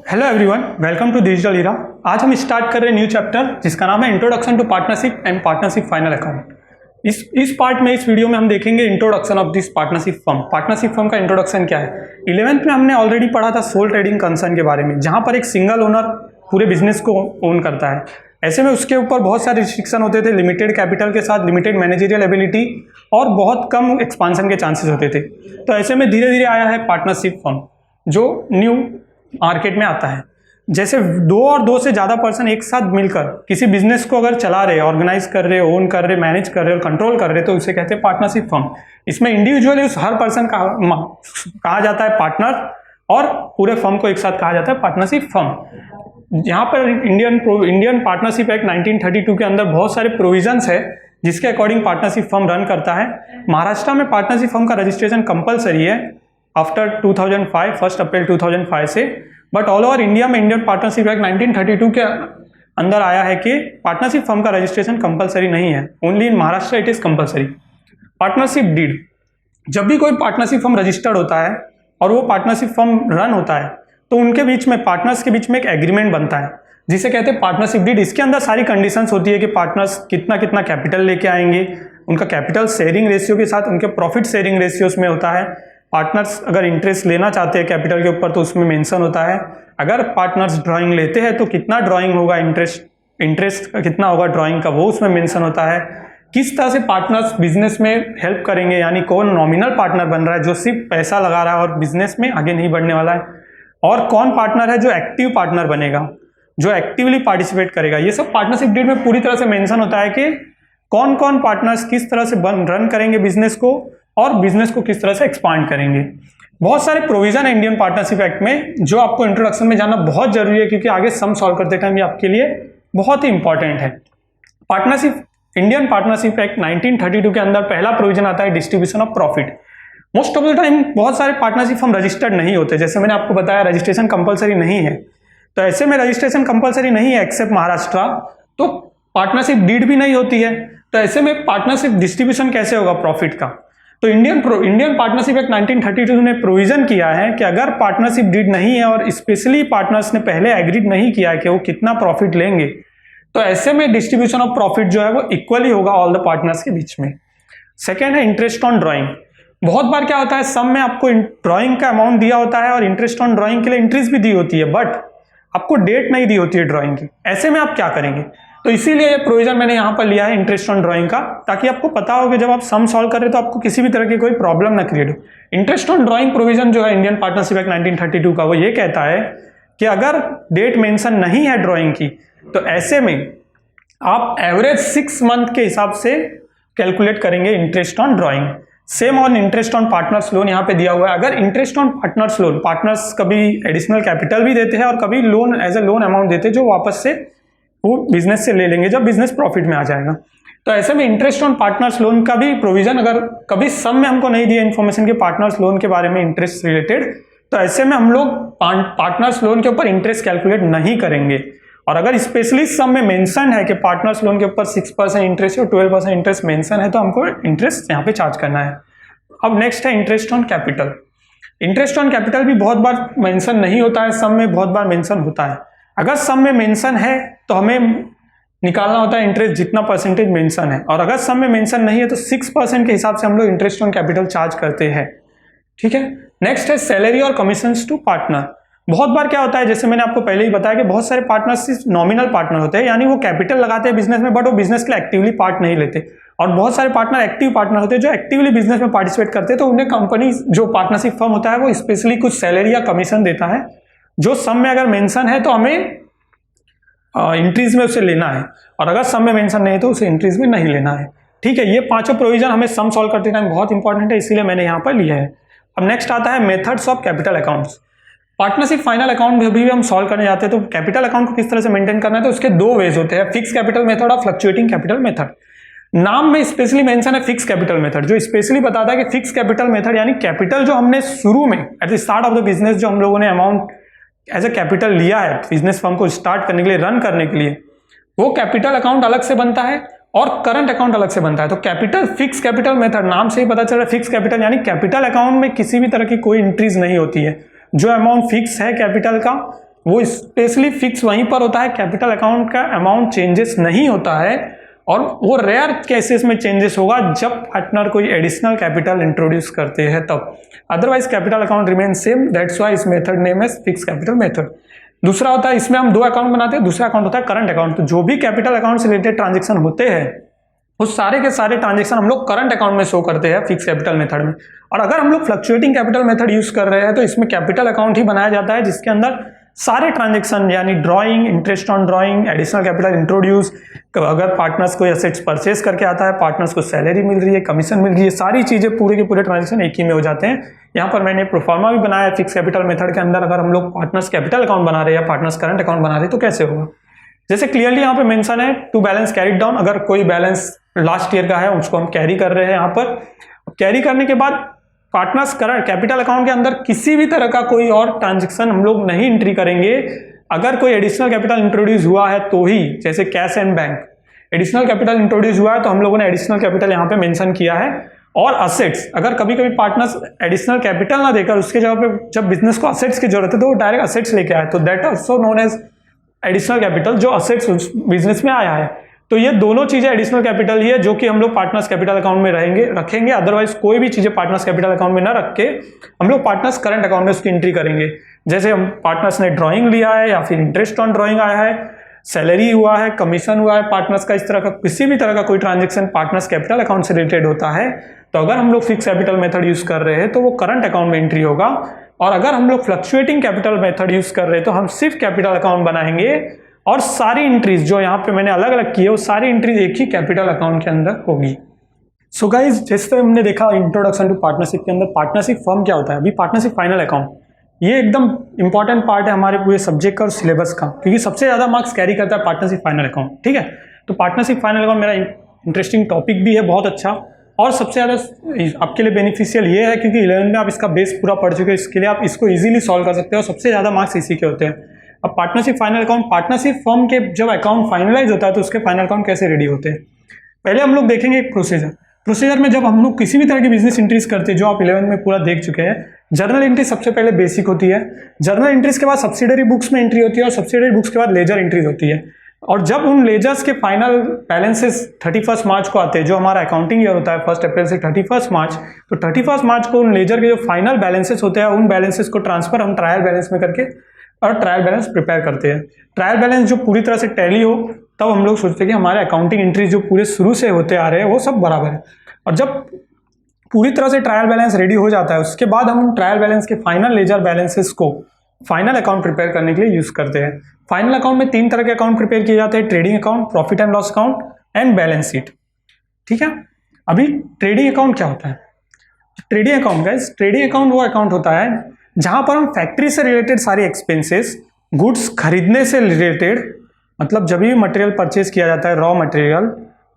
Hello everyone, welcome to digital Heera. आज हम start कर रहे हैं न्यू चैप्टर जिसका नाम है introduction to partnership and partnership final account. इस पार्ट में, इस वीडियो में हम देखेंगे introduction of this partnership firm. Partnership firm का इंट्रोडक्शन क्या है। 11th में हमने ऑलरेडी पढ़ा था सोल ट्रेडिंग कंसर्न के बारे में, जहां पर एक सिंगल ओनर पूरे बिजनेस को ओन करता है। ऐसे में उसके ऊपर बहुत सारे रिस्ट्रिक्शन होते थे, लिमिटेड कैपिटल के साथ लिमिटेड मैनेजरियल एबिलिटी और बहुत कम एक्सपांसन के चांसेस होते थे। तो ऐसे में धीरे धीरे आया है पार्टनरशिप फर्म जो न्यू मार्केट में आता है। जैसे दो और दो से ज़्यादा पर्सन एक साथ मिलकर किसी बिजनेस को अगर चला रहे, ऑर्गेनाइज कर रहे, ओन कर रहे, मैनेज कर रहे और कंट्रोल कर रहे, तो उसे कहते हैं पार्टनरशिप फर्म। इसमें इंडिविजुअली उस हर पर्सन का कहा जाता है पार्टनर और पूरे फर्म को एक साथ कहा जाता है पार्टनरशिप फर्म। यहाँ पर इंडियन पार्टनरशिप एक्ट 1932 के अंदर बहुत सारे प्रोविजंस है जिसके अकॉर्डिंग पार्टनरशिप फर्म रन करता है। महाराष्ट्र में पार्टनरशिप फर्म का रजिस्ट्रेशन कंपलसरी है आफ्टर 2005, 1 अप्रैल 2005 से। बट ऑल ओवर इंडिया में इंडियन पार्टनरशिप एक्ट 1932 के अंदर आया है कि पार्टनरशिप फर्म का रजिस्ट्रेशन कंपलसरी नहीं है। Only in Maharashtra it is compulsory. Partnership deed, जब भी कोई पार्टनरशिप फर्म रजिस्टर्ड होता है और वो पार्टनरशिप फर्म रन होता है तो उनके बीच में, पार्टनर्स के बीच में एक एग्रीमेंट बनता है जिसे कहते हैं पार्टनरशिप डीड। इसके अंदर सारी कंडीशंस होती है कि पार्टनर्स कितना कितना कैपिटल लेके आएंगे, उनका कैपिटल शेयरिंग रेशियो के साथ उनके प्रॉफिट शेयरिंग रेशियोज में होता है। पार्टनर्स अगर इंटरेस्ट लेना चाहते हैं कैपिटल के ऊपर तो उसमें मेंशन होता है। अगर पार्टनर्स ड्राइंग लेते हैं तो कितना ड्राइंग होगा, इंटरेस्ट कितना होगा ड्राइंग का, वो उसमें मेंशन होता है। किस तरह से पार्टनर्स बिजनेस में हेल्प करेंगे, यानी कौन नॉमिनल पार्टनर बन रहा है जो सिर्फ पैसा लगा रहा है और बिजनेस में आगे नहीं बढ़ने वाला है, और कौन पार्टनर है जो एक्टिव पार्टनर बनेगा, जो एक्टिवली पार्टिसिपेट करेगा। ये सब पार्टनरशिप डीड में पूरी तरह से मेंशन होता है कि कौन कौन पार्टनर्स किस तरह से रन करेंगे बिजनेस को और बिजनेस को किस तरह से एक्सपांड करेंगे। बहुत सारे प्रोविजन है इंडियन पार्टनरशिप एक्ट में जो आपको इंट्रोडक्शन में जानना बहुत जरूरी है, क्योंकि आगे सम सॉल्व करते टाइम ये आपके लिए बहुत ही इंपॉर्टेंट है। इंडियन पार्टनरशिप एक्ट 1932 के अंदर पहला प्रोविजन आता है distribution of profit. Most of the time बहुत सारे पार्टनरशिप फर्म रजिस्टर्ड नहीं होते, जैसे मैंने आपको बताया रजिस्ट्रेशन कंपलसरी नहीं है। तो ऐसे में रजिस्ट्रेशन कंपलसरी नहीं है एक्सेप्ट महाराष्ट्र, तो पार्टनरशिप डीड भी नहीं होती है। तो ऐसे में पार्टनरशिप डिस्ट्रीब्यूशन कैसे होगा प्रॉफिट का। तो इंडियन पार्टनरशिप एक्ट 1932 ने प्रोविजन किया है कि अगर पार्टनरशिप डीड नहीं है और स्पेशली पार्टनर्स ने पहले एग्रीड नहीं किया है कि वो कितना प्रॉफिट लेंगे, तो ऐसे में डिस्ट्रीब्यूशन ऑफ प्रॉफिट जो है वो इक्वली होगा ऑल द पार्टनर्स के बीच में। सेकेंड है इंटरेस्ट ऑन ड्राइंग। बहुत बार क्या होता है, सम में आपको ड्राइंग का अमाउंट दिया होता है और इंटरेस्ट ऑन ड्राइंग के लिए इंटरेस्ट भी दी होती है, बट आपको डेट नहीं दी होती है ड्राइंग की। ऐसे में आप क्या करेंगे, तो इसीलिए ये प्रोविजन मैंने यहाँ पर लिया है इंटरेस्ट ऑन ड्राइंग का, ताकि आपको पता हो कि जब आप सम सॉल्व करें तो आपको किसी भी तरह की कोई प्रॉब्लम ना क्रिएट हो। इंटरेस्ट ऑन ड्राइंग प्रोविजन जो है इंडियन पार्टनरशिप एक्ट 1932 का, वो ये कहता है कि अगर डेट मेंशन नहीं है ड्राइंग की तो ऐसे में आप एवरेज 6 मंथ के हिसाब से कैलकुलेट करेंगे interest on drawing. Same on interest on partners loan यहाँ पे दिया हुआ है। अगर interest on partners loan, partners कभी एडिशनल कैपिटल भी देते हैं और कभी loan as a loan amount देते हैं जो वापस से वो बिजनेस से ले लेंगे जब बिजनेस प्रॉफिट में आ जाएगा। तो ऐसे में इंटरेस्ट ऑन पार्टनर्स लोन का भी प्रोविजन, अगर कभी सम में हमको नहीं दिया इन्फॉर्मेशन के पार्टनर्स लोन के बारे में इंटरेस्ट रिलेटेड, तो ऐसे में हम लोग पार्टनर्स लोन के ऊपर इंटरेस्ट कैलकुलेट नहीं करेंगे। और अगर स्पेशली सम में मेंशन है कि पार्टनर्स लोन के ऊपर 6% इंटरेस्ट और 12% इंटरेस्ट मेंशन है, तो हमको इंटरेस्ट यहाँ पे चार्ज करना है। अब नेक्स्ट है interest on capital. Interest on capital भी बहुत बार मेंशन नहीं होता है, सम में बहुत बार मेंशन होता है। अगर सम में मेंशन है तो हमें निकालना होता है इंटरेस्ट जितना परसेंटेज मेंशन है, और अगर सम में मेंशन नहीं है तो 6% के हिसाब से हम लोग इंटरेस्ट ऑन कैपिटल चार्ज करते हैं। ठीक है। नेक्स्ट है सैलरी और कमीशंस टू पार्टनर। बहुत बार क्या होता है, जैसे मैंने आपको पहले ही बताया कि बहुत सारे पार्टनर्स सिर्फ नॉमिनल पार्टनर होते हैं, यानी वो कैपिटल लगाते हैं बिजनेस में बट वो बिजनेस के लिए एक्टिवली पार्ट नहीं लेते। और बहुत सारे पार्टनर एक्टिव पार्टनर होते हैं जो एक्टिवली बिजनेस में पार्टिसिपेट करते हैं, तो उन्हें कंपनी जो पार्टनरशिप फर्म होता है वो स्पेशली कुछ सैलरी या कमीशन देता है, जो सम में अगर मेंशन है तो हमें इंट्रीज में उसे लेना है, और अगर सम में मेंशन नहीं है तो उसे इंट्रीज में नहीं लेना है। ठीक है। ये पांचों प्रोविजन हमें सम सॉल्व करते टाइम बहुत इंपॉर्टेंट है, इसीलिए मैंने यहाँ पर लिया है। अब नेक्स्ट आता है methods of capital accounts. Partnership final account भी हम सॉल्व करने जाते हैं तो कैपिटल अकाउंट को किस तरह से मेंटेन करना है, तो उसके दो वेज होते हैं, फिक्स कैपिटल मेथड और फ्लक्चुएटिंग कैपिटल मेथड। नाम में स्पेशली मेंशन है फिक्स कैपिटल मेथड, जो स्पेशली बताता है कि फिक्स कैपिटल मेथड यानी कैपिटल जो हमने शुरू में at the start of the business जो हम लोगों ने अमाउंट एज ए कैपिटल लिया है बिजनेस फर्म को स्टार्ट करने के लिए, रन करने के लिए, वो कैपिटल अकाउंट अलग से बनता है और करंट अकाउंट अलग से बनता है। तो कैपिटल फिक्स कैपिटल मेथड, नाम से ही पता चल रहा है फिक्स कैपिटल यानी कैपिटल अकाउंट में किसी भी तरह की कोई इंक्रीज नहीं होती है। जो अमाउंट फिक्स है कैपिटल का वो स्पेशली फिक्स वहीं पर होता है, कैपिटल अकाउंट का अमाउंट चेंजेस नहीं होता है, और वो रेयर केसेस में चेंजेस होगा जब पार्टनर कोई एडिशनल कैपिटल इंट्रोड्यूस करते हैं तब। Otherwise capital account remain same, that's why इस मेथड नेम है फिक्स कैपिटल मेथड। दूसरा होता है, इसमें हम 2 अकाउंट बनाते हैं, दूसरा अकाउंट होता है करंट अकाउंट। तो जो भी कैपिटल अकाउंट से रिलेटेड ट्रांजेक्शन होते हैं वो सारे के सारे ट्रांजेक्शन हम लोग करंट अकाउंट में शो करते हैं फिक्स कैपिटल मेथड में। और अगर हम लोग फ्लक्चुएटिंग कैपिटल मेथड यूज कर रहे हैं तो इसमें कैपिटल अकाउंट ही बनाया जाता है जिसके अंदर सारे ट्रांजेक्शन यानी drawing, interest on drawing, additional capital introduce, अगर पार्टनर्स को एसेट्स परचेज करके आता है, पार्टनर्स को सैलरी मिल रही है, कमीशन मिल रही है, सारी चीजें पूरे के पूरे ट्रांजेक्शन एक ही में हो जाते हैं। यहाँ पर मैंने प्रोफार्मा भी बनाया है फिक्स कैपिटल मेथड के अंदर। अगर हम लोग पार्टनर्स कैपिटल अकाउंट बना रहे हैं या पार्टनर्स करंट अकाउंट बना रहे हैं तो कैसे होगा, जैसे क्लियरली यहाँ पे मेंशन है टू बैलेंस कैरीड डाउन। अगर कोई बैलेंस लास्ट ईयर का है उसको हम कैरी कर रहे हैं, यहाँ पर कैरी करने के बाद पार्टनर्स करंट कैपिटल अकाउंट के अंदर किसी भी तरह का कोई और ट्रांजेक्शन हम लोग नहीं एंट्री करेंगे। अगर कोई एडिशनल कैपिटल इंट्रोड्यूस हुआ है तो ही, जैसे cash and bank additional capital introduce हुआ है तो हम लोगों ने एडिशनल कैपिटल यहाँ पे मेंशन किया है। और असेट्स, अगर कभी कभी पार्टनर्स एडिशनल कैपिटल ना देकर उसके जगह पे जब बिजनेस को असेट्स की जरूरत है तो वो डायरेक्ट असेट्स लेके आए, तो that also known as additional capital, जो असेट्स बिजनेस में आया है। तो ये दोनों चीजें एडिशनल कैपिटल ही है जो कि हम लोग पार्टनर्स कैपिटल अकाउंट में रखेंगे। अदरवाइज कोई भी चीजें पार्टनर्स कैपिटल अकाउंट में ना रख के हम लोग पार्टनर्स करंट अकाउंट में उसकी एंट्री करेंगे। जैसे हम पार्टनर्स ने ड्राइंग लिया है या फिर इंटरेस्ट ऑन ड्राइंग आया है, सैलरी हुआ है, कमीशन हुआ है पार्टनर्स का, इस तरह का किसी भी तरह का कोई ट्रांजेक्शन पार्टनर्स कैपिटल अकाउंट से रिलेटेड होता है तो अगर हम लोग फिक्स कैपिटल मेथड यूज कर रहे हैं तो वो करंट अकाउंट में एंट्री होगा। और अगर हम लोग फ्लक्चुएटिंग कैपिटल मेथड यूज कर रहे हैं तो हम सिर्फ कैपिटल अकाउंट बनाएंगे और सारी एंट्रीज जो यहाँ पे मैंने अलग अलग की है वो सारी एंट्रीज एक ही कैपिटल अकाउंट के अंदर होगी। सो गाइज, जैसे हमने देखा इंट्रोडक्शन टू पार्टनरशिप के अंदर पार्टनरशिप फर्म क्या होता है। अभी पार्टनरशिप फाइनल अकाउंट ये एकदम इंपॉर्टेंट पार्ट है हमारे पूरे सब्जेक्ट का और सिलेबस का, क्योंकि सबसे ज्यादा मार्क्स कैरी करता है पार्टनरशिप फाइनल अकाउंट। ठीक है, तो पार्टनरशिप फाइनल अकाउंट मेरा इंटरेस्टिंग टॉपिक भी है बहुत अच्छा, और सबसे ज्यादा आपके लिए बेनिफिशियल ये है क्योंकि 11 में आप इसका बेस पूरा पढ़ चुके हैं, इसके लिए आप इसको इजीली सॉल्व कर सकते हो और सबसे ज्यादा मार्क्स इसी के होते हैं। अब partnership final account, partnership firm के जब अकाउंट फाइनलाइज होता है तो उसके फाइनल अकाउंट कैसे रेडी होते हैं। पहले हम लोग देखेंगे एक प्रोसीजर में जब हम लोग किसी भी तरह की बिजनेस एंट्रीज करते हैं जो आप 11 में पूरा देख चुके हैं। जर्नल एंट्री सबसे पहले बेसिक होती है, जर्नल एंट्रीज के बाद सब्सिडरी बुक्स में एंट्री होती है और सब्सिडरी बुक्स के बाद लेजर एंट्रीज होती है। और जब उन लेजर्स के फाइनल बैलेंसेस 31 मार्च को आते हैं, जो हमारा अकाउंटिंग ईयर होता है 1 अप्रैल से 31 मार्च, तो 31 मार्च को उन लेजर के जो फाइनल बैलेंसेस होते हैं उन बैलेंसेस को ट्रांसफर हम ट्रायल बैलेंस में करके और ट्रायल बैलेंस प्रिपेयर करते हैं। ट्रायल बैलेंस जो पूरी तरह से टैली हो तब हम लोग सोचते हैं कि हमारे अकाउंटिंग एंट्रीज जो पूरे शुरू से होते आ रहे हैं वो सब बराबर है। और जब पूरी तरह से ट्रायल बैलेंस रेडी हो जाता है उसके बाद हम ट्रायल बैलेंस के फाइनल लेजर बैलेंसेस को फाइनल अकाउंट प्रिपेयर करने के लिए यूज करते हैं। फाइनल अकाउंट में 3 तरह के अकाउंट प्रिपेयर किए जाते हैं, trading account, profit and loss account and balance sheet. ठीक है, अभी ट्रेडिंग अकाउंट क्या होता है। Trading account guys, trading account वो अकाउंट होता है जहां पर हम फैक्ट्री से रिलेटेड सारे एक्सपेंसेस, गुड्स खरीदने से रिलेटेड, मतलब जब भी मटेरियल परचेज किया जाता है रॉ मटेरियल,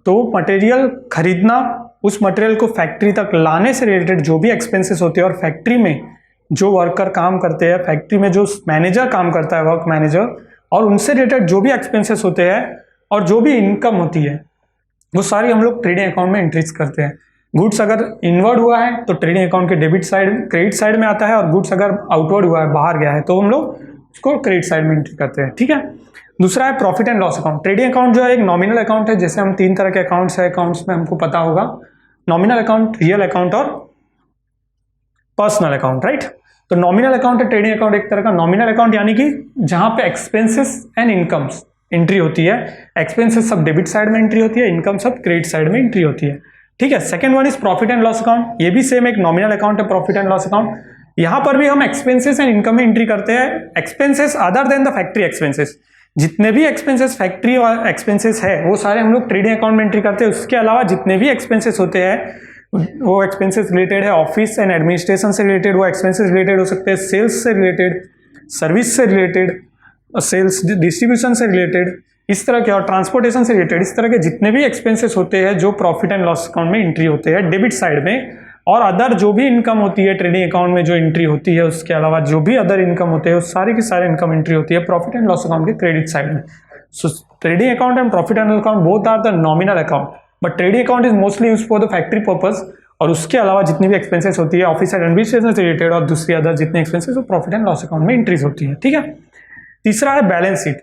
तो मटेरियल खरीदना, उस मटेरियल को फैक्ट्री तक लाने से रिलेटेड जो भी एक्सपेंसेस होते हैं और फैक्ट्री में जो वर्कर काम करते हैं, फैक्ट्री में जो मैनेजर काम करता है वर्क मैनेजर, और उनसे रिलेटेड जो भी एक्सपेंसेस होते हैं और जो भी इनकम होती है वो सारी हम लोग ट्रेडिंग अकाउंट में एंट्रीज करते हैं। गुड्स अगर इनवर्ड हुआ है तो ट्रेडिंग अकाउंट के डेबिट साइड, क्रेडिट साइड में आता है, और गुड्स अगर आउटवर्ड हुआ है, बाहर गया है, तो हम लोग उसको क्रेडिट साइड में एंट्री करते हैं। ठीक है, दूसरा है profit and loss account. Trading account जो है एक नॉमिनल अकाउंट है, जैसे हम 3 तरह के अकाउंट्स है, अकाउंट्स में हमको पता होगा, नॉमिनल अकाउंट, रियल अकाउंट और पर्सनल अकाउंट, राइट। तो नॉमिनल अकाउंट है ट्रेडिंग अकाउंट एक तरह का नॉमिनल अकाउंट, यानी कि जहां पे एक्सपेंसेस एंड इनकम्स एंट्री होती है। एक्सपेंसेस सब डेबिट साइड में एंट्री होती है, इनकम सब क्रेडिट साइड में एंट्री होती है। ठीक है, second one is profit and loss account. ये भी सेम एक नॉमिनल अकाउंट है, प्रॉफिट एंड लॉस अकाउंट। यहां पर भी हम एक्सपेंसेस एंड इनकम में एंट्री करते हैं। Expenses other than the factory expenses, जितने भी एक्सपेंसेस फैक्ट्री और एक्सपेंसेस है वो सारे हम लोग ट्रेडिंग अकाउंट में एंट्री करते हैं। उसके अलावा जितने भी एक्सपेंसेस होते हैं वो एक्सपेंसेस रिलेटेड है ऑफिस एंड एडमिनिस्ट्रेशन से रिलेटेड, वो एक्सपेंसेस रिलेटेड हो सकते हैं सेल्स से रिलेटेड, सर्विस से रिलेटेड, सेल्स डिस्ट्रीब्यूशन से रिलेटेड, इस तरह के, और ट्रांसपोर्टेशन से रिलेटेड, इस तरह के जितने भी एक्सपेंसेस होते हैं जो प्रॉफिट एंड लॉस अकाउंट में एंट्री होते हैं डेबिट साइड में। और अदर जो भी इनकम होती है ट्रेडिंग अकाउंट में जो एंट्री होती है, उसके अलावा जो भी अदर इनकम होते हैं वो सारी की सारी इनकम एंट्री होती है प्रॉफिट एंड लॉस अकाउंट के क्रेडिट साइड में। So trading account and profit and loss account both are the nominal account, but trading account is mostly use for the factory purpose. और उसके अलावा जितनी भी expenses होती है ऑफिस एंड एडमिनिस्ट्रेशन से रिलेटेड और दूसरी अदर जितने एक्सपेंसेस वो प्रॉफिट एंड लॉस अकाउंट में एंट्रीज होती है। ठीक है, तीसरा है balance sheet.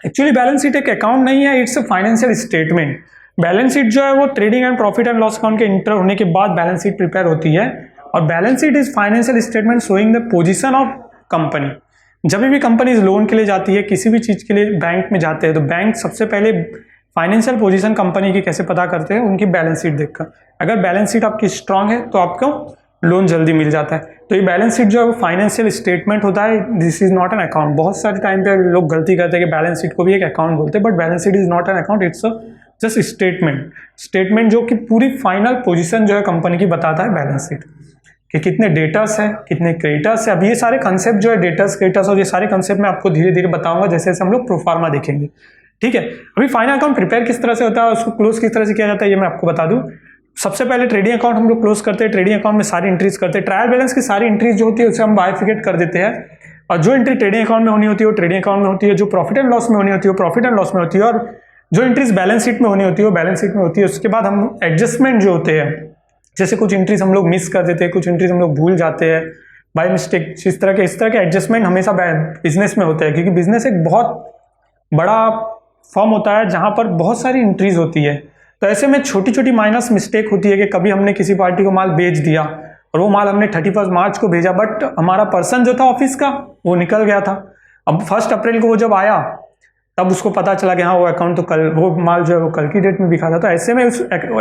Actually balance sheet एक अकाउंट नहीं है, it's a financial statement. Balance sheet जो है वो trading and profit and loss account के इंटर होने के बाद बैलेंस शीट प्रिपेयर होती है, और balance sheet is financial statement showing the position of company. जब भी कंपनी लोन के लिए जाती है, किसी भी चीज़ के लिए बैंक में जाते हैं, तो बैंक सबसे पहले फाइनेंशियल पोजीशन कंपनी की कैसे पता करते हैं, उनकी बैलेंस शीट देखकर। अगर बैलेंस शीट आपकी स्ट्रांग है तो आपको लोन जल्दी मिल जाता है। तो ये बैलेंस शीट जो है वो फाइनेंशियल स्टेटमेंट होता है, this is not an account. बहुत सारे टाइम पे लोग गलती करते हैं कि बैलेंस शीट को भी एक अकाउंट बोलते हैं, but balance sheet is not an account, it's just statement जो कि पूरी फाइनल पोजीशन जो है कंपनी की बताता है बैलेंस शीट, कि कितने डेटर्स है, कितने क्रेडिटर्स है। अब ये सारे कंसेप्ट जो है डेटर्स, क्रेडिटर्स और ये सारे कंसेप्ट मैं आपको धीरे धीरे बताऊंगा जैसे जैसे हम लोग प्रोफार्मा देखेंगे, ठीक है। अभी फाइनल अकाउंट प्रिपेयर किस तरह से होता है, उसको क्लोज किस तरह से किया जाता है, ये मैं आपको बता दूं। सबसे पहले ट्रेडिंग अकाउंट हम लोग क्लोज करते हैं, ट्रेडिंग अकाउंट में सारी एंट्रीज करते हैं, ट्रायल बैलेंस की सारी एंट्रीज जो होती है उसे हम बाइफिकेट कर देते हैं, और जो एंट्री ट्रेडिंग अकाउंट में होनी होती है वो ट्रेडिंग अकाउंट में होती है, जो प्रॉफिट एंड लॉस में होनी होती है वो प्रॉफिट एंड लॉस में होती है, और जो एंट्रीज बैलेंस शीट में होनी होती है वो बैलेंस शीट में होती है। उसके बाद हम एडजस्टमेंट जो होते हैं, जैसे कुछ एंट्रीज हम लोग मिस कर देते हैं, कुछ एंट्रीज हम लोग भूल जाते हैं बाय मिस्टेक, इस तरह के एडजस्टमेंट हमेशा बिजनेस में होते हैं, क्योंकि बिजनेस एक बहुत बड़ा फॉर्म होता है जहां पर बहुत सारी एंट्रीज होती है। तो ऐसे में छोटी छोटी माइनस मिस्टेक होती है कि कभी हमने किसी पार्टी को माल बेच दिया और वो माल हमने 31 मार्च को भेजा, बट हमारा पर्सन जो था ऑफिस का वो निकल गया था। अब 1 अप्रैल को वो जब आया तब उसको पता चला कि हाँ वो अकाउंट तो कल, वो माल जो है वो कल की डेट में बिका था। तो ऐसे में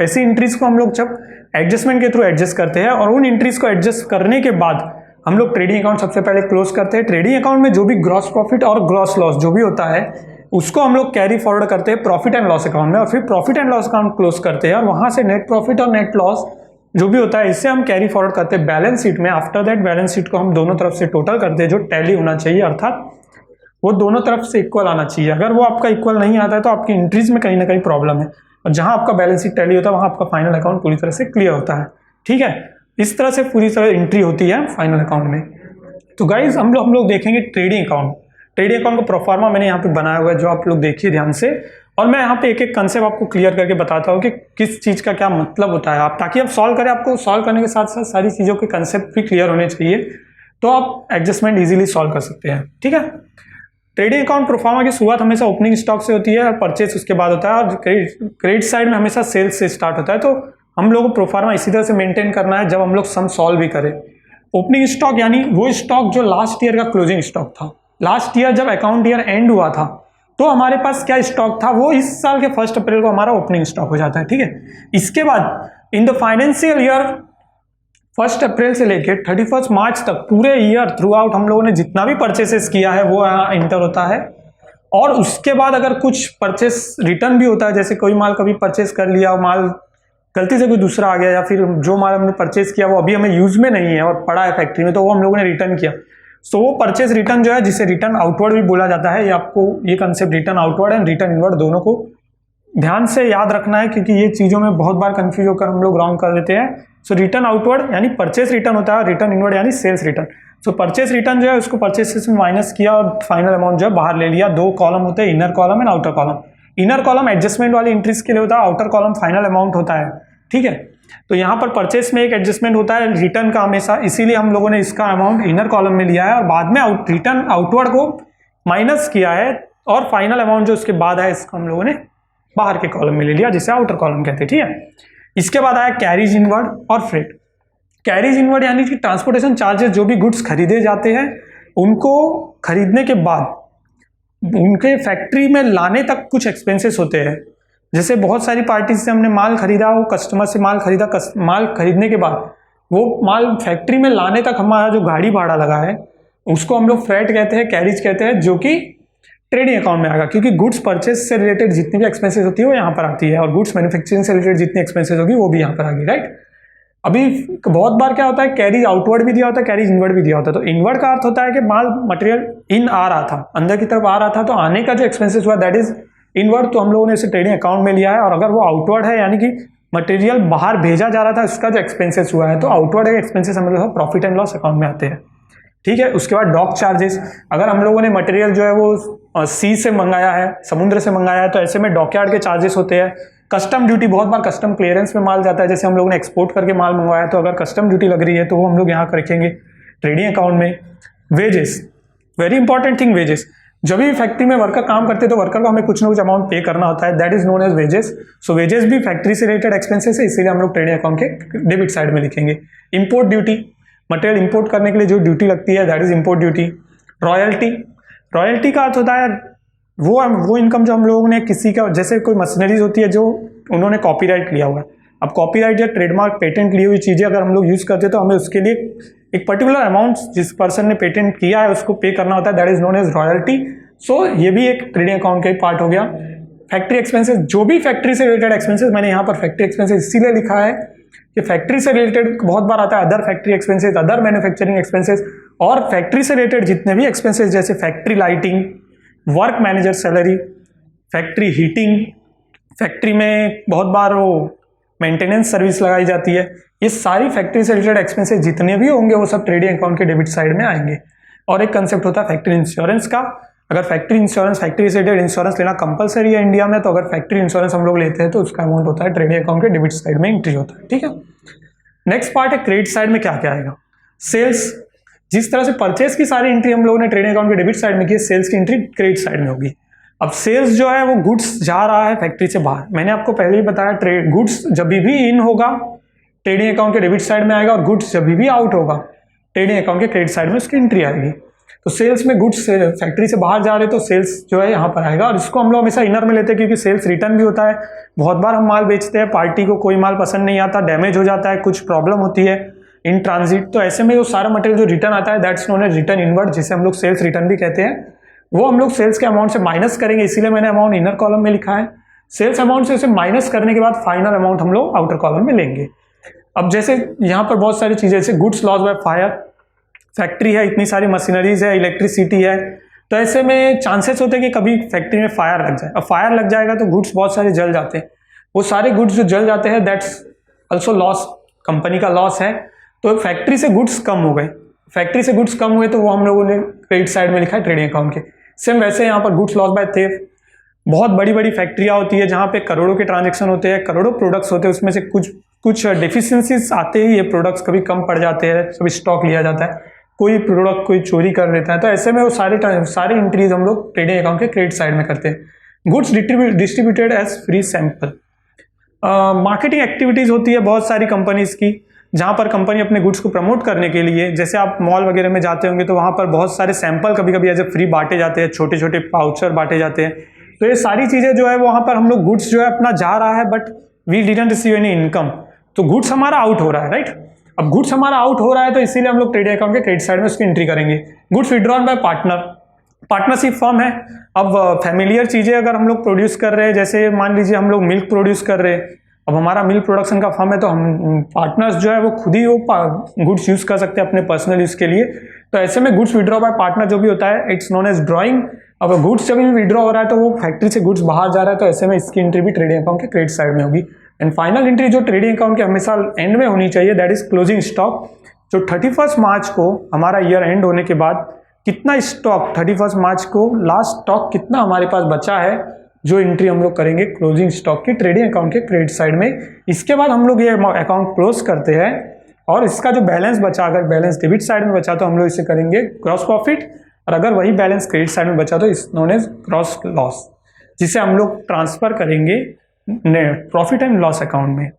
ऐसी एंट्रीज को हम लोग जब एडजस्टमेंट के थ्रू एडजस्ट करते हैं, और उन एंट्रीज को एडजस्ट करने के बाद हम लोग ट्रेडिंग अकाउंट सबसे पहले क्लोज करते हैं। ट्रेडिंग अकाउंट में जो भी ग्रॉस प्रॉफिट और ग्रॉस लॉस जो भी होता है उसको हम लोग कैरी फॉरवर्ड करते हैं प्रॉफिट एंड लॉस अकाउंट में, और फिर profit and loss account close करते हैं, और वहां से नेट प्रॉफिट और नेट लॉस जो भी होता है इससे हम कैरी फॉरवर्ड करते हैं बैलेंस शीट में। आफ्टर दैट बैलेंस शीट को हम दोनों तरफ से टोटल करते हैं, जो टैली होना चाहिए, अर्थात वो दोनों तरफ से इक्वल आना चाहिए। अगर वो आपका इक्वल नहीं आता है तो आपकी एंट्रीज में कहीं ना कहीं प्रॉब्लम है, और जहां आपका बैलेंस शीट टैली होता है वहां आपका फाइनल अकाउंट पूरी तरह से क्लियर होता है, ठीक है। इस तरह से पूरी तरह एंट्री होती है फाइनल अकाउंट में। तो गाइज हम लोग देखेंगे ट्रेडिंग अकाउंट। ट्रेडिंग अकाउंट का प्रोफार्मा मैंने यहाँ पे बनाया हुआ है, जो आप लोग देखिए ध्यान से, और मैं यहाँ पे एक एक कंसेप्ट आपको क्लियर करके बताता हूँ कि किस चीज़ का क्या मतलब होता है, आप ताकि आप सॉल्व करें, आपको सॉल्व करने के साथ साथ सारी चीज़ों के कंसेप्ट भी क्लियर होने चाहिए, तो आप एडजस्टमेंट इजीली सॉल्व कर सकते हैं, ठीक है। ट्रेडिंग अकाउंट प्रोफार्मा की शुरुआत हमेशा ओपनिंग स्टॉक से होती है, और परचेज उसके बाद होता है, और क्रेडिट साइड में हमेशा सेल्स से स्टार्ट होता है। तो हम लोग को प्रोफार्मा इसी तरह से मेंटेन करना है जब हम लोग सम सॉल्व भी करें। ओपनिंग स्टॉक यानी वो स्टॉक जो लास्ट ईयर का क्लोजिंग स्टॉक था, लास्ट ईयर जब अकाउंट ईयर एंड हुआ था तो हमारे पास क्या स्टॉक था, वो इस साल के 1 अप्रैल को हमारा ओपनिंग स्टॉक हो जाता है, ठीक है। इसके बाद इन द फाइनेंशियल ईयर 1 अप्रैल से लेकर 31 मार्च तक पूरे ईयर थ्रू आउट हम लोगों ने जितना भी परचेसेस किया है वो यहाँ इंटर होता है, और उसके बाद अगर कुछ परचेस रिटर्न भी होता है, जैसे कोई माल कभी परचेस कर लिया, माल गलती से कोई दूसरा आ गया, या फिर जो माल हमने परचेस किया वो अभी हमें यूज में नहीं है और पड़ा है फैक्ट्री में, तो वो हम लोगों ने रिटर्न किया। सो वो परचेस रिटर्न जो है, जिसे रिटर्न आउटवर्ड भी बोला जाता है, ये आपको ये concept return outward and return inward दोनों को ध्यान से याद रखना है, क्योंकि ये चीज़ों में बहुत बार कंफ्यूज होकर हम लोग रॉन्ग कर देते हैं। सो रिटर्न आउटवर्ड यानी परचेस रिटर्न होता है, रिटर्न इनवर्ड यानी सेल्स रिटर्न। सो परचेस रिटर्न जो है उसको परचेस से माइनस किया और फाइनल अमाउंट जो है बाहर ले लिया। 2 कॉलम होते हैं, inner column and outer column. Inner column adjustment वाली एंट्रीज के लिए होता है, आउटर कॉलम फाइनल अमाउंट होता है, ठीक है। तो यहाँ पर परचेस में एक एडजस्टमेंट होता है रिटर्न का हमेशा, इसीलिए हम लोगों ने इसका अमाउंट इनर कॉलम में लिया है, और बाद में रिटर्न आउटवर्ड को माइनस किया है, और फाइनल अमाउंट जो उसके बाद है इसको हम लोगों ने बाहर के कॉलम में ले लिया, जिसे आउटर कॉलम कहते हैं, ठीक है। इसके बाद आया कैरीज इनवर्ड और फ्रेट। कैरीज इनवर्ड यानी कि ट्रांसपोर्टेशन चार्जेस, जो भी गुड्स खरीदे जाते हैं उनको खरीदने के बाद उनके फैक्ट्री में लाने तक कुछ एक्सपेंसेस होते हैं। जैसे बहुत सारी पार्टी से हमने माल खरीदा, वो कस्टमर से माल खरीदा, माल खरीदने के बाद वो माल फैक्ट्री में लाने तक हमारा जो गाड़ी भाड़ा लगा है उसको हम लोग फ्रेट कहते हैं, कैरीज कहते हैं, जो कि ट्रेडिंग अकाउंट में आएगा, क्योंकि गुड्स परचेस से रिलेटेड जितनी भी एक्सपेंसेस होती है वो यहाँ पर आती है, और गुड्स मैन्युफैक्चरिंग से रिलेटेड जितनी एक्सपेंसेस होगी वो भी यहाँ पर आएगी, राइट। अभी बहुत बार क्या होता है, कैरीज आउटवर्ड भी दिया होता है, कैरीज इनवर्ड भी दिया होता है। तो इनवर्ड का अर्थ होता है कि माल मटेरियल इन आ रहा था, अंदर की तरफ आ रहा था, तो आने का जो एक्सपेंसेस हुआ दैट इज इनवर्ड, तो हम लोगों ने इसे ट्रेडिंग अकाउंट में लिया है। और अगर वो आउटवर्ड है यानी कि मटेरियल बाहर भेजा जा रहा था, उसका जो एक्सपेंसेस हुआ है, तो आउटवर्ड एक्सपेंसेस हम लोग प्रॉफिट एंड लॉस अकाउंट में आते हैं, ठीक है। उसके बाद डॉक चार्जेस, अगर हम लोगों ने मटेरियल जो है वो सी से मंगाया है, समुद्र से मंगाया है, तो ऐसे में डॉकयार्ड के चार्जेस होते हैं। कस्टम ड्यूटी, बहुत बार कस्टम क्लियरेंस में माल जाता है, जैसे हम लोगों ने एक्सपोर्ट करके माल मंगवाया, तो अगर कस्टम ड्यूटी लग रही है तो वो हम लोग यहाँ रखेंगे ट्रेडिंग अकाउंट में। Wages, very important thing, wages. जब भी फैक्ट्री में वर्कर काम करते हैं तो वर्कर को हमें कुछ ना कुछ अमाउंट पे करना होता है, that is known as wages. So wages भी फैक्ट्री से रिलेटेड एक्सपेंसेस है, इसीलिए हम लोग ट्रेडिंग अकाउंट के डेबिट साइड में लिखेंगे। इंपोर्ट ड्यूटी, मटेरियल इंपोर्ट करने के लिए जो ड्यूटी लगती है that is import duty. Royalty, royalty का अर्थ होता है वो इनकम जो हम लोगों ने किसी का, जैसे कोई मशीनरीज होती है जो उन्होंने कॉपीराइट लिया हुआ है, अब कॉपीराइट या ट्रेडमार्क पेटेंट ली हुई चीज़ें अगर हम लोग यूज़ करते हैं तो हमें उसके लिए एक पर्टिकुलर अमाउंट जिस पर्सन ने पेटेंट किया है उसको पे करना होता है, that is known as royalty. So ये भी एक ट्रेडिंग अकाउंट का एक पार्ट हो गया। फैक्ट्री एक्सपेंसेस, जो भी फैक्ट्री से रिलेटेड एक्सपेंसेस, मैंने यहाँ पर फैक्ट्री एक्सपेंसेस इसीलिए लिखा है कि फैक्ट्री से रिलेटेड बहुत बार आता है other factory expenses, other manufacturing expenses, और फैक्ट्री से रिलेटेड जितने भी एक्सपेंसेस जैसे factory lighting, work manager salary, factory heating, factory में बहुत बार वो मेंटेनेंस सर्विस लगाई जाती है, ये सारी फैक्ट्री से रिलेटेड एक्सपेंसेस जितने भी होंगे वो सब ट्रेडिंग अकाउंट के डेबिट साइड में आएंगे। और एक कंसेप्ट होता है फैक्ट्री इंश्योरेंस का। अगर फैक्ट्री इंश्योरेंस, फैक्ट्री से रिलेटेड इंश्योरेंस लेना कंपलसरी है इंडिया में, तो अगर फैक्ट्री इंश्योरेंस हम लोग लेते हैं तो उसका अमाउंट होता है ट्रेडिंग अकाउंट के डेबिट साइड में एंट्री होता है। ठीक है, नेक्स्ट पार्ट है क्रेडिट साइड में क्या क्या आएगा। सेल्स, जिस तरह से परचेस की सारी एंट्री हम लोगों ने ट्रेडिंग अकाउंट के डेबिट साइड में की, सेल्स की एंट्री क्रेडिट साइड में होगी। अब सेल्स जो है वो गुड्स जा रहा है फैक्ट्री से बाहर, मैंने आपको पहले ही बताया गुड्स जब भी इन होगा ट्रेडिंग अकाउंट के डेबिट साइड में आएगा, और गुड्स जब भी आउट होगा ट्रेडिंग अकाउंट के क्रेडिट साइड में उसकी एंट्री आएगी। तो सेल्स में गुड्स फैक्ट्री से बाहर जा रहे तो सेल्स जो है यहाँ पर आएगा, और इसको हम लोग हमेशा इनर में लेते हैं क्योंकि सेल्स रिटर्न भी होता है। बहुत बार हम माल बेचते हैं, पार्टी को कोई माल पसंद नहीं आता, डैमेज हो जाता है, कुछ प्रॉब्लम होती है इन ट्रांजिट, तो ऐसे में वो सारा मटेरियल जो रिटर्न आता है that's known as return inward, जिसे हम लोग सेल्स रिटर्न भी कहते हैं, वो हम लोग सेल्स के अमाउंट से माइनस करेंगे, इसीलिए मैंने अमाउंट इनर कॉलम में लिखा है। सेल्स अमाउंट से उसे माइनस करने के बाद फाइनल अमाउंट हम लोग आउटर कॉलम में लेंगे। अब जैसे यहाँ पर बहुत सारी चीजें, जैसे goods loss by fire, factory है, इतनी सारी मशीनरीज है, इलेक्ट्रिसिटी है, तो ऐसे में चांसेस होते हैं कि कभी फैक्ट्री में फायर लग जाए। अब फायर लग जाएगा तो गुड्स बहुत सारे जल जाते हैं, वो सारे गुड्स जो जल जाते हैं दैट्स ऑल्सो लॉस, कंपनी का लॉस है। तो फैक्ट्री से गुड्स कम हो गए, फैक्ट्री से गुड्स कम हुए तो वो हम लोगों ने क्रेडिट साइड में लिखा है ट्रेडिंग अकाउंट के। सेम वैसे यहाँ पर गुड्स लॉस बाय थेफ्ट, बहुत बड़ी बड़ी फैक्ट्रियाँ होती है जहाँ पे करोड़ों के ट्रांजेक्शन होते हैं, करोड़ों प्रोडक्ट्स होते हैं, उसमें से कुछ डेफिशिएंसीज आते ही ये प्रोडक्ट्स कभी कम पड़ जाते हैं, सभी स्टॉक लिया जाता है, कोई प्रोडक्ट कोई चोरी कर लेता है, तो ऐसे में वो सारे एंट्रीज हम लोग ट्रेडिंग अकाउंट के क्रेडिट साइड में करते हैं। Goods distributed as free sample, marketing activities होती है बहुत सारी कंपनीज की, जहाँ पर कंपनी अपने गुड्स को प्रमोट करने के लिए, जैसे आप मॉल वगैरह में जाते होंगे तो वहाँ पर बहुत सारे सैंपल कभी कभी एज ए फ्री बांटे जाते हैं, छोटे छोटे पाउचर बांटे जाते हैं, तो ये सारी चीज़ें जो है वहाँ पर हम लोग गुड्स जो है अपना जा रहा है but we didn't receive any income, तो गुड्स हमारा आउट हो रहा है, राइट। अब गुड्स हमारा आउट हो रहा है तो इसीलिए हम लोग ट्रेडिंग अकाउंट के क्रेडिट साइड में उसकी एंट्री करेंगे। Goods withdrawn bye partner, partnership firm है। अब फैमिलियर चीज़ें अगर हम लोग प्रोड्यूस कर रहे हैं, जैसे मान लीजिए हम लोग मिल्क प्रोड्यूस कर रहे हैं, अब हमारा मिल्क प्रोडक्शन का फर्म है तो हम पार्टनर्स जो है वो खुद ही वो गुड्स यूज़ कर सकते हैं अपने पर्सनल यूज़ के लिए, तो ऐसे में गुड्स विड्रॉ बाय पार्टनर जो भी होता है इट्स नोन एज ड्रॉइंग। अब गुड्स जब भी विड्रॉ हो रहा है तो वो फैक्ट्री से गुड्स बाहर जा रहा है, तो ऐसे में इसकी एंट्री भी ट्रेडिंग अकाउंट के क्रेडिट साइड में होगी। एंड फाइनल एंट्री जो ट्रेडिंग अकाउंट के हमेशा एंड में होनी चाहिए दैट इज क्लोजिंग स्टॉक, जो 31 मार्च को हमारा ईयर एंड होने के बाद कितना स्टॉक, 31 मार्च को लास्ट स्टॉक कितना हमारे पास बचा है, जो एंट्री हम लोग करेंगे क्लोजिंग स्टॉक की ट्रेडिंग अकाउंट के क्रेडिट साइड में। इसके बाद हम लोग ये अकाउंट क्लोज करते हैं और इसका जो बैलेंस बचा, अगर बैलेंस डेबिट साइड में बचा तो हम लोग इसे करेंगे ग्रॉस प्रॉफिट, और अगर वही बैलेंस क्रेडिट साइड में बचा तो इस नोन एज ग्रॉस लॉस, जिसे हम लोग ट्रांसफर करेंगे प्रॉफिट एंड लॉस अकाउंट में।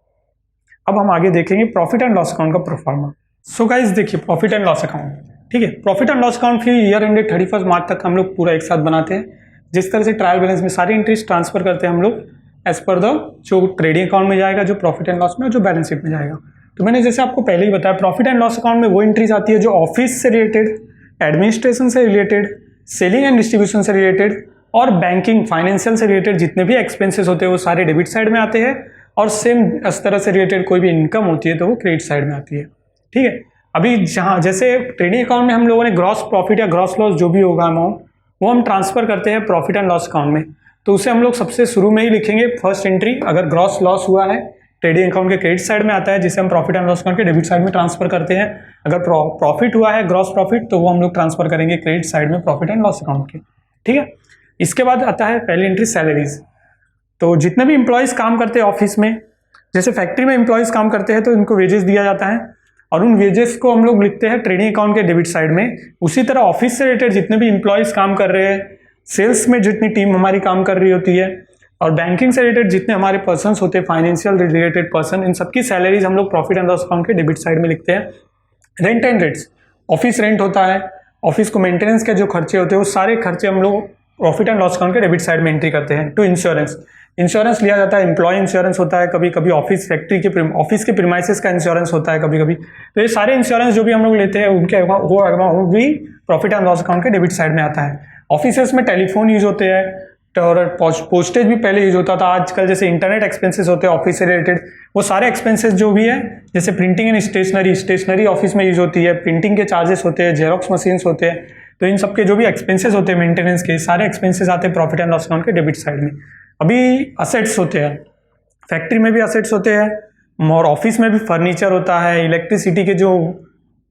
अब हम आगे देखेंगे प्रॉफिट एंड लॉस अकाउंट का प्रोफार्मा। सो गाइस देखिए प्रॉफिट एंड लॉस अकाउंट, ठीक है, प्रॉफिट एंड लॉस अकाउंट की ईयर एंडेड 31 मार्च तक हम लोग पूरा एक साथ बनाते हैं। जिस तरह से ट्रायल बैलेंस में सारी एंट्रीज ट्रांसफर करते हैं हम लोग एज पर द जो ट्रेडिंग अकाउंट में जाएगा, जो प्रॉफिट एंड लॉस में, जो बैलेंस शीट में जाएगा। तो मैंने जैसे आपको पहले ही बताया प्रॉफिट एंड लॉस अकाउंट में वो एंट्रीज आती है जो ऑफिस से रिलेटेड, एडमिनिस्ट्रेशन से रिलेटेड, सेलिंग एंड डिस्ट्रीब्यूशन से रिलेटेड और बैंकिंग फाइनेंशियल से रिलेटेड जितने भी एक्सपेंसेस होते हैं वो सारे डेबिट साइड में आते हैं, और सेम इस तरह से रिलेटेड कोई भी इनकम होती है तो वो क्रेडिट साइड में आती है। ठीक है, अभी जहाँ जैसे ट्रेडिंग अकाउंट में हम लोगों ने ग्रॉस प्रॉफिट या ग्रॉस लॉस जो भी होगा अमाउंट वो हम ट्रांसफर करते हैं प्रॉफिट एंड लॉस अकाउंट में, तो उसे हम लोग सबसे शुरू में ही लिखेंगे फर्स्ट एंट्री, अगर ग्रॉस लॉस हुआ है ट्रेडिंग अकाउंट के क्रेडिट साइड में आता है, जिसे हम प्रॉफिट एंड लॉस अकाउंट के डेबिट साइड में ट्रांसफर करते हैं। अगर प्रॉफिट हुआ है ग्रॉस प्रॉफिट तो वो हम लोग ट्रांसफर करेंगे क्रेडिट साइड में प्रॉफिट एंड लॉस अकाउंट के। ठीक है, इसके बाद आता है पहली एंट्री सैलरीज। तो जितने भी एम्प्लॉयज़ काम करते हैं ऑफिस में, जैसे फैक्ट्री में एम्प्लॉयज़ काम करते हैं तो इनको वेजेस दिया जाता है और उन वेजेस को हम लोग लिखते हैं ट्रेडिंग अकाउंट के डेबिट साइड में। उसी तरह ऑफिस से रिलेटेड जितने भी एम्प्लॉयज़ काम कर रहे हैं सेल्स में जितनी टीम हमारी काम कर रही होती है और बैंकिंग से रिलेटेड जितने हमारे पर्सन्स होते हैं, फाइनेंशियल रिलेटेड पर्सन, इन सबकी सैलरीज हम लोग प्रॉफिट एंड लॉस अकाउंट के डेबिट साइड में लिखते हैं। Rent and rates, office rent होता है, ऑफिस को मेंटेनेंस के जो खर्चे होते हैं वो सारे खर्चे हम लोग प्रॉफिट एंड लॉस अकाउंट के डेबिट साइड में एंट्री करते हैं। टू इंश्योरेंस, इंश्योरेंस लिया जाता है, एम्प्लॉय इंश्योरेंस होता है, कभी कभी ऑफिस फैक्ट्री के ऑफिस के प्रीमाइसेस का इंश्योरेंस होता है कभी कभी। तो ये सारे इंश्योरेंस जो भी हम लोग लेते हैं उनके वो अमाउंट भी प्रॉफिट एंड लॉस अकाउंट के डेबिट साइड में आता है। ऑफिसेस में टेलीफोन यूज होते हैं और पोस्टेज भी पहले यूज होता था, आजकल जैसे इंटरनेट एक्सपेंसेस होते हैं ऑफिस से रिलेटेड, वो सारे एक्सपेंसेस जो भी है, जैसे प्रिंटिंग एंड स्टेशनरी ऑफिस में यूज होती है, प्रिंटिंग के चार्जेस होते हैं, जेरोक्स मशीन्स होते हैं, तो इन सब के जो भी एक्सपेंसेस होते हैं मेंटेनेंस के, सारे एक्सपेंसेस आते हैं प्रॉफिट एंड लॉस अकाउंट के डेबिट साइड में। अभी असेट्स होते हैं, फैक्ट्री में भी असेट्स होते हैं और ऑफिस में भी फर्नीचर होता है, इलेक्ट्रिसिटी के जो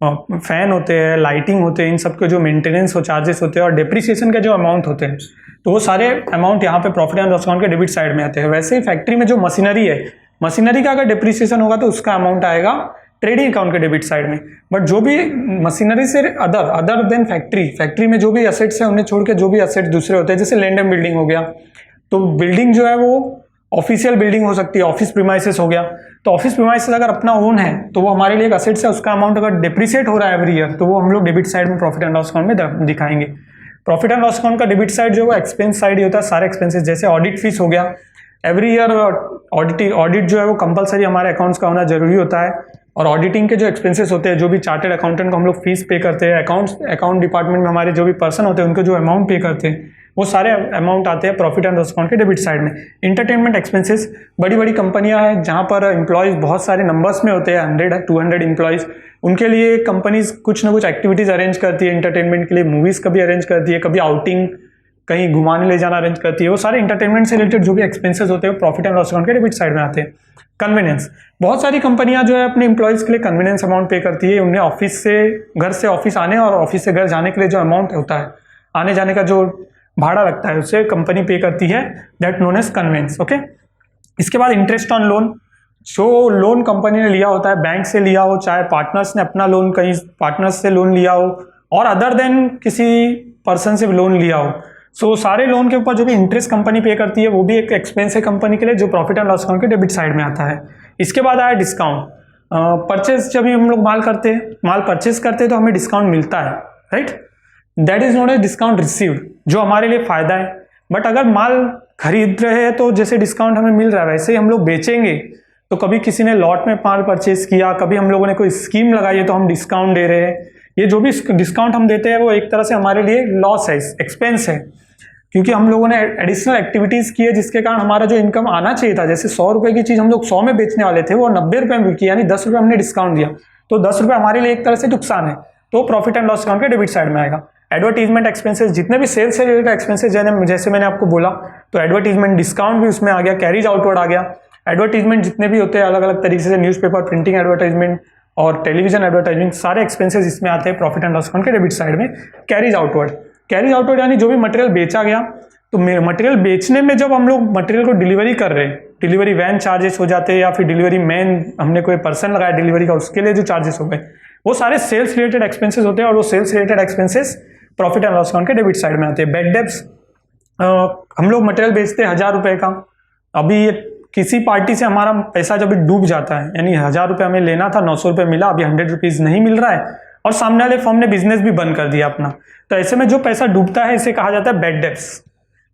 फैन होते हैं, लाइटिंग होते हैं, इन सब के जो मेंटेनेंस हो चार्जेस होते हैं और डिप्रिसिएशन के जो अमाउंट होते हैं, तो वो सारे अमाउंट यहाँ पे प्रॉफिट एंड लॉस अकाउंट के डेबिट साइड में आते हैं। वैसे ही फैक्ट्री में जो मशीनरी है, मशीनरी का अगर डिप्रिसिएशन होगा तो उसका अमाउंट आएगा ट्रेडिंग अकाउंट के डेबिट साइड में। बट जो भी मशीनरी से अदर देन फैक्ट्री में जो भी असेट्स है उन्हें छोड़ के जो भी असेट्स दूसरे होते हैं, जैसे लैंड एंड बिल्डिंग हो गया, तो बिल्डिंग जो है वो ऑफिशियल बिल्डिंग हो सकती है, ऑफिस प्रीमाइसेस हो गया, तो ऑफिस प्रीमाइसेस अगर अपना ओन है तो वो हमारे लिए एक असेट्स है, उसका अमाउंट अगर डिप्रिशिएट हो रहा है एवरी ईयर तो वो हम लोग डेबिट साइड में प्रॉफिट एंड लॉस अकाउंट में दिखाएंगे। प्रॉफिट एंड लॉस अकाउंट का डेबिट साइड जो है एक्सपेंस साइड ही होता है, सारे एक्सपेंसेस, जैसे ऑडिट फीस हो गया, एवरी ईयर ऑडिट जो है वो कंपलसरी हमारे अकाउंट्स का होना जरूरी होता है, और ऑडिटिंग के जो एक्सपेंसेस होते हैं, जो भी चार्टर्ड अकाउंटेंट को हम लोग फीस पे करते हैं, अकाउंट डिपार्टमेंट में हमारे जो भी पर्सन होते हैं उनको जो अमाउंट पे करते हैं, वो सारे अमाउंट आते हैं प्रॉफिट एंड लॉस अकाउंट के डेबिट साइड में। इंटरटेनमेंट एक्सपेंसेस, बड़ी बड़ी कंपनियां हैं जहां पर एम्प्लॉयज़ बहुत सारे नंबर्स में होते हैं, 100-200 एम्प्लॉयज़, उनके लिए कंपनीज कुछ ना कुछ एक्टिविटीज़ अरेंज करती है इंटरटेनमेंट के लिए, मूवीज़ कभी अरेंज करती है, कभी आउटिंग कहीं घुमाने ले जाना अरेंज करती है, वो सारे इंटरटेनमेंट से रिलेटेड जो भी एक्सपेंसेस होते हैं वो प्रॉफिट एंड लॉस अकाउंट के डेबिट साइड में आते हैं। कन्वीनियंस, बहुत सारी कंपनियां जो है अपने एम्प्लॉयज़ के लिए कन्वीनियंस अमाउंट पे करती है, उन्हें घर से ऑफिस आने और ऑफिस से घर जाने के लिए जो अमाउंट होता है, आने जाने का जो भाड़ा लगता है उसे कंपनी पे करती है, that known as conveyance. Okay, इसके बाद इंटरेस्ट ऑन लोन, जो लोन कंपनी ने लिया होता है, बैंक से लिया हो, चाहे पार्टनर्स ने अपना लोन कहीं पार्टनर्स से लोन लिया हो और अदर देन किसी पर्सन से लोन लिया हो, सो सारे लोन के ऊपर जो भी इंटरेस्ट कंपनी पे करती है वो भी एक एक्सपेंस है कंपनी के लिए, जो प्रॉफिट एंड लॉस अकाउंट के डेबिट साइड में आता है। इसके बाद आया डिस्काउंट, परचेज, जब भी हम लोग माल परचेज करते हैं तो हमें डिस्काउंट मिलता है, right, that is known as discount received, जो हमारे लिए फायदा है। बट अगर माल खरीद रहे हैं तो जैसे डिस्काउंट हमें मिल रहा है वैसे ही हम लोग बेचेंगे, तो कभी किसी ने लॉट में माल परचेज किया, कभी हम लोगों ने कोई स्कीम लगाई है तो हम डिस्काउंट दे रहे हैं, ये जो भी डिस्काउंट हम देते हैं वो एक तरह से हमारे लिए लॉस है, एक्सपेंस है, क्योंकि हम लोगों ने एडिशनल एक्टिविटीज की है जिसके कारण हमारा जो इनकम आना चाहिए था, जैसे 100 रुपए की चीज हम लोग 100 में बेचने वाले थे, वो 90 रुपए में बिकी, यानी 10 रुपए हमने डिस्काउंट दिया, तो 10 रुपए हमारे लिए एक तरह से नुकसान है, तो प्रॉफिट एंड लॉस अकाउंट के डेबिट साइड में आएगा। एडवर्टीजमेंट एक्सपेंसेस, जितने भी सेल्स से रिलेटेड एक्सपेंसेस जैसे मैंने आपको बोला, तो एडवर्टीजमेंट डिस्काउंट भी उसमें आ गया, कैरीज आउटवर्ड आ गया, एडवर्टीजमेंट जितने भी होते हैं अलग अलग तरीके से, न्यूज़पेपर प्रिंटिंग एडवर्टाइजमेंट और टेलीविजन एडवर्टाइजमेंट, सारे एक्सपेंसेस इसमें आते हैं प्रॉफिट एंड लॉस अकाउंट के डेबिट साइड में। कैरीज आउटवर्ड यानी जो भी मटेरियल बेचा गया, तो मटेरियल बेचने में जब हम लोग मटेरियल को डिलीवरी कर रहे हैं, डिलीवरी वैन चार्जेस हो जाते हैं या फिर डिलीवरी मैन, हमने कोई पर्सन लगाया डिलीवरी का, उसके लिए जो चार्जेस हो गए, वो सारे सेल्स रिलेटेड एक्सपेंसेस होते हैं और वो sales related expenses profit and loss account के डेबिट साइड में आते हैं। बैड डेब्ट्स, हम लोग मटेरियल बेचते हैं 1000 रुपए का, अभी किसी पार्टी से हमारा पैसा जब डूब जाता है, यानी 1000 रुपये हमें लेना था, 900 रुपये मिला, अभी 100 रुपीज़ नहीं मिल रहा है और सामने वाले फर्म ने बिजनेस भी बंद कर दिया अपना, तो ऐसे में जो पैसा डूबता है इसे कहा जाता है बैड डेब्ट्स,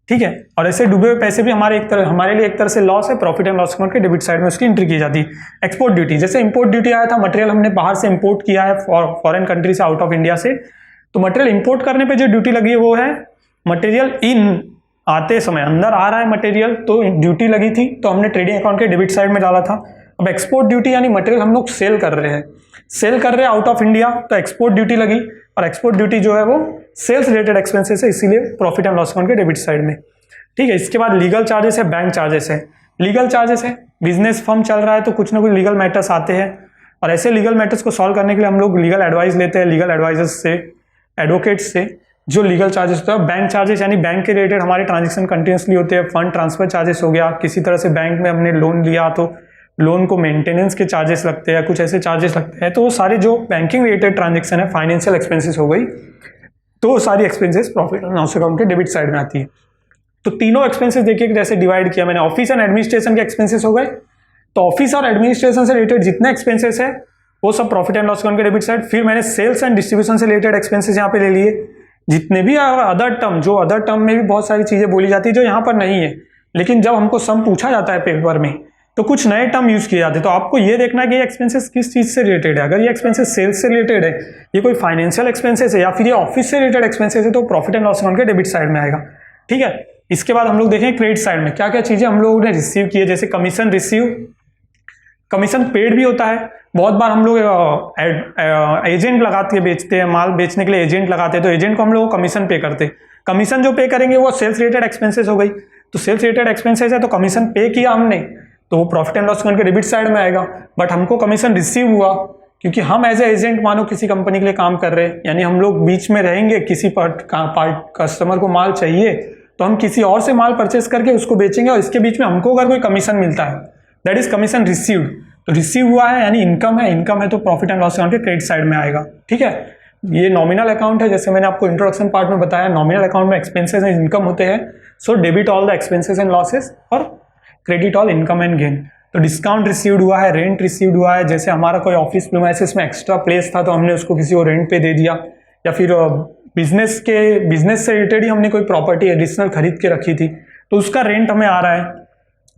ठीक है। और ऐसे डूबे हुए पैसे भी हमारे लिए एक तरह से लॉस है, प्रॉफिट एंड लॉस अकाउंट के डेबिट साइड में उसकी एंट्री की जाती है। एक्सपोर्ट ड्यूटी, जैसे इंपोर्ट ड्यूटी आया था, मटेरियल हमने बाहर से इंपोर्ट किया है फॉरेन कंट्री से, आउट ऑफ इंडिया से, तो मटेरियल इंपोर्ट करने पे जो ड्यूटी लगी है वो है मटेरियल इन आते समय, अंदर आ रहा है मटेरियल तो ड्यूटी लगी थी, तो हमने ट्रेडिंग अकाउंट के डेबिट साइड में डाला था। अब एक्सपोर्ट ड्यूटी यानी मटेरियल हम लोग सेल कर रहे हैं आउट ऑफ इंडिया, तो एक्सपोर्ट ड्यूटी लगी, और एक्सपोर्ट ड्यूटी जो है वो सेल्स रिलेटेड एक्सपेंसेस है, इसीलिए प्रॉफिट एंड लॉस अकाउंट के डेबिट साइड में, ठीक है। इसके बाद लीगल चार्जेस है, बैंक चार्जेस है। लीगल चार्जेस है, बिजनेस फर्म चल रहा है तो कुछ ना कुछ लीगल मैटर्स आते हैं, और ऐसे लीगल मैटर्स को सॉल्व करने के लिए हम लोग लीगल एडवाइस लेते हैं लीगल एडवाइजर्स से, एडवोकेट्स से। जो लीगल चार्जेस होता है, बैंक चार्जेस यानी बैंक के रिलेटेड हमारे ट्रांजेक्शन कंटिन्यूसली होते हैं, फंड ट्रांसफर चार्जेस हो गया, किसी तरह से बैंक में हमने लोन लिया तो लोन को मेंटेनेंस के चार्जेस लगते हैं, कुछ ऐसे चार्जेस लगते हैं, तो वो सारे जो बैंकिंग रिलेटेड ट्रांजेक्शन है, फाइनेंशियल एक्सपेंसेस हो गई, तो वो सारी expenses profit and loss account के डेबिट साइड में आती है। तो तीनों एक्सपेंसेस देखिए जैसे डिवाइड किया मैंने, ऑफिस एंड एडमिनिस्ट्रेशन के एक्सपेंसेस हो गए, तो ऑफिस और एडमिनिस्ट्रेशन से रिलेटेड जितने एक्सपेंसेस है वो सब प्रॉफिट एंड लॉस अकाउंट के डेबिट साइड। फिर मैंने सेल्स एंड डिस्ट्रीब्यूशन से रिलेटेड एक्सपेंसेस यहाँ पे ले लिए, जितने भी अदर टर्म, जो अदर टर्म में भी बहुत सारी चीजें बोली जाती है जो यहाँ पर नहीं है, लेकिन जब हमको सम पूछा जाता है पेपर में तो कुछ नए टर्म यूज किए जाते हैं। तो आपको ये देखना है कि ये एक्सपेंसेस किस चीज से रिलेटेड है। अगर ये एक्सपेंसेस सेल्स से रिलेटेड है, ये कोई फाइनेंशियल एक्सपेंसेस है, या फिर ये ऑफिस से रिलेटेड एक्सपेंसेस है, तो प्रॉफिट एंड लॉस अकाउंट के डेबिट साइड में आएगा। ठीक है, इसके बाद हम लोग देखेंगे क्रेडिट साइड में क्या क्या चीजें हम लोगों ने रिसीव की है। जैसे कमीशन रिसीव, कमीशन पेड भी होता है। बहुत बार हम लोग एजेंट लगाते बेचते हैं, माल बेचने के लिए एजेंट लगाते हैं, तो एजेंट को हम लोग कमीशन पे करते हैं। कमीशन जो पे करेंगे वो सेल्स रिलेटेड एक्सपेंसेस हो गई, तो सेल्स रिलेटेड एक्सपेंसेस है तो कमीशन पे किया हमने, तो वो प्रॉफिट एंड लॉस अकाउंट के डेबिट साइड में आएगा। बट हमको कमीशन रिसीव हुआ क्योंकि हम एज ए एजेंट मानो किसी कंपनी के लिए काम कर रहे हैं, यानी हम लोग बीच में रहेंगे, किसी कस्टमर को माल चाहिए तो हम किसी और से माल परचेस करके उसको बेचेंगे, और इसके बीच में हमको अगर कोई कमीशन मिलता है दैट इज कमीशन रिसीव्ड। तो रिसीव हुआ है यानी इनकम है, इनकम है तो प्रॉफिट एंड लॉस अकाउंट के क्रेडिट साइड में आएगा। ठीक है, ये नॉमिनल अकाउंट है, जैसे मैंने आपको इंट्रोडक्शन पार्ट में बताया, नॉमिनल अकाउंट में एक्सपेंसेस एंड इनकम होते हैं। So debit all the expenses and losses और credit all income and gain. तो डिस्काउंट रिसीव्ड हुआ है, रेंट रिसीव्ड हुआ है, जैसे हमारा कोई ऑफिस प्रीमाइसेस में एक्स्ट्रा प्लेस था तो हमने उसको किसी को रेंट पे दे दिया, या फिर बिजनेस से रिलेटेड ही हमने कोई प्रॉपर्टी एडिशनल खरीद के रखी थी तो उसका रेंट हमें आ रहा है।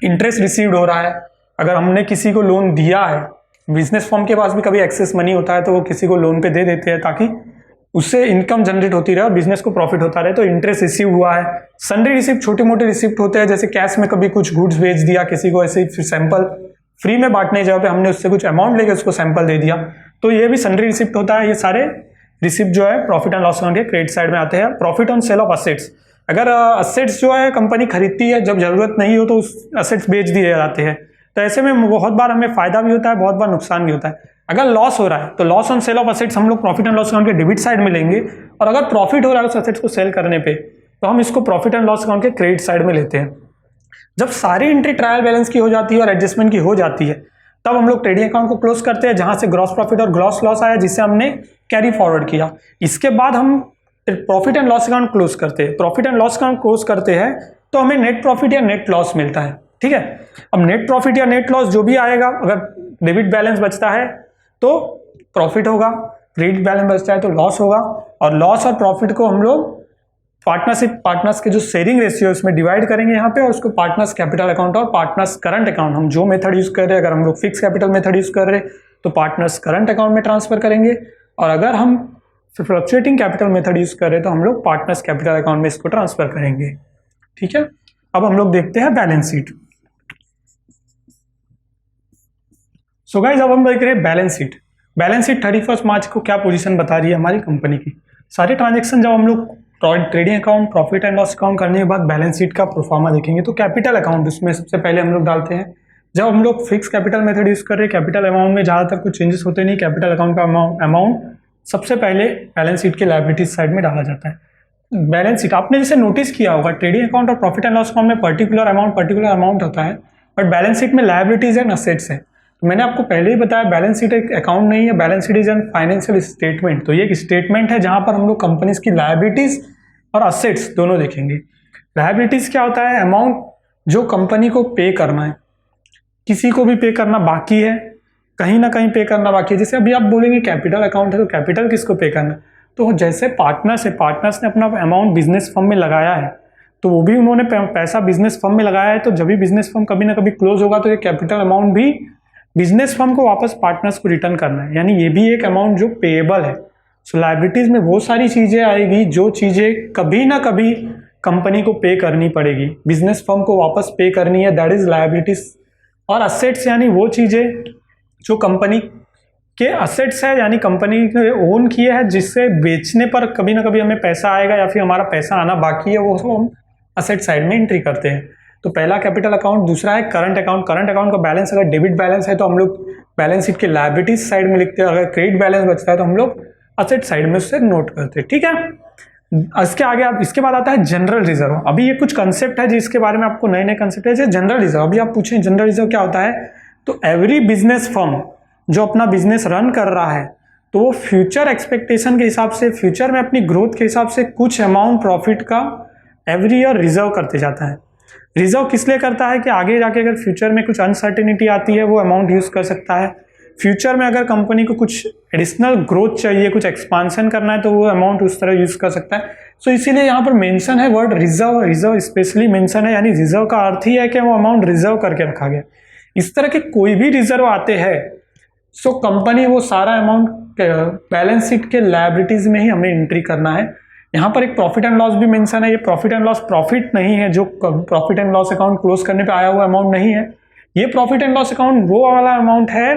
इंटरेस्ट रिसीव्ड हो रहा है, अगर हमने किसी को लोन दिया है, बिजनेस फर्म के पास भी कभी एक्सेस मनी होता है तो वो किसी को लोन पे दे देते हैं ताकि उससे इनकम जनरेट होती रहे, बिजनेस को प्रॉफिट होता रहे, तो इंटरेस्ट रिसीव हुआ है। सन्ड्री रिसिप्ट, छोटे मोटे रिसिप्ट होते हैं, जैसे कैश में कभी कुछ गुड्स बेच दिया किसी को, ऐसे ही सैंपल फ्री में बांटने जगह पे हमने उससे कुछ अमाउंट लेके उसको सैंपल दे दिया, तो ये भी सन्ड्री रिसिप्ट होता है। ये सारे रिसिप्ट जो है प्रॉफिट एंड लॉस अकाउंट के क्रेडिट साइड में आते हैं। Profit on sale of assets, अगर असेट्स जो है कंपनी खरीदती है, जब जरूरत नहीं हो तो उस असेट्स बेच दिए जाते हैं, तो ऐसे में बहुत बार हमें फायदा भी होता है, बहुत बार नुकसान भी होता है। अगर लॉस हो रहा है तो loss on sale of assets हम लोग प्रॉफिट एंड लॉस अकाउंट के डेबिट साइड में लेंगे, और अगर प्रॉफिट हो रहा है उस असेट्स को सेल करने पे तो हम इसको प्रॉफिट एंड लॉस अकाउंट के क्रेडिट साइड में लेते हैं। जब सारी एंट्री ट्रायल बैलेंस की हो जाती है और एडजस्टमेंट की हो जाती है तब हम लोग ट्रेडिंग अकाउंट को क्लोज करते हैं, जहां से ग्रॉस प्रॉफिट और ग्रॉस लॉस आया जिसे हमने कैरी फॉरवर्ड किया। इसके बाद हम profit and loss account close करते हैं। Profit and loss account close करते हैं तो हमें नेट प्रॉफिट या नेट लॉस मिलता है। ठीक है, अब नेट प्रॉफिट या नेट लॉस जो भी आएगा, अगर डेबिट बैलेंस बचता है तो प्रॉफिट होगा, क्रेडिट बैलेंस बचता है तो लॉस होगा, और लॉस और प्रॉफिट को हम लोग पार्टनर्स के जो शेयरिंग रेशियो उसमें डिवाइड करेंगे यहाँ पे, और उसको पार्टनर्स कैपिटल अकाउंट और पार्टनर्स करंट अकाउंट, हम जो मेथड यूज कर रहे हैं, अगर हम लोग फिक्स कैपिटल मेथड यूज कर रहे हैं तो पार्टनर्स करंट अकाउंट में ट्रांसफर करेंगे, और अगर हम फ्लक्चुएटिंग कैपिटल मेथड यूज कर रहे हैं तो हम लोग पार्टनर्स कैपिटल अकाउंट में इसको ट्रांसफर करेंगे। ठीक है, अब हम लोग देखते हैं बैलेंस शीट। सो गाइस, अब हम देख रहे हैं बैलेंस शीट। बैलेंस शीट 31 मार्च को क्या पोजीशन बता रही है हमारी कंपनी की। सारे ट्रांजैक्शन जब हम लोग trading account, profit and loss account करने के बाद बैलेंस शीट का प्रोफार्मा देखेंगे तो कैपिटल अकाउंट उसमें सबसे पहले हम लोग डालते हैं। जब हम लोग फिक्स कैपिटल मेथड यूज कर रहे हैं, कैपिटल अमाउंट में ज़्यादातर कुछ चेंजेस होते नहीं, कैपिटल अकाउंट का अमाउंट सबसे पहले बैलेंस शीट के लायबिलिटीज साइड में डाला जाता है। बैलेंस शीट आपने जैसे नोटिस किया होगा, ट्रेडिंग अकाउंट और प्रॉफिट एंड लॉस अकाउंट में पर्टिकुलर अमाउंट होता है, बट बैलेंस शीट में लायबिलिटीज एंड असेट्स है। तो मैंने आपको पहले ही बताया बैलेंस शीट एक अकाउंट नहीं है, balance sheet is an financial statement. तो ये एक स्टेटमेंट है जहां पर हम लोग कंपनीज की लायबिलिटीज और असेट्स दोनों देखेंगे। लायबिलिटीज क्या होता है? अमाउंट जो कंपनी को पे करना है, किसी को भी पे करना बाकी है, कहीं ना कहीं पे करना बाकी है। जैसे अभी आप बोलेंगे कैपिटल अकाउंट है तो कैपिटल किसको पे करना है, तो जैसे पार्टनर्स है, पार्टनर्स ने अपना अमाउंट बिजनेस फर्म में लगाया है तो वो भी उन्होंने पैसा बिजनेस फर्म में लगाया है, तो जब भी बिजनेस फर्म कभी ना कभी क्लोज होगा तो ये कैपिटल अमाउंट भी बिजनेस फर्म को वापस पार्टनर्स को रिटर्न करना है, यानी ये भी एक अमाउंट जो पेएबल है। सो लायबिलिटीज में वो सारी चीजें आएगी जो चीजें कभी ना कभी कंपनी को पे करनी पड़ेगी, बिजनेस फर्म को वापस पे करनी है, दैट इज लायबिलिटीज। और असेट्स यानी वो चीजें जो कंपनी के असेट्स है, यानी कंपनी ने ओन किए हैं, जिससे बेचने पर कभी ना कभी हमें पैसा आएगा या फिर हमारा पैसा आना बाकी है, वो हम असेट साइड में एंट्री करते हैं। तो पहला कैपिटल अकाउंट, दूसरा है करंट अकाउंट। करंट अकाउंट का बैलेंस अगर डेबिट बैलेंस है तो हम लोग बैलेंस शीट के लायबिलिटीज साइड में लिखते हैं, अगर क्रेडिट बैलेंस बचता है तो हम लोग असेट साइड में उससे नोट करते हैं। ठीक है, इसके आगे आप इसके बाद आता है जनरल रिजर्व। अभी ये कुछ कंसेप्ट है जिसके बारे में आपको नए नए कंसेप्ट है। जैसे जनरल रिजर्व, अभी आप पूछें जनरल रिजर्व क्या होता है, तो एवरी बिजनेस फर्म जो अपना बिजनेस रन कर रहा है तो वो फ्यूचर एक्सपेक्टेशन के हिसाब से, फ्यूचर में अपनी ग्रोथ के हिसाब से कुछ अमाउंट प्रॉफिट का एवरी ईयर रिजर्व करते जाता है। रिजर्व किस लिए करता है कि आगे जाके अगर फ्यूचर में कुछ अनसर्टेनिटी आती है वो अमाउंट यूज़ कर सकता है। फ्यूचर में अगर कंपनी को कुछ एडिशनल ग्रोथ चाहिए, कुछ एक्सपांशन करना है, तो वो अमाउंट उस तरह यूज़ कर सकता है। सो इसीलिए यहाँ पर मेंशन है word reserve, reserve specially mention है, यानी रिजर्व का अर्थ ही है कि वो अमाउंट रिजर्व करके रखा गया। इस तरह के कोई भी रिजर्व आते हैं सो कंपनी वो सारा अमाउंट बैलेंस शीट के लायबिलिटीज में ही हमें एंट्री करना है। यहाँ पर एक प्रॉफिट एंड लॉस भी मेंशन है। ये प्रॉफिट एंड लॉस प्रॉफिट नहीं है, जो profit and loss account close करने पे आया हुआ अमाउंट नहीं है। ये प्रॉफिट एंड लॉस अकाउंट वो वाला अमाउंट है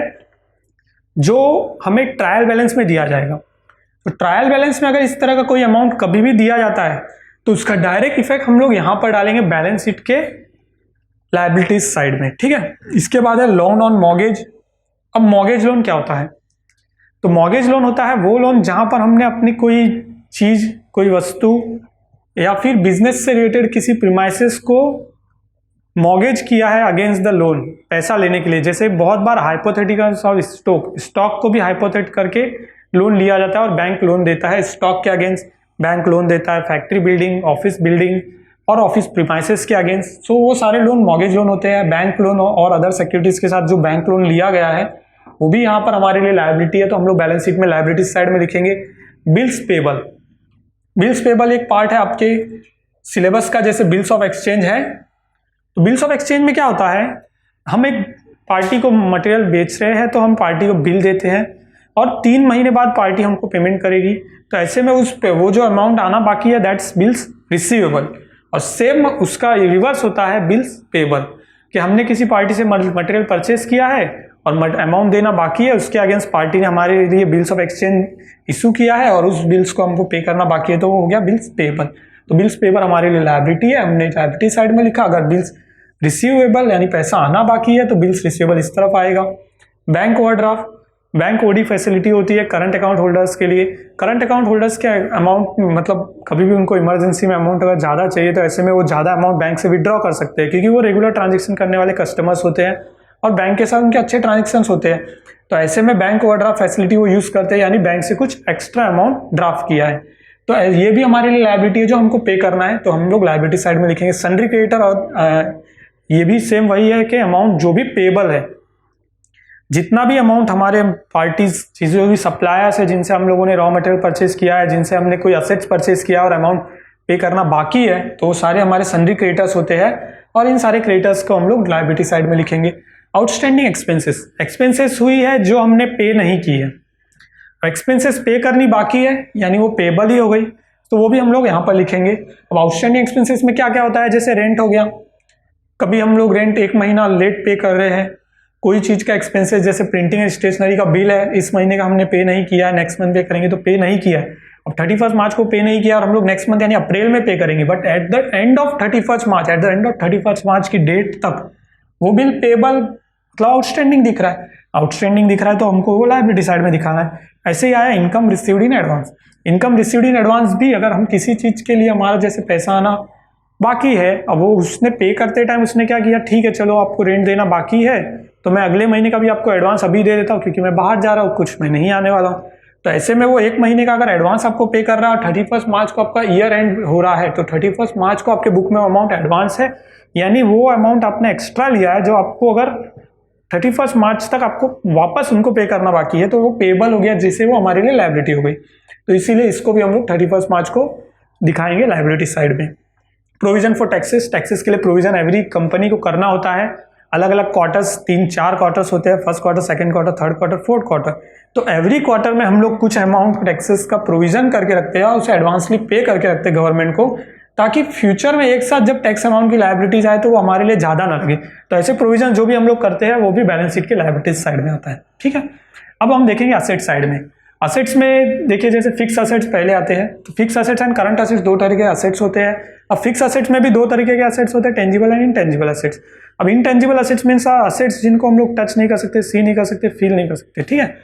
जो हमें ट्रायल बैलेंस में दिया जाएगा। तो ट्रायल बैलेंस में अगर इस तरह का कोई अमाउंट कभी भी दिया जाता है तो उसका डायरेक्ट इफेक्ट हम लोग यहाँ पर डालेंगे बैलेंस शीट के लायबिलिटीज साइड में, ठीक है। इसके बाद है लोन ऑन मॉर्गेज। अब मॉर्गेज लोन क्या होता है? तो मॉर्गेज लोन होता है वो लोन जहां पर हमने अपनी कोई चीज, कोई वस्तु या फिर बिजनेस से रिलेटेड किसी प्रीमाइसेस को मॉर्गेज किया है अगेंस्ट द लोन, पैसा लेने के लिए। जैसे बहुत बार हाइपोथेटिकल और स्टॉक को भी हाइपोथेट करके लोन लिया जाता है और बैंक लोन देता है। स्टॉक के अगेंस्ट बैंक लोन देता है, फैक्ट्री बिल्डिंग, ऑफिस बिल्डिंग और ऑफिस प्रीमाइसेस के अगेंस्ट। सो वो सारे लोन मॉर्गेज लोन होते हैं। बैंक लोन और अदर सिक्योरिटीज के साथ जो बैंक लोन लिया गया है वो भी यहाँ पर हमारे लिए लायबिलिटी है। तो हम लोग बैलेंस शीट में लायबिलिटी साइड में लिखेंगे बिल्स पेबल। बिल्स पेबल एक पार्ट है आपके सिलेबस का, जैसे बिल्स ऑफ एक्सचेंज है। तो बिल्स ऑफ एक्सचेंज में क्या होता है, हम एक पार्टी को मटेरियल बेच रहे हैं तो हम पार्टी को बिल देते हैं और 3 महीने बाद पार्टी हमको पेमेंट करेगी। तो ऐसे में उस पे वो जो अमाउंट आना बाकी है दैट्स बिल्स रिसीवेबल। और सेम उसका रिवर्स होता है बिल्स पेबल, कि हमने किसी पार्टी से मटेरियल परचेस किया है और अमाउंट देना बाकी है, उसके अगेंस्ट पार्टी ने हमारे लिए बिल्स ऑफ एक्सचेंज इशू किया है और उस बिल्स को हमको पे करना बाकी है, तो वो हो गया बिल्स पेबल। तो बिल्स पेबल हमारे लिए लायबिलिटी है, हमने लायबिलिटी साइड में लिखा। अगर बिल्स रिसीवेबल यानी पैसा आना बाकी है तो बिल्स रिसीवेबल इस तरफ आएगा। Bank overdraft, bank OD facility होती है करंट अकाउंट होल्डर्स के लिए। करंट अकाउंट होल्डर्स के अमाउंट मतलब कभी भी उनको इमरजेंसी में अमाउंट अगर ज़्यादा चाहिए तो ऐसे में वो ज़्यादा अमाउंट बैंक से विड्रॉ कर सकते हैं, क्योंकि वो रेगुलर ट्रांजेक्शन करने वाले कस्टमर्स होते हैं और बैंक के साथ उनके अच्छे ट्रांजेक्शन्स होते हैं। तो ऐसे में बैंक ओवरड्राफ्ट फैसिलिटी वो यूज़ करते हैं, यानी बैंक से कुछ एक्स्ट्रा अमाउंट ड्राफ्ट किया है तो ये भी हमारे लिए लायबिलिटी है जो हमको पे करना है। तो हम लोग लायबिलिटी साइड में लिखेंगे सन्ड्री क्रेडिटर। और ये भी सेम वही है कि अमाउंट जो भी पेबल है, जितना भी अमाउंट हमारे पार्टीज, जो भी सप्लायर्स है जिनसे हम लोगों ने रॉ मटेरियल परचेज किया है, जिनसे हमने कोई असेट्स परचेज किया और अमाउंट पे करना बाकी है, तो वो सारे हमारे सन्ड्री क्रेडिटर्स होते हैं और इन सारे क्रेडिटर्स को हम लोग लायबिलिटी साइड में लिखेंगे। आउटस्टैंडिंग एक्सपेंसेस, एक्सपेंसेस हुई है जो हमने पे नहीं की है, एक्सपेंसेस पे करनी बाकी है यानी वो पेबल ही हो गई, तो वो भी हम लोग यहाँ पर लिखेंगे। अब आउटस्टैंडिंग एक्सपेंसेस में क्या क्या होता है, जैसे रेंट हो गया, कभी हम लोग रेंट 1 महीना लेट पे कर रहे हैं, कोई चीज़ का एक्सपेंसेस जैसे प्रिंटिंग एंड स्टेशनरी का बिल है, इस महीने का हमने पे नहीं किया है, नेक्स्ट मंथ पे करेंगे तो पे नहीं किया है। अब 31 मार्च को पे नहीं किया और हम लोग नेक्स्ट मंथ यानी अप्रैल में पे करेंगे, but at the end of 31 March, at the end of 31 मार्च की डेट तक वो बिल पेबल मतलब आउटस्टैंडिंग दिख रहा है। आउटस्टैंडिंग दिख रहा है तो हमको वो लायबिलिटी साइड में दिखाना है। ऐसे ही आया income received in advance. Income received in advance भी अगर हम किसी चीज़ के लिए हमारा जैसे पैसा आना बाकी है, अब वो उसने पे करते टाइम उसने क्या किया, ठीक है चलो आपको रेंट देना बाकी है तो मैं अगले महीने का भी आपको एडवांस अभी दे देता हूँ क्योंकि मैं बाहर जा रहा हूँ, कुछ मैं नहीं आने वाला हूँ। तो ऐसे में वो 1 महीने का अगर एडवांस आपको पे कर रहा है, 31 मार्च को आपका ईयर एंड हो रहा है तो 31 मार्च को आपके बुक में अमाउंट एडवांस है, यानी वो अमाउंट आपने एक्स्ट्रा लिया है जो आपको अगर 31 मार्च तक आपको वापस उनको पे करना बाकी है तो वो पेबल हो गया, जिससे वो हमारे लिए लायबिलिटी हो गई। तो इसीलिए इसको भी हम लोग 31 मार्च को दिखाएंगे लायबिलिटी साइड में। प्रोविजन फॉर टैक्सेस, टैक्सेस के लिए प्रोविजन एवरी कंपनी को करना होता है। अलग अलग क्वार्टर्स, 3-4 क्वार्टर्स होते हैं, first quarter, second quarter, third quarter, fourth quarter. तो एवरी क्वार्टर में हम लोग कुछ अमाउंट टैक्सेस का प्रोविजन करके रखते हैं और उसे एडवांसली पे करके रखते हैं गवर्नमेंट को, ताकि फ्यूचर में एक साथ जब टैक्स अमाउंट की लायबिलिटीज आए तो वो हमारे लिए ज़्यादा ना लगे। तो ऐसे प्रोविजन जो भी हम लोग करते हैं वो भी बैलेंस शीट की लायबिलिटीज साइड में आता है, ठीक है। अब हम देखेंगे असेट साइड में। असेट्स में देखिए जैसे फिक्स असेट्स पहले आते हैं, तो fix assets and current assets 2 तरह के असेट्स होते हैं। अब फिक्स असेट्स में भी 2 तरीके के असेट्स होते हैं, टेंजिबल एंड इनटेंजिबल असेट्स। अब इनटेंजिबल असेट्स मीन्स असेट्स जिनको हम लोग टच नहीं कर सकते, सी नहीं कर सकते, फील नहीं कर सकते, ठीक है।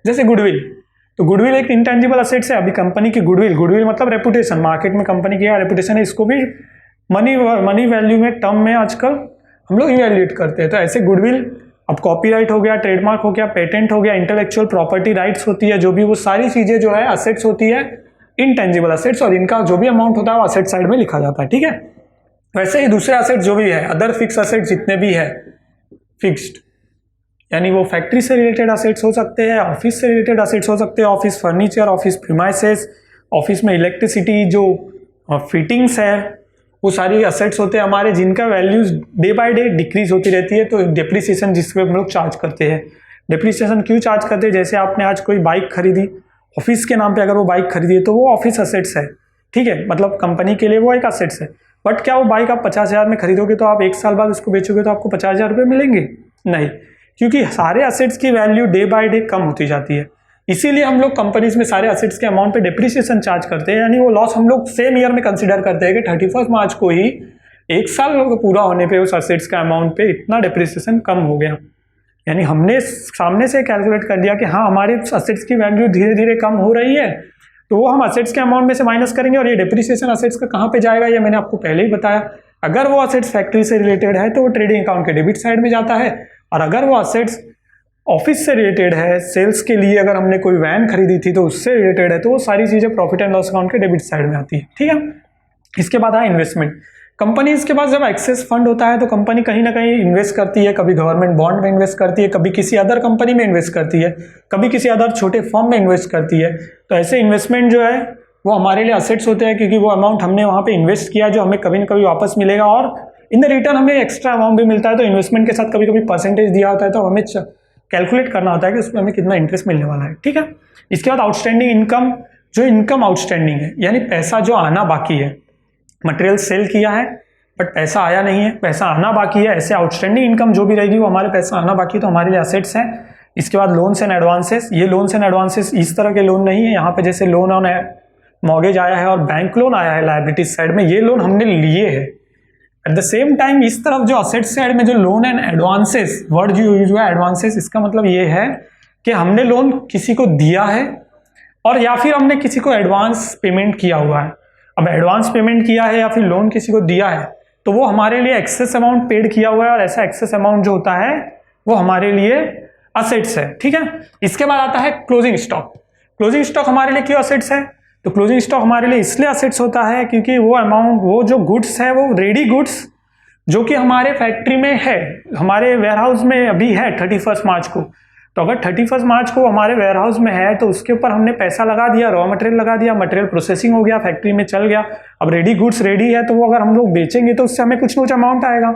जैसे गुडविल, तो गुडविल एक इंटेंजिबल असेट्स है। अभी कंपनी की गुडविल मतलब रेपुटेशन, मार्केट में कंपनी की रेपुटेशन है, इसको भी मनी वैल्यू में टर्म में आजकल हम लोग इवेल्युएट करते हैं। तो ऐसे गुडविल अब कॉपीराइट हो गया, ट्रेडमार्क हो गया, पेटेंट हो गया, इंटेलेक्चुअल प्रॉपर्टी राइट्स होती है, जो भी वो सारी चीजें जो है असेट्स होती है, इनटेंजिबल असेट्स, और इनका जो भी अमाउंट होता है वो असेट साइड में लिखा जाता है। ठीक है, वैसे ही दूसरे असेट्स जो भी है, अदर फिक्स असेट्स जितने भी है फिक्स्ड, यानी वो फैक्ट्री से रिलेटेड असेट्स हो सकते हैं, ऑफिस से रिलेटेड असेट्स हो सकते हैं, office furniture, office premises, office में इलेक्ट्रिसिटी जो फिटिंग्स है, वो सारी असेट्स होते हैं हमारे, जिनका values day by day decrease होती रहती है। तो डेप्रिसिएशन जिस पे हम लोग चार्ज करते हैं, डेप्रिसिएशन क्यों चार्ज करते हैं? जैसे आपने आज कोई बाइक खरीदी, ऑफिस के नाम पे अगर वो बाइक खरीदी है तो वो ऑफिस असेट्स है, ठीक है, मतलब कंपनी के लिए वो एक असेट्स है। बट क्या वो बाइक आप 50,000 में खरीदोगे तो आप 1 साल बाद उसको बेचोगे तो आपको 50,000 रुपये मिलेंगे? नहीं, क्योंकि सारे असेट्स की वैल्यू डे बाय डे कम होती जाती है। इसीलिए हम लोग कंपनीज में सारे असेट्स के अमाउंट पे डिप्रिसिएशन चार्ज करते हैं, यानी वो लॉस हम लोग सेम ईयर में कंसिडर करते हैं कि 31 मार्च को ही 1 साल पूरा होने पे उस असेट्स का अमाउंट पे इतना डिप्रिसिएशन कम हो गया। यानी हमने सामने से कैलकुलेट कर दिया कि हाँ हमारे असेट्स की वैल्यू धीरे धीरे कम हो रही है, तो वो हम असेट्स के अमाउंट में से माइनस करेंगे। और ये डिप्रिसिएशन असेट्स का कहाँ पे जाएगा, ये मैंने आपको पहले ही बताया। अगर वो असेट्स फैक्ट्री से रिलेटेड है तो वो ट्रेडिंग अकाउंट के डेबिट साइड में जाता है, और अगर वो असेट्स ऑफिस से रिलेटेड है, सेल्स के लिए अगर हमने कोई वैन खरीदी थी तो उससे रिलेटेड है, तो वो सारी चीज़ें प्रॉफिट एंड लॉस अकाउंट के डेबिट साइड में आती है। ठीक है, इसके बाद है इन्वेस्टमेंट। कंपनीज के पास जब एक्सेस फंड होता है तो कंपनी कहीं ना कहीं इन्वेस्ट करती है, कभी गवर्नमेंट बॉन्ड में इन्वेस्ट करती है, कभी किसी अदर कंपनी में इन्वेस्ट करती है, कभी किसी अदर छोटे फर्म में इन्वेस्ट करती है। तो ऐसे इन्वेस्टमेंट जो है वो हमारे लिए असेट्स होते हैं, क्योंकि वो अमाउंट हमने वहाँ पे इन्वेस्ट किया जो हमें कभी ना कभी वापस मिलेगा, और इन द रिटर्न हमें एक्स्ट्रा अमाउंट भी मिलता है। तो इन्वेस्टमेंट के साथ कभी कभी परसेंटेज दिया होता है, तो हमें कैलकुलेट करना होता है कि उसमें हमें कितना इंटरेस्ट मिलने वाला है। ठीक है, इसके बाद आउटस्टैंडिंग इनकम, जो इनकम आउटस्टैंडिंग है, यानी पैसा जो आना बाकी है, मटेरियल सेल किया है बट पैसा आया नहीं है, पैसा आना बाकी है, ऐसे आउटस्टैंडिंग इनकम जो भी रहेगी वो हमारे पैसा आना बाकी है, तो हमारे लिए असेट्स हैं। इसके बाद लोन्स एंड एडवांसेस। ये लोन्स एंड एडवांसेस इस तरह के लोन नहीं है, यहाँ पे जैसे लोन ऑन मॉर्गेज आया है और बैंक लोन आया है लायबिलिटीज साइड में, ये लोन हमने लिए है। एट द सेम टाइम इस तरफ जो असेट साइड में जो लोन एंड एडवांसेस, वर्ड जो यूज हुआ है एडवांसेस, इसका मतलब ये है कि हमने लोन किसी को दिया है और या फिर हमने किसी को एडवांस पेमेंट किया हुआ है। अब एडवांस पेमेंट किया है या फिर लोन किसी को दिया है तो वो हमारे लिए एक्सेस अमाउंट पेड किया हुआ है, और ऐसा एक्सेस अमाउंट जो होता है वो हमारे लिए असेट्स है। ठीक है, इसके बाद आता है क्लोजिंग स्टॉक। क्लोजिंग स्टॉक हमारे लिए क्यों असेट्स है? तो क्लोजिंग स्टॉक हमारे लिए इसलिए असेट्स होता है क्योंकि वो अमाउंट, वो जो गुड्स है, वो रेडी गुड्स जो कि हमारे फैक्ट्री में है, हमारे वेयरहाउस में अभी है 31 मार्च को, तो अगर 31 मार्च को हमारे वेयरहाउस में है तो उसके ऊपर हमने पैसा लगा दिया, रॉ मटेरियल लगा दिया, मटेरियल प्रोसेसिंग हो गया, फैक्ट्री में चल गया। अब रेडी गुड्स रेडी है, तो वो अगर हम लोग बेचेंगे तो उससे हमें कुछ ना कुछ अमाउंट आएगा।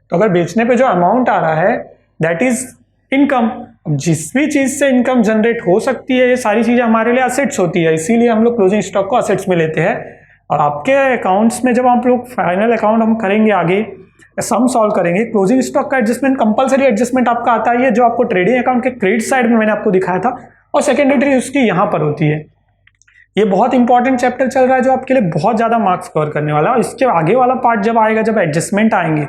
तो अगर बेचने पे जो अमाउंट आ रहा है दैट इज इनकम। जिस भी चीज से इनकम जनरेट हो सकती है, ये सारी चीजें हमारे लिए असेट्स होती है, इसीलिए हम लोग क्लोजिंग स्टॉक को असेट्स में लेते हैं। और आपके अकाउंट्स में जब आप लोग फाइनल अकाउंट हम करेंगे आगे, सम सॉल्व करेंगे, क्लोजिंग स्टॉक का एडजस्टमेंट, कंपलसरी एडजस्टमेंट आपका आता है, जो आपको ट्रेडिंग अकाउंट के क्रेडिट साइड में मैंने आपको दिखाया था, और सेकेंडरी उसकी यहाँ पर होती है। ये बहुत इंपॉर्टेंट चैप्टर चल रहा है जो आपके लिए बहुत ज्यादा मार्क्स कवर करने वाला है। इसके आगे वाला पार्ट जब आएगा, जब एडजस्टमेंट आएंगे,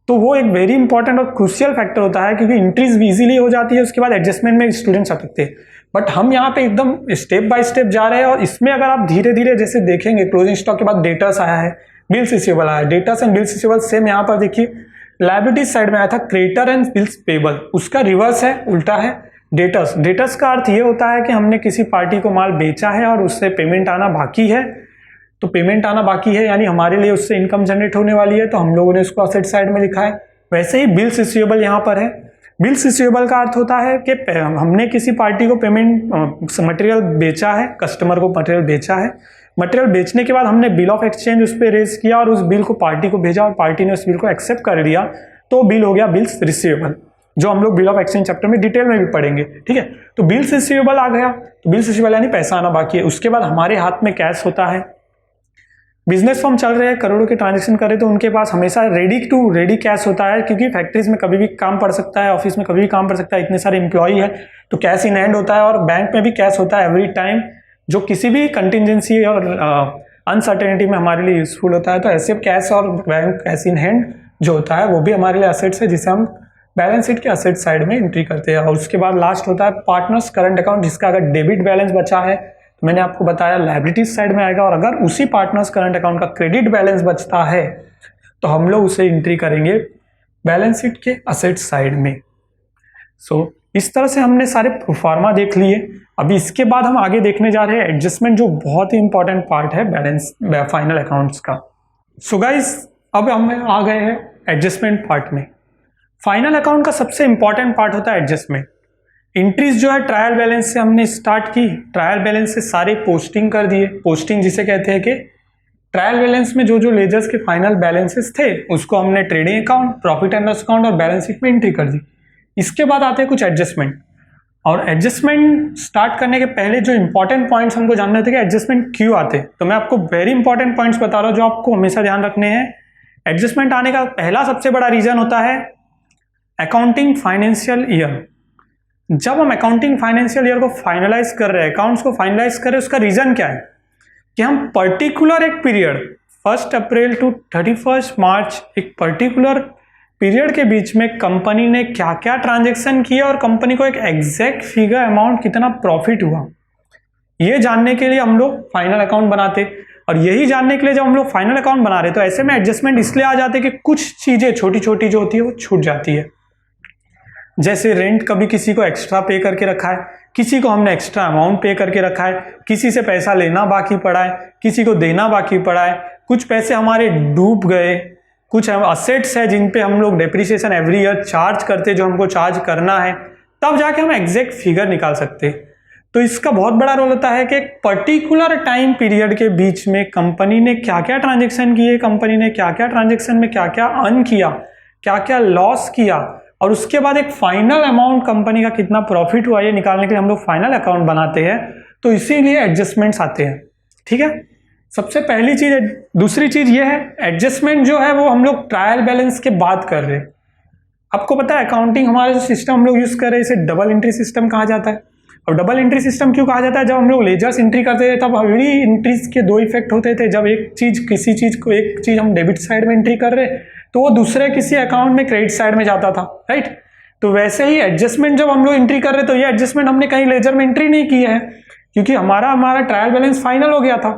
तो वो एक वेरी इंपॉर्टेंट और क्रूशियल फैक्टर होता है, क्योंकि इंट्रीज इजीली हो जाती है, उसके बाद एडजस्टमेंट में स्टूडेंट्स अटकते हैं। बट हम यहाँ पे एकदम स्टेप बाय स्टेप जा रहे हैं, और इसमें अगर आप धीरे धीरे जैसे देखेंगे, क्लोजिंग स्टॉक के बाद डेटर्स आया है, बिल्स रिसीवेबल आया है, debtors and bills receivable same यहाँ पर देखिए लायबिलिटीज साइड में आया था क्रेडिटर एंड बिल्स पेबल, उसका रिवर्स है, उल्टा है डेटर्स। डेटर्स का अर्थ ये होता है कि हमने किसी पार्टी को माल बेचा है और उससे पेमेंट आना बाकी है, तो पेमेंट आना बाकी है यानी हमारे लिए उससे इनकम जनरेट होने वाली है, तो हम लोगों ने उसको असेट साइड में लिखा है। वैसे ही बिल्स रिसीवेबल यहाँ पर है। बिल्स रिसीवेबल का अर्थ होता है कि हमने किसी पार्टी को पेमेंट मटेरियल बेचा है, कस्टमर को मटेरियल बेचा है, मटेरियल बेचने के बाद हमने बिल ऑफ एक्सचेंज उस पर रेज किया और उस बिल को पार्टी को भेजा और पार्टी ने उस बिल को एक्सेप्ट कर लिया, तो बिल हो गया बिल्स रिसीवेबल, जो हम लोग बिल ऑफ एक्सचेंज चैप्टर में डिटेल में भी पढ़ेंगे। ठीक है, तो बिल्स रिसीवेबल आ गया, तो बिल्स रिसीवेबल यानी पैसा आना बाकी है। उसके बाद हमारे हाथ में कैश होता है। बिजनेस फर्म चल रहे हैं, करोड़ों के ट्रांजेक्शन कर रहे, तो उनके पास हमेशा रेडी कैश होता है, क्योंकि फैक्ट्रीज में कभी भी काम पड़ सकता है, ऑफिस में कभी भी काम पड़ सकता है, इतने सारे एम्प्लॉई है, तो कैश इन हैंड होता है। और बैंक में भी कैश होता है एवरी टाइम, जो किसी भी कंटिजेंसी और अनसर्टेनिटी में हमारे लिए यूजफुल होता है। तो ऐसे कैश और बैंक कैश इन हैंड जो होता है वो भी हमारे लिए असेट्स है, जिसे हम बैलेंस शीट के असेट साइड में एंट्री करते हैं। और उसके बाद लास्ट होता है पार्टनर्स करंट अकाउंट, जिसका अगर डेबिट बैलेंस बचा है तो मैंने आपको बताया लायबिलिटीज साइड में आएगा, और अगर उसी पार्टनर्स करंट अकाउंट का क्रेडिट बैलेंस बचता है तो हम लोग उसे एंट्री करेंगे बैलेंस शीट के असेट साइड में। इस तरह से हमने सारे प्रोफार्मा देख लिए। अभी इसके बाद हम आगे देखने जा रहे हैं एडजस्टमेंट, जो बहुत ही इंपॉर्टेंट पार्ट है बैलेंस फाइनल अकाउंट्स का। सो गाइस, अब हम आ गए हैं एडजस्टमेंट पार्ट में। फाइनल अकाउंट का सबसे इंपॉर्टेंट पार्ट होता है एडजस्टमेंट। इंट्रीज जो है ट्रायल बैलेंस से हमने स्टार्ट की, ट्रायल बैलेंस से सारे पोस्टिंग कर दिए। पोस्टिंग जिसे कहते हैं कि ट्रायल बैलेंस में जो जो लेजर्स के फाइनल बैलेंसेस थे उसको हमने trading account, profit and loss account और बैलेंस शीट में एंट्री कर दी। इसके बाद आते हैं कुछ एडजस्टमेंट, और एडजस्टमेंट स्टार्ट करने के पहले जो इंपॉर्टेंट पॉइंट्स हमको जानने थे कि एडजस्टमेंट क्यों आते हैं, तो मैं आपको वेरी इंपॉर्टेंट पॉइंट्स बता रहा हूँ जो आपको हमेशा ध्यान रखने हैं। एडजस्टमेंट आने का पहला सबसे बड़ा रीजन होता है अकाउंटिंग फाइनेंशियल ईयर। जब हम अकाउंटिंग फाइनेंशियल ईयर को फाइनलाइज कर रहे हैं, अकाउंट्स को फाइनलाइज कर रहे हैं, उसका रीजन क्या है कि हम पर्टिकुलर एक पीरियड 1 अप्रैल टू 31 मार्च, एक पर्टिकुलर पीरियड के बीच में कंपनी ने क्या क्या ट्रांजैक्शन किया और कंपनी को एक एग्जैक्ट फिगर अमाउंट कितना प्रॉफिट हुआ, ये जानने के लिए हम लोग फाइनल अकाउंट बनाते। और यही जानने के लिए जब हम लोग फाइनल अकाउंट बना रहे तो ऐसे में एडजस्टमेंट इसलिए आ जाते कि कुछ चीजें छोटी छोटी जो होती है वो छूट जाती है। जैसे रेंट कभी किसी को एक्स्ट्रा पे करके रखा है, किसी को हमने एक्स्ट्रा अमाउंट पे करके रखा है, किसी से पैसा लेना बाकी पड़ा है, किसी को देना बाकी पड़ा है, कुछ पैसे हमारे डूब गए, कुछ असेट्स है जिन पे हम लोग डेप्रिसिएशन एवरी ईयर चार्ज करते जो हमको चार्ज करना है, तब जाके हम एग्जैक्ट फिगर निकाल सकते। तो इसका बहुत बड़ा रोल होता है कि एक पर्टिकुलर टाइम पीरियड के बीच में कंपनी ने क्या क्या ट्रांजेक्शन किए, कंपनी ने क्या क्या ट्रांजेक्शन में क्या क्या अर्न किया, क्या क्या लॉस किया, और उसके बाद एक फाइनल अमाउंट कंपनी का कितना प्रॉफिट हुआ, ये निकालने के लिए हम लोग फाइनल अकाउंट बनाते हैं। तो इसीलिए एडजस्टमेंट्स आते हैं। ठीक है, सबसे पहली चीज है। दूसरी चीज ये है, एडजस्टमेंट जो है वो हम लोग ट्रायल बैलेंस के बाद कर रहे हैं। आपको पता है अकाउंटिंग हमारा जो सिस्टम हम लोग यूज कर रहे हैं इसे डबल एंट्री सिस्टम कहा जाता है। और डबल एंट्री सिस्टम क्यों कहा जाता है? जब हम लोग लेजर्स एंट्री करते थे तब एवरी एंट्रीज के दो इफेक्ट होते थे। जब एक चीज किसी चीज को एक चीज हम डेबिट साइड में एंट्री कर रहे तो वो दूसरे किसी अकाउंट में क्रेडिट साइड में जाता था, राइट। तो वैसे ही एडजस्टमेंट जब हम लोग एंट्री कर रहे तो ये एडजस्टमेंट हमने कहीं लेजर में एंट्री नहीं की है, क्योंकि हमारा ट्रायल बैलेंस फाइनल हो गया था।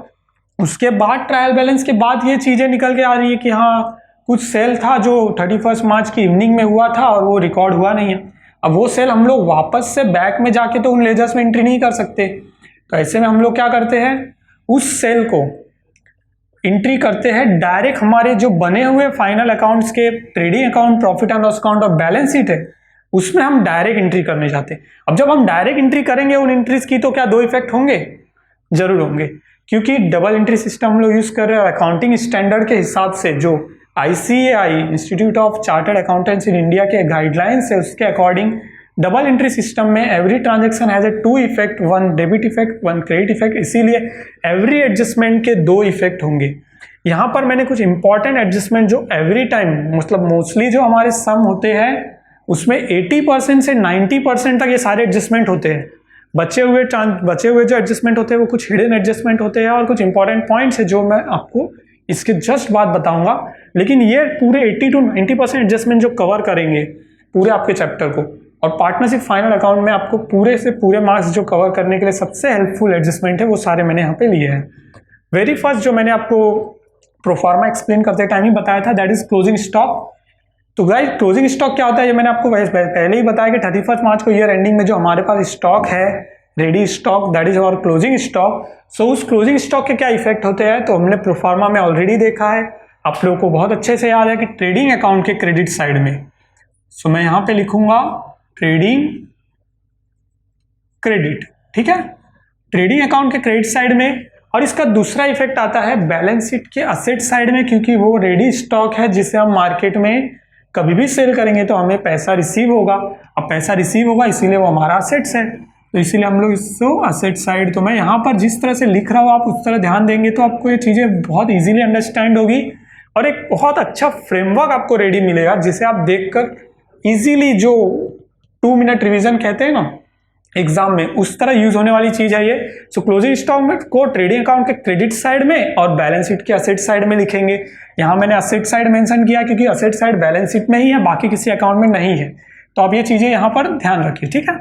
उसके बाद ट्रायल बैलेंस के बाद ये चीजें निकल के आ रही है कि हाँ कुछ सेल था जो 31 मार्च की इवनिंग में हुआ था और वो रिकॉर्ड हुआ नहीं है। अब वो सेल हम लोग वापस से बैक में जाके तो उन लेजर्स में एंट्री नहीं कर सकते। तो ऐसे में हम लोग क्या करते हैं, उस सेल को एंट्री करते हैं डायरेक्ट हमारे जो बने हुए फाइनल अकाउंट्स के trading account, profit and loss account और बैलेंस शीट है, उसमें हम डायरेक्ट एंट्री करने जाते हैं। अब जब हम डायरेक्ट एंट्री करेंगे उन एंट्रीज की तो क्या दो इफेक्ट होंगे? जरूर होंगे, क्योंकि डबल एंट्री सिस्टम हम लोग यूज कर रहे हैं और अकाउंटिंग स्टैंडर्ड के हिसाब से जो ICAI institute of chartered accountants in India के गाइडलाइंस है उसके अकॉर्डिंग डबल एंट्री सिस्टम में every transaction has a 2 effect, 1 debit effect 1 credit effect, इसीलिए एवरी एडजस्टमेंट के 2 इफेक्ट होंगे। यहाँ पर मैंने कुछ इंपॉर्टेंट एडजस्टमेंट जो एवरी टाइम मतलब मोस्टली जो हमारे सम होते हैं उसमें 80% से 90% तक ये सारे एडजस्टमेंट होते हैं। बचे हुए जो एडजस्टमेंट होते हैं वो कुछ हिडन एडजस्टमेंट होते हैं और कुछ इंपॉर्टेंट पॉइंट्स है जो मैं आपको इसके जस्ट बाद बताऊंगा। लेकिन ये पूरे 80 to 90% एडजस्टमेंट जो कवर करेंगे पूरे आपके चैप्टर को, और पार्टनरशिप फाइनल अकाउंट में आपको पूरे से पूरे मार्क्स जो कवर करने के लिए सबसे हेल्पफुल एडजस्टमेंट है वो सारे मैंने यहाँ पे लिए हैं। वेरी फर्स्ट जो मैंने आपको प्रोफार्मा एक्सप्लेन करते टाइम ही बताया था, दैट इज क्लोजिंग स्टॉक। तो गाइस क्लोजिंग स्टॉक क्या होता है ये मैंने आपको पहले ही बताया कि 31 मार्च को ईयर एंडिंग में जो हमारे पास स्टॉक है ready stock, that is our closing stock. So उस क्लोजिंग स्टॉक के क्या इफेक्ट होते हैं तो हमने प्रोफार्मा में ऑलरेडी देखा है, आप लोगों को बहुत अच्छे से याद है कि ट्रेडिंग अकाउंट के क्रेडिट साइड में, सो मैं यहाँ पे लिखूंगा ट्रेडिंग क्रेडिट, ठीक है, ट्रेडिंग अकाउंट के क्रेडिट साइड में। और इसका दूसरा इफेक्ट आता है बैलेंस शीट के असेट साइड में, क्योंकि वो रेडी स्टॉक है जिसे हम मार्केट में कभी भी सेल करेंगे तो हमें पैसा रिसीव होगा। अब पैसा रिसीव होगा इसीलिए वो हमारा असेट्स है, तो इसीलिए हम लोग इसको असेट साइड, तो मैं यहाँ पर जिस तरह से लिख रहा हूँ आप उस तरह ध्यान देंगे तो आपको ये चीज़ें बहुत इजीली अंडरस्टैंड होगी और एक बहुत अच्छा फ्रेमवर्क आपको रेडी मिलेगा जिसे आप देखकर इजीली जो 2 मिनट रिवीजन कहते हैं ना एग्जाम में, उस तरह यूज होने वाली चीज है ये। सो क्लोजिंग स्टॉक में को ट्रेडिंग अकाउंट के क्रेडिट साइड में और बैलेंस शीट के असेट साइड में लिखेंगे। यहाँ मैंने असेट साइड मेंशन किया क्योंकि असेट साइड बैलेंस शीट में ही है, बाकी किसी अकाउंट में नहीं है, तो आप ये चीजें यहाँ पर ध्यान रखिए, ठीक है।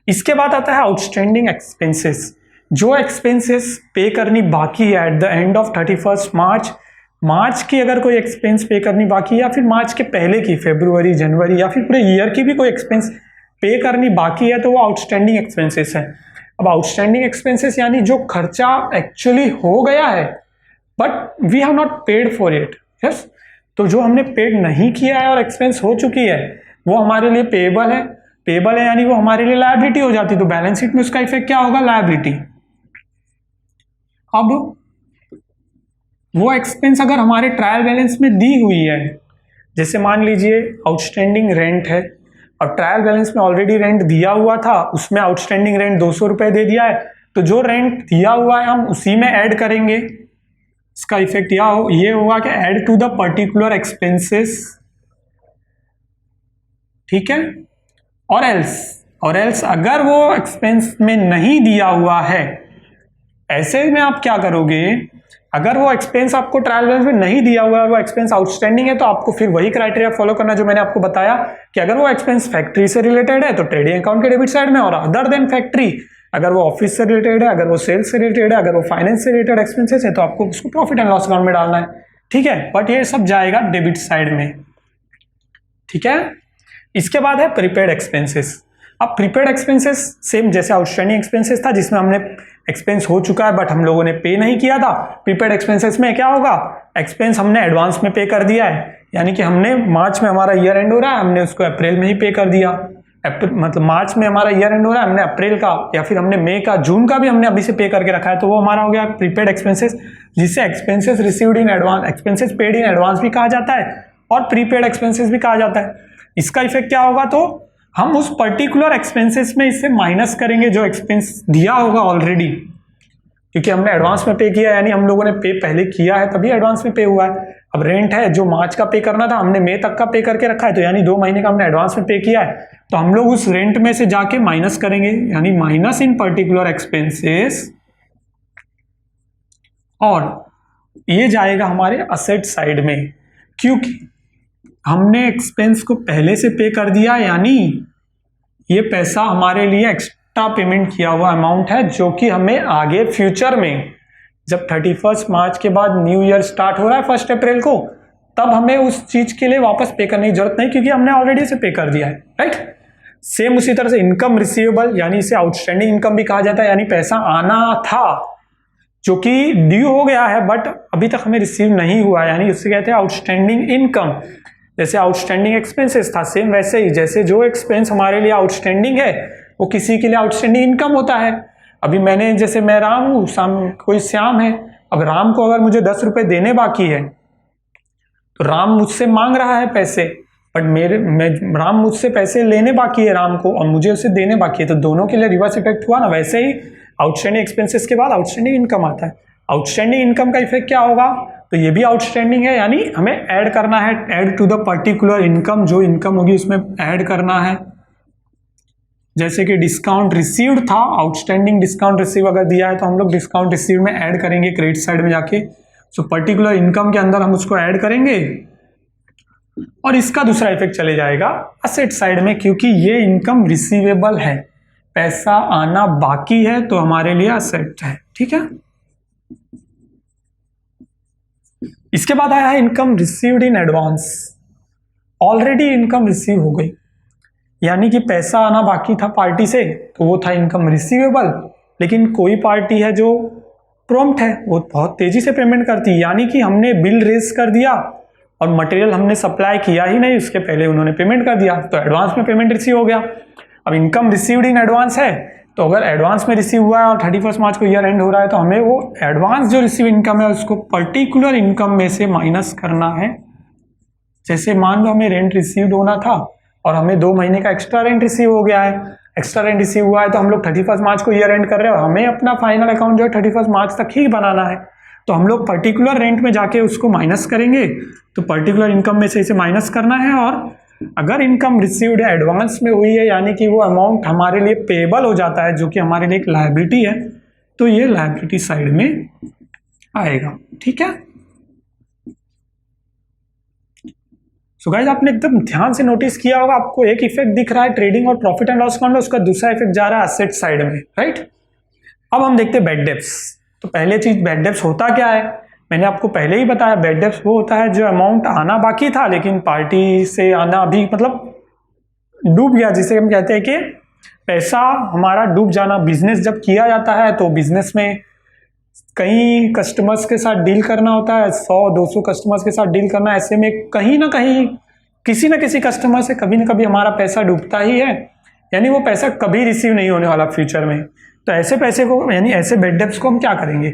इसके बाद आता है आउटस्टैंडिंग एक्सपेंसेस, जो एक्सपेंसेस पे करनी बाकी है एट द एंड ऑफ 31 मार्च की अगर कोई एक्सपेंस पे करनी बाकी है या फिर मार्च के पहले की फरवरी, जनवरी या फिर पूरे ईयर की भी कोई एक्सपेंस पे करनी बाकी है तो वो आउटस्टैंडिंग एक्सपेंसेस है। अब आउटस्टैंडिंग एक्सपेंसेस यानी जो खर्चा एक्चुअली हो गया है but we have not paid for it, yes. तो जो हमने पेड नहीं किया है और एक्सपेंस हो चुकी है वो हमारे लिए पेएबल है। पेएबल है यानी वो हमारे लिए लायबिलिटी हो जाती है, तो बैलेंस शीट में उसका इफेक्ट क्या होगा, लायबिलिटी। अब वो एक्सपेंस अगर हमारे ट्रायल बैलेंस में दी हुई है, जैसे मान लीजिए आउटस्टैंडिंग रेंट है, अब ट्रायल बैलेंस में ऑलरेडी रेंट दिया हुआ था, उसमें आउटस्टैंडिंग रेंट 200 रुपए दे दिया है, तो जो रेंट दिया हुआ है हम उसी में ऐड करेंगे। इसका इफेक्ट ये होगा कि add to the particular expenses, ठीक है। और एल्स अगर वो एक्सपेंस में नहीं दिया हुआ है, ऐसे में आप क्या करोगे, अगर वो एक्सपेंस आपको ट्रायल बैलेंस में नहीं दिया हुआ है, वो एक्सपेंस आउटस्टैंडिंग है, तो आपको फिर वही क्राइटेरिया फॉलो करना जो मैंने आपको बताया कि अगर वो एक्सपेंस फैक्ट्री से रिलेटेड है तो ट्रेडिंग अकाउंट के डेबिट साइड में, और अदर देन फैक्ट्री अगर वो ऑफिस से रिलेटेड है, अगर वो सेल्स से रिलेटेड है, अगर वो फाइनेंस से रिलेटेड एक्सपेंसेस है तो आपको उसको प्रॉफिट एंड लॉस अकाउंट में डालना है, ठीक है। बट ये सब जाएगा डेबिट साइड में, ठीक है। इसके बाद है प्रीपेड एक्सपेंसेस। अब प्रीपेड एक्सपेंसेस सेम जैसे आउटस्टैंडिंग एक्सपेंसेस था जिसमें हमने एक्सपेंस हो चुका है बट हम लोगों ने पे नहीं किया था। प्रीपेड एक्सपेंसेस में क्या होगा, एक्सपेंस हमने एडवांस में पे कर दिया है, यानी कि हमने मार्च में हमारा ईयर एंड हो रहा है, हमने उसको अप्रैल में ही पे कर दिया। मतलब मार्च में हमारा ईयर एंड हो रहा है, हमने अप्रैल का या फिर हमने मई का, जून का भी हमने अभी से पे करके रखा है, तो वो हमारा हो गया प्रीपेड एक्सपेंसेस, जिसे expenses received in advance, expenses paid in advance भी कहा जाता है और प्रीपेड एक्सपेंसेस भी कहा जाता है। इसका इफेक्ट क्या होगा, तो हम उस पर्टिकुलर एक्सपेंसेस में इससे माइनस करेंगे जो एक्सपेंस दिया होगा ऑलरेडी, क्योंकि हमने एडवांस में पे किया, यानी हम लोगों ने पे पहले किया है तभी एडवांस में पे हुआ है। अब रेंट है जो मार्च का पे करना था, हमने मई तक का पे करके रखा है, तो यानी 2 महीने का हमने एडवांस में पे किया है, तो हम लोग उस रेंट में से जाके माइनस करेंगे, यानी माइनस इन पर्टिकुलर एक्सपेंसेस, और ये जाएगा हमारे असेट साइड में, क्योंकि हमने एक्सपेंस को पहले से पे कर दिया, यानी ये पैसा हमारे लिए एक्स्ट्रा पेमेंट किया हुआ अमाउंट है, जो कि हमें आगे फ्यूचर में जब 31 मार्च के बाद न्यू ईयर स्टार्ट हो रहा है 1 अप्रैल को, तब हमें उस चीज के लिए वापस पे करने की जरूरत नहीं, क्योंकि हमने ऑलरेडी इसे पे कर दिया है, राइट। सेम उसी तरह से इनकम रिसीवेबल, यानी इसे आउटस्टैंडिंग इनकम भी कहा जाता है, यानी पैसा आना था जो कि ड्यू हो गया है बट अभी तक हमें रिसीव नहीं हुआ, यानी उससे कहते हैं आउटस्टैंडिंग इनकम। जैसे आउटस्टैंडिंग एक्सपेंसेस था, सेम वैसे ही जैसे जो एक्सपेंस हमारे लिए आउटस्टैंडिंग है वो किसी के लिए आउटस्टैंडिंग इनकम होता है। अभी मैंने, जैसे मैं राम हूँ, कोई श्याम है, अब राम को अगर मुझे 10 रुपए देने बाकी है तो राम मुझसे मांग रहा है पैसे, बट राम मुझसे पैसे लेने बाकी है राम को और मुझे उसे देने बाकी है, तो दोनों के लिए रिवर्स इफेक्ट हुआ ना। वैसे ही आउटस्टैंडिंग एक्सपेंसेस के बाद आउटस्टैंडिंग इनकम आता है। आउटस्टैंडिंग इनकम का इफेक्ट क्या होगा, तो ये भी आउटस्टैंडिंग है, यानी हमें ऐड करना है, add to the particular income, जो इनकम होगी उसमें ऐड करना है। जैसे कि डिस्काउंट रिसीव्ड था, आउटस्टैंडिंग डिस्काउंट रिसीव अगर दिया है तो हम लोग डिस्काउंट रिसीव में ऐड करेंगे क्रेडिट साइड में जाके, सो पर्टिकुलर इनकम के अंदर हम उसको ऐड करेंगे। और इसका दूसरा इफेक्ट चले जाएगा असेट साइड में, क्योंकि ये इनकम रिसीवेबल है, पैसा आना बाकी है तो हमारे लिए असेट है, ठीक है। इसके बाद आया है income received in advance. Already income receive हो गई, यानी कि पैसा आना बाकी था पार्टी से, तो वो था इनकम रिसीवेबल। लेकिन कोई पार्टी है जो प्रॉम्प्ट है, वो बहुत तेजी से पेमेंट करती है, यानी कि हमने बिल रेज कर दिया और मटेरियल हमने सप्लाई किया ही नहीं, उसके पहले उन्होंने पेमेंट कर दिया, तो एडवांस में पेमेंट रिसीव हो गया। अब इनकम रिसीव्ड इन एडवांस है, तो अगर एडवांस में रिसीव हुआ है और 31 मार्च को ईयर एंड हो रहा है, तो हमें वो एडवांस जो रिसीव इनकम है उसको पर्टिकुलर इनकम में से माइनस करना है। जैसे मान लो हमें रेंट रिसीव्ड होना था और हमें 2 महीने का एक्स्ट्रा रेंट रिसीव हो गया है, एक्स्ट्रा रेंट रिसीव हुआ है, तो हम लोग 31 मार्च को ईयर एंड कर रहे हैं और हमें अपना फाइनल अकाउंट जो है 31 मार्च तक ही बनाना है, तो हम लोग पर्टिकुलर रेंट में जाके उसको माइनस करेंगे। तो पर्टिकुलर इनकम में से इसे माइनस करना है, और अगर इनकम रिसीव्ड एडवांस में हुई है, यानी कि वो अमाउंट हमारे लिए पेबल हो जाता है, जो कि हमारे लिए एक लायबिलिटी है, तो ये लायबिलिटी साइड में आएगा, ठीक है। सो गाइस, आपने एकदम ध्यान से नोटिस किया होगा, आपको एक इफेक्ट दिख रहा है ट्रेडिंग और प्रॉफिट एंड लॉस अकाउंट में, उसका दूसरा इफेक्ट जा रहा है एसेट साइड में, राइट। अब हम देखते हैं बैड डेब्ट्स। तो पहले चीज बैड डेब्ट्स होता क्या है, मैंने आपको पहले ही बताया, बैड डेब्ट्स वो होता है जो अमाउंट आना बाकी था लेकिन पार्टी से आना भी, मतलब डूब गया, जिसे हम कहते हैं कि पैसा हमारा डूब जाना। बिजनेस जब किया जाता है तो बिजनेस में कई कस्टमर्स के साथ डील करना होता है, 100-200 कस्टमर्स के साथ डील करना। ऐसे में कहीं ना कहीं किसी न किसी कस्टमर से कभी ना कभी हमारा पैसा डूबता ही है, यानी वो पैसा कभी रिसीव नहीं होने वाला फ्यूचर में। तो ऐसे पैसे को, यानी ऐसे बैड डेब्ट्स को हम क्या करेंगे?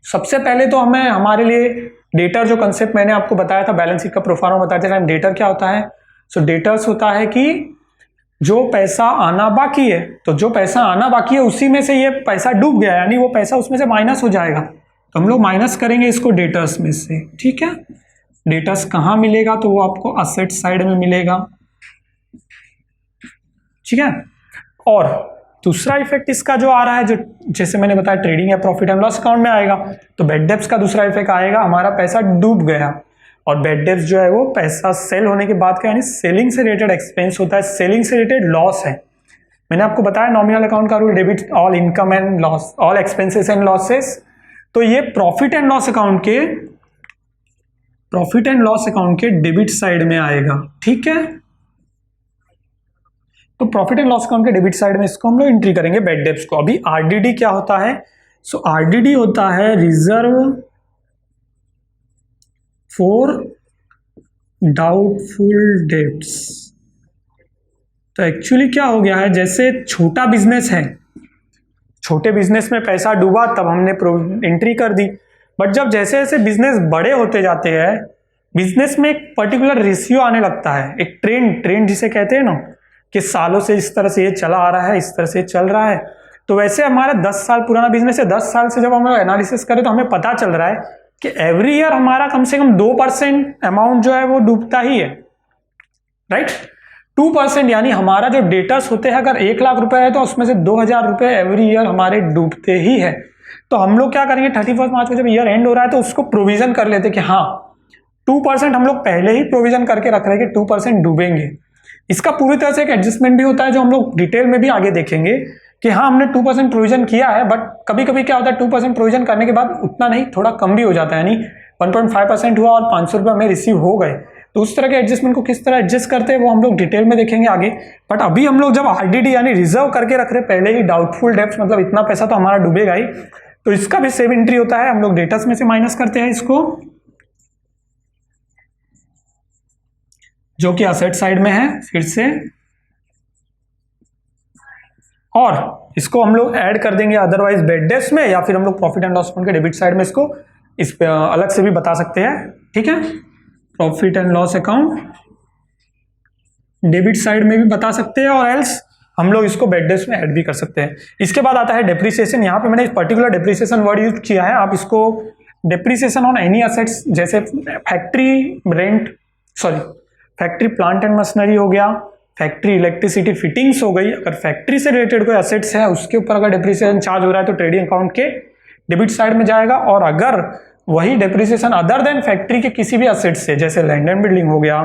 सबसे पहले तो हमें हमारे लिए डेटर, जो कंसेप्ट मैंने आपको बताया था बैलेंस शीट का प्रोफार्मा बताते टाइम, डेटर क्या होता है? सो डेटर्स होता है कि जो पैसा आना बाकी है, तो जो पैसा आना बाकी है उसी में से ये पैसा डूब गया, यानी वो पैसा उसमें से माइनस हो जाएगा। तो हम लोग माइनस करेंगे इसको डेटर्स में से, ठीक है। डेटर्स कहाँ मिलेगा? तो वो आपको असेट साइड में मिलेगा, ठीक है। और दूसरा इफेक्ट इसका जो आ रहा है, जो जैसे मैंने बताया ट्रेडिंग या प्रॉफिट एंड लॉस अकाउंट में आएगा, तो बैड डेब्ट्स का दूसरा इफेक्ट आएगा, हमारा पैसा डूब गया। और बैड डेब्ट्स जो है वो पैसा सेल होने के बाद का, यानी सेलिंग से रिलेटेड एक्सपेंस होता है, सेलिंग से रिलेटेड लॉस है। मैंने आपको बताया नॉमिनल अकाउंट का rule, debit all income and loss, all expenses and losses. तो ये प्रॉफिट एंड लॉस अकाउंट के डेबिट साइड में आएगा, ठीक है। तो प्रॉफिट एंड लॉस अकाउंट के डेबिट साइड में इसको हम लोग एंट्री करेंगे बैड डेब्ट्स को। अभी आरडीडी क्या होता है? सो आरडीडी होता है रिजर्व फॉर डाउटफुल डेब्ट्स। तो एक्चुअली क्या हो गया है, जैसे छोटा बिजनेस है, छोटे बिजनेस में पैसा डूबा तब हमने एंट्री कर दी, बट जब जैसे जैसे बिजनेस बड़े होते जाते हैं, बिजनेस में एक पर्टिकुलर रेशियो आने लगता है, एक ट्रेंड जिसे कहते हैं ना, कि सालों से इस तरह से ये चला आ रहा है, इस तरह से चल रहा है। तो वैसे हमारा 10 साल पुराना बिजनेस है, 10 साल से जब हम लोग एनालिसिस करें तो हमें पता चल रहा है कि एवरी ईयर हमारा कम से कम 2% अमाउंट जो है वो डूबता ही है, राइट। 2%, यानी हमारा जो डेटर्स होते हैं, अगर 1 लाख रुपए है तो उसमें से 2,000 रुपए एवरी ईयर हमारे डूबते ही है। तो हम लोग क्या करेंगे, 31 मार्च को जब ईयर एंड हो रहा है तो उसको प्रोविजन कर लेते कि हाँ 2% हम लोग पहले ही प्रोविजन करके रख रहे हैं कि 2% डूबेंगे। इसका पूरी तरह से एक एडजस्टमेंट भी होता है, जो हम लोग डिटेल में भी आगे देखेंगे कि हाँ हमने 2% प्रोविजन किया है, बट कभी कभी क्या होता है 2% प्रोविजन करने के बाद उतना नहीं, थोड़ा कम भी हो जाता है, यानी 1.5% हुआ और 500 रुपये हमें रिसीव हो गए। तो उस तरह के एडजस्टमेंट को किस तरह एडजस्ट करते हैं वो हम लोग डिटेल में देखेंगे आगे। बट अभी हम लोग जब आरडीडी यानी रिजर्व करके रख रहे पहले ही डाउटफुल डेब्ट्स, मतलब इतना पैसा तो हमारा डूबेगा ही, तो इसका भी सेम एंट्री होता है। हम लोग डेटर्स में से माइनस करते हैं इसको, जो कि असेट साइड में है फिर से, और इसको हम लोग ऐड कर देंगे अदरवाइज बैड डेब्ट्स में, या फिर हम लोग प्रॉफिट एंड लॉस अकाउंट के डेबिट साइड में इसको इस पे अलग से भी बता सकते हैं, ठीक है। Profit and loss account debit side में भी बता सकते हैं, और एल्स हम लोग इसको बैड डेब्ट्स में ऐड भी कर सकते हैं। इसके बाद आता है डेप्रिसिएशन। यहाँ पे मैंने पर्टिकुलर डेप्रिसिएशन वर्ड यूज किया है, आप इसको डेप्रिसिएशन ऑन एनी असेट्स, जैसे फैक्ट्री प्लांट एंड मशीनरी हो गया, फैक्ट्री इलेक्ट्रिसिटी फिटिंग्स हो गई, अगर फैक्ट्री से रिलेटेड कोई असेट्स है उसके ऊपर अगर डेप्रिसिएशन चार्ज हो रहा है तो ट्रेडिंग अकाउंट के डेबिट साइड में जाएगा। और अगर वही डेप्रिसिएशन अदर देन फैक्ट्री के किसी भी असेट्स से, जैसे लैंड एंड बिल्डिंग हो गया,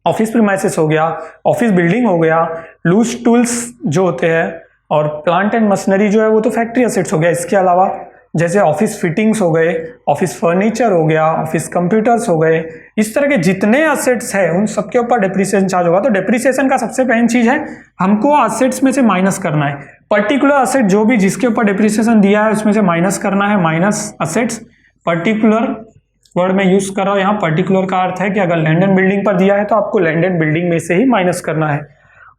ऑफिस प्रीमाइसेस हो गया, ऑफिस बिल्डिंग हो गया, लूज टूल्स जो होते हैं, और प्लांट एंड मशीनरी जो है वो तो फैक्ट्री असेट्स हो गया। इसके अलावा जैसे ऑफिस फिटिंग्स हो गए, ऑफिस फर्नीचर हो गया, ऑफिस कंप्यूटर्स हो गए, इस तरह के जितने असेट्स हैं उन सबके ऊपर डेप्रिसिएशन चार्ज होगा। तो डेप्रिसिएशन का सबसे पहली चीज है हमको असेट्स में से माइनस करना है, पर्टिकुलर असेट जो भी जिसके ऊपर डेप्रिसिएशन दिया है उसमें से माइनस करना है, माइनस असेट्स। पर्टिकुलर वर्ड में यूज कर रहा हूं यहाँ, पर्टिकुलर का अर्थ है कि अगर लैंड एंड बिल्डिंग पर दिया है तो आपको लैंड एंड बिल्डिंग में से ही माइनस करना है।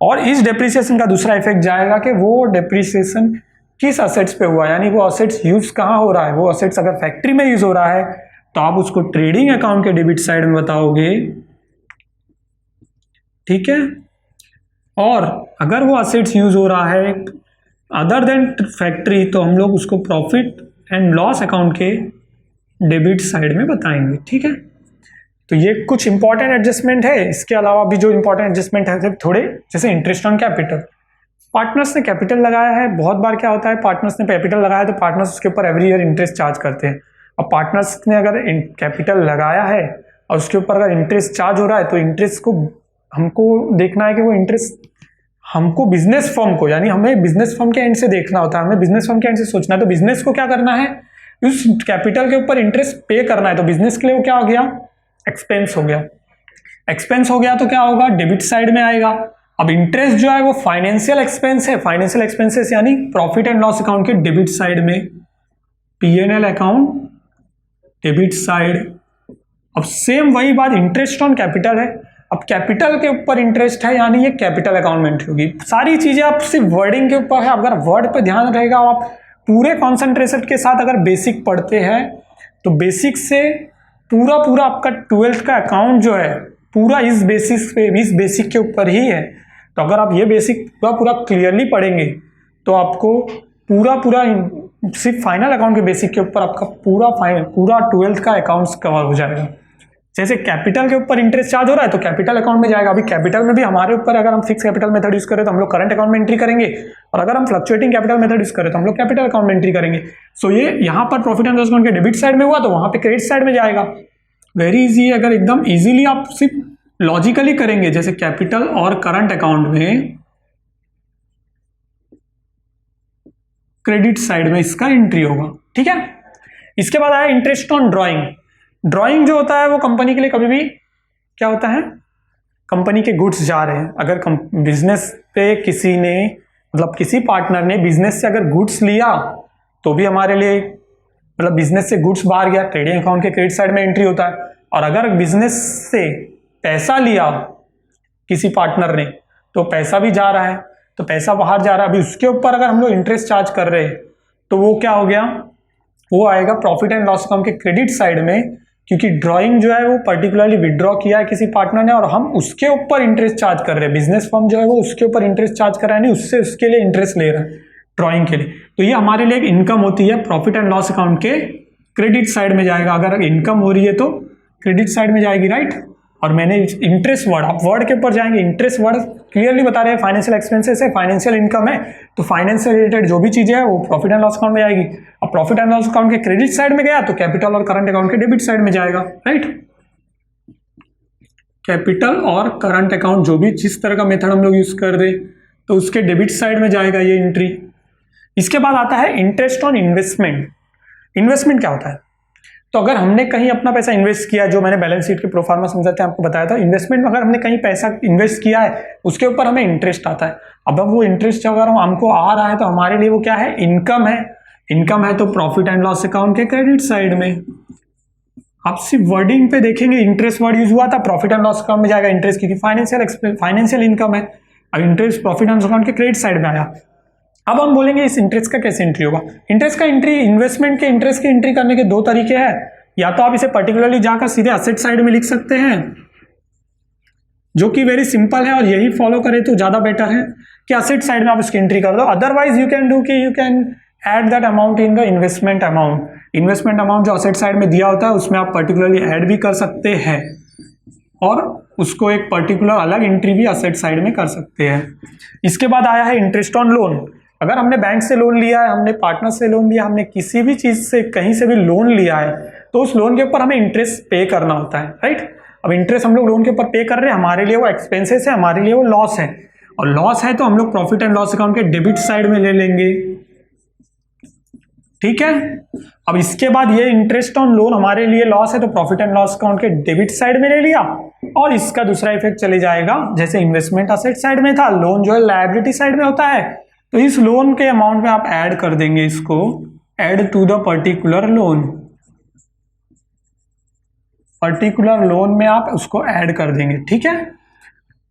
और इस डेप्रिसिएशन का दूसरा इफेक्ट जाएगा कि वो डेप्रिसिएशन किस असेट्स पे हुआ, यानी वो असेट्स यूज कहाँ हो रहा है। वो असेट्स अगर फैक्ट्री में यूज हो रहा है तो आप उसको ट्रेडिंग अकाउंट के डेबिट साइड में बताओगे, ठीक है। और अगर वो असेट्स यूज हो रहा है अदर देन फैक्ट्री तो हम लोग उसको प्रॉफिट एंड लॉस अकाउंट के डेबिट साइड में बताएंगे, ठीक है। तो ये कुछ इंपॉर्टेंट एडजस्टमेंट है। इसके अलावा भी जो इंपॉर्टेंट एडजस्टमेंट है थोड़े, जैसे इंटरेस्ट ऑन कैपिटल, पार्टनर्स ने कैपिटल लगाया है। बहुत बार क्या होता है, पार्टनर्स ने कैपिटल लगाया तो पार्टनर्स उसके ऊपर एवरी ईयर इंटरेस्ट चार्ज करते हैं। अब पार्टनर्स ने अगर कैपिटल लगाया है और उसके ऊपर अगर इंटरेस्ट चार्ज हो रहा है तो इंटरेस्ट को हमको देखना है कि वो इंटरेस्ट हमको बिजनेस फर्म को, यानी हमें बिजनेस फर्म के एंड से देखना होता है, हमें बिजनेस फर्म के एंड से सोचना है। तो बिजनेस को क्या करना है, उस कैपिटल के ऊपर इंटरेस्ट पे करना है। तो बिजनेस के लिए वो क्या हो गया, एक्सपेंस हो गया। एक्सपेंस हो गया तो क्या होगा, डेबिट साइड में आएगा। अब इंटरेस्ट जो है वो फाइनेंशियल एक्सपेंस है, फाइनेंशियल एक्सपेंसेस यानी प्रॉफिट एंड लॉस अकाउंट के डेबिट साइड में, P&L अकाउंट डेबिट साइड। अब सेम वही बात इंटरेस्ट ऑन कैपिटल है। अब कैपिटल के ऊपर इंटरेस्ट है यानी ये कैपिटल अकाउंट में एंट्री होगी। सारी चीजें आप सिर्फ वर्डिंग के ऊपर है, अगर वर्ड पे ध्यान रहेगा आप पूरे कॉन्सेंट्रेशन के साथ अगर बेसिक पढ़ते हैं तो बेसिक से पूरा पूरा आपका 12th का अकाउंट जो है पूरा इस बेसिस पे, इस बेसिक के ऊपर ही है। तो अगर आप ये बेसिक पूरा पूरा क्लियरली पढ़ेंगे तो आपको पूरा पूरा सिर्फ फाइनल अकाउंट के बेसिक के ऊपर आपका पूरा 12th का अकाउंट्स कवर हो जाएगा। जैसे कैपिटल के ऊपर इंटरेस्ट चार्ज हो रहा है तो कैपिटल अकाउंट में जाएगा। अभी कैपिटल में भी हमारे ऊपर अगर हम फिक्स कैपिटल मेथड यूज करें तो हम लोग करंट अकाउंट में एंट्री करेंगे, और अगर हम फ्लक्चुएटिंग कैपिटल मेथड यूज करें तो हम लोग कैपिटल अकाउंट में एंट्री करेंगे। सो ये यहाँ पर प्रॉफिट एंड लॉस अकाउंट के डेबिट साइड में हुआ तो वहां पे क्रेडिट साइड में जाएगा। वेरी इजी, अगर एकदम इजीली आप सिर्फ लॉजिकली करेंगे, जैसे कैपिटल और करंट अकाउंट में क्रेडिट साइड में इसका एंट्री होगा, ठीक है। इसके बाद आया इंटरेस्ट ऑन ड्रॉइंग। ड्रॉइंग जो होता है वो कंपनी के लिए कभी भी क्या होता है, कंपनी के गुड्स जा रहे हैं, अगर बिजनेस पे किसी ने मतलब किसी पार्टनर ने बिजनेस से अगर गुड्स लिया तो भी हमारे लिए मतलब बिजनेस से गुड्स बाहर गया, ट्रेडिंग अकाउंट के क्रेडिट साइड में एंट्री होता है। और अगर बिजनेस से पैसा लिया किसी पार्टनर ने तो पैसा भी जा रहा है, तो पैसा बाहर जा रहा है, अभी उसके ऊपर अगर हम लोग इंटरेस्ट चार्ज कर रहे हैं तो वो क्या हो गया, वो आएगा प्रॉफिट एंड लॉस अकाउंट के क्रेडिट साइड में, क्योंकि ड्राइंग जो है वो पर्टिकुलरली विड्रॉ किया है किसी पार्टनर ने और हम उसके ऊपर इंटरेस्ट चार्ज कर रहे हैं। बिजनेस फर्म जो है वो उसके ऊपर इंटरेस्ट चार्ज कर रहा है, नहीं उससे उसके लिए इंटरेस्ट ले रहा है ड्राइंग के लिए। तो ये हमारे लिए एक इनकम होती है, प्रॉफिट एंड लॉस अकाउंट के क्रेडिट साइड में जाएगा। अगर इनकम हो रही है तो क्रेडिट साइड में जाएगी, राइट। और मैंने इंटरेस्ट वर्ड, आप वर्ड के ऊपर जाएंगे, इंटरेस्ट वर्ड क्लियरली बता रहे हैं फाइनेंशियल एक्सपेंसेस है, फाइनेंशियल इनकम है, तो फाइनेंस से रिलेटेड जो भी चीजें है वो प्रॉफिट एंड लॉस अकाउंट में आएगी। अब प्रॉफिट एंड लॉस अकाउंट के क्रेडिट साइड में गया तो कैपिटल और करंट अकाउंट के डेबिट साइड में जाएगा, राइट। कैपिटल और करंट अकाउंट जो भी जिस तरह का मेथड हम लोग यूज कर रहे तो उसके डेबिट साइड में जाएगा ये एंट्री। इसके बाद आता है इंटरेस्ट ऑन इन्वेस्टमेंट। इन्वेस्टमेंट क्या होता है, तो अगर हमने कहीं अपना पैसा इन्वेस्ट किया, जो मैंने बैलेंस शीट के प्रोफार्मा समझाते हैं आपको बताया था, इन्वेस्टमेंट में अगर हमने कहीं पैसा इन्वेस्ट किया है उसके ऊपर हमें इंटरेस्ट आता है। अब वो इंटरेस्ट अगर हमको आ रहा है तो हमारे लिए वो क्या है, इनकम है। इनकम है तो प्रॉफिट एंड लॉस अकाउंट के क्रेडिट साइड में। आप सिर्फ वर्डिंग पे देखेंगे, इंटरेस्ट वर्ड यूज हुआ था, प्रॉफिट एंड लॉस अकाउंट में जाएगा इंटरेस्ट, क्योंकि फाइनेंशियल इनकम है। अब interest profit and loss account के क्रेडिट साइड में आया। अब हम बोलेंगे इस इंटरेस्ट का कैसे एंट्री होगा। इंटरेस्ट का एंट्री, इन्वेस्टमेंट के इंटरेस्ट की एंट्री करने के दो तरीके हैं, या तो आप इसे पर्टिकुलरली जाकर सीधे असेट साइड में लिख सकते हैं, जो कि वेरी सिंपल है और यही फॉलो करें तो ज्यादा बेटर है कि असेट साइड में आप इसकी एंट्री कर दो। अदरवाइज यू कैन डू कि you can add that amount in the investment amount. Investment amount जो असेट साइड में दिया होता है उसमें आप पर्टिकुलरली ऐड भी कर सकते हैं और उसको एक पर्टिकुलर अलग एंट्री भी असेट साइड में कर सकते हैं। इसके बाद आया है इंटरेस्ट ऑन लोन। अगर हमने बैंक से लोन लिया है, हमने पार्टनर से लोन लिया, हमने किसी भी चीज से कहीं से भी लोन लिया है तो उस लोन के ऊपर हमें इंटरेस्ट पे करना होता है, राइट। अब इंटरेस्ट हम लोग लोन के ऊपर पे कर रहे हैं, हमारे लिए वो एक्सपेंसेस है, हमारे लिए वो लॉस है, और लॉस है तो हम लोग प्रॉफिट एंड लॉस अकाउंट के डेबिट साइड में ले लेंगे, ठीक है। अब इसके बाद ये इंटरेस्ट ऑन लोन हमारे लिए लॉस है तो प्रॉफिट एंड लॉस अकाउंट के डेबिट साइड में ले लिया, और इसका दूसरा इफेक्ट चले जाएगा, जैसे इन्वेस्टमेंट असेट साइड में था, लोन जो है लायबिलिटी साइड में होता है, तो इस लोन के अमाउंट में आप ऐड कर देंगे इसको, add to the particular loan. Particular loan में आप उसको ऐड कर देंगे, ठीक है।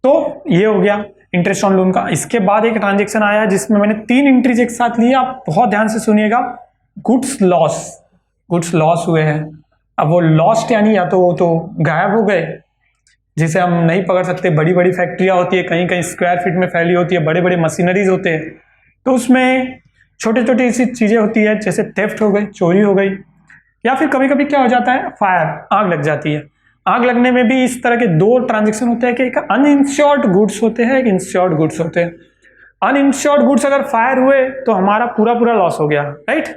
तो ये हो गया इंटरेस्ट ऑन लोन का। इसके बाद एक ट्रांजेक्शन आया जिसमें मैंने 3 एंट्रीज एक साथ ली, आप बहुत ध्यान से सुनिएगा। गुड्स लॉस, गुड्स लॉस हुए हैं। अब वो लॉस्ट यानी या तो वो तो गायब हो गए, जिसे हम नहीं पकड़ सकते। बड़ी बड़ी फैक्ट्रियां होती है, कहीं कहीं स्क्वायर फीट में फैली होती है, बड़े बड़े मशीनरीज होते हैं, तो उसमें छोटे छोटे ऐसी चीजें होती है जैसे थेफ्ट हो गई, चोरी हो गई, या फिर कभी कभी क्या हो जाता है, फायर, आग लग जाती है। आग लगने में भी इस तरह के 2 ट्रांजेक्शन होते हैं कि एक अनइंश्योर्ड गुड्स होते हैं, एक इंश्योर्ड गुड्स होते हैं। अनइंश्योर्ड गुड्स अगर फायर हुए तो हमारा पूरा पूरा लॉस हो गया, राइट।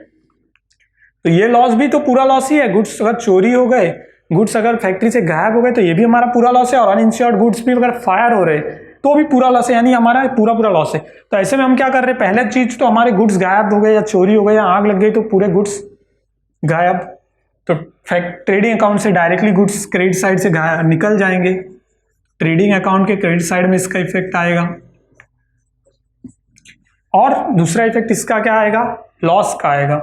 तो ये लॉस भी तो पूरा लॉस ही है। गुड्स अगर चोरी हो गए, गुड्स अगर फैक्ट्री से गायब हो गए तो ये भी हमारा पूरा लॉस है, और अनइंश्योर्ड गुड्स भी अगर फायर हो रहे तो भी पूरा लॉस है, यानी हमारा पूरा पूरा लॉस है। तो ऐसे में हम क्या कर रहे हैं, पहले चीज तो हमारे गुड्स गायब हो गए या चोरी हो गए या आग लग गई तो पूरे गुड्स गायब, तो ट्रेडिंग अकाउंट से डायरेक्टली गुड्स क्रेडिट साइड से निकल जाएंगे, ट्रेडिंग अकाउंट के क्रेडिट साइड में इसका इफेक्ट आएगा। और दूसरा इफेक्ट इसका क्या आएगा, लॉस का आएगा।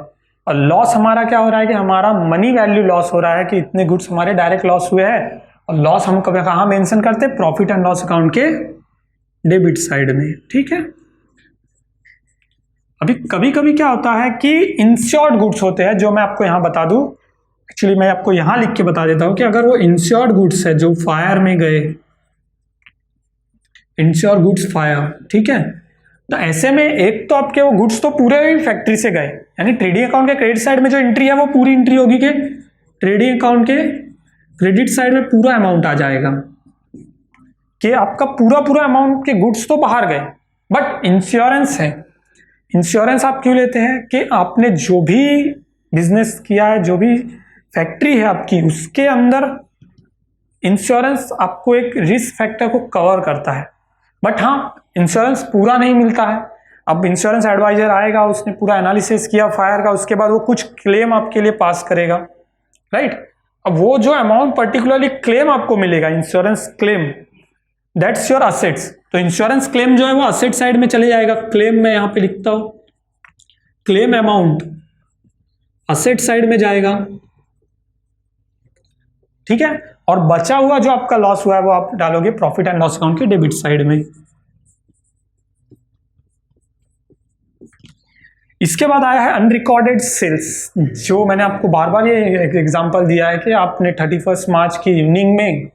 और लॉस हमारा क्या हो रहा है कि हमारा मनी वैल्यू लॉस हो रहा है कि इतने गुड्स हमारे डायरेक्ट लॉस हुए हैं। और लॉस हम कभी कहाँ मेंशन करते हैं, प्रॉफिट एंड लॉस अकाउंट के डेबिट साइड में। ठीक है, अभी कभी कभी क्या होता है कि इंश्योर्ड गुड्स होते हैं, जो मैं आपको यहाँ बता दूं, एक्चुअली मैं आपको यहाँ लिख के बता देता हूँ कि अगर वो इंश्योर्ड गुड्स है जो फायर में गए, इंश्योर्ड गुड्स फायर, ठीक है, तो ऐसे में एक तो आपके वो गुड्स तो पूरे ही फैक्ट्री से गए, यानी ट्रेडिंग अकाउंट के क्रेडिट साइड में जो एंट्री है वो पूरी एंट्री होगी कि ट्रेडिंग अकाउंट के क्रेडिट साइड में पूरा अमाउंट आ जाएगा कि आपका पूरा पूरा अमाउंट के गुड्स तो बाहर गए। बट इंश्योरेंस है, इंश्योरेंस आप क्यों लेते हैं कि आपने जो भी बिजनेस किया है, जो भी फैक्ट्री है आपकी, उसके अंदर इंश्योरेंस आपको एक रिस्क फैक्टर को कवर करता है। बट हाँ, इंश्योरेंस पूरा नहीं मिलता है। अब इंश्योरेंस एडवाइजर आएगा, उसने पूरा एनालिसिस किया फायर का, उसके बाद वो कुछ क्लेम आपके लिए पास करेगा, राइट। अब वो जो अमाउंट पर्टिकुलरली क्लेम आपको मिलेगा, insurance claim, that's your assets. तो इंश्योरेंस क्लेम जो है वो असेट साइड में चले जाएगा। क्लेम मैं यहां पे लिखता हूं, क्लेम अमाउंट असेट साइड में जाएगा, ठीक है। और बचा हुआ जो आपका लॉस हुआ है वो आप डालोगे प्रॉफिट एंड लॉस अकाउंट के डेबिट साइड में। इसके बाद आया है अनरिकॉर्डेड सेल्स, जो मैंने आपको बार बार ये एग्जांपल दिया है कि आपने 31 मार्च की इवनिंग में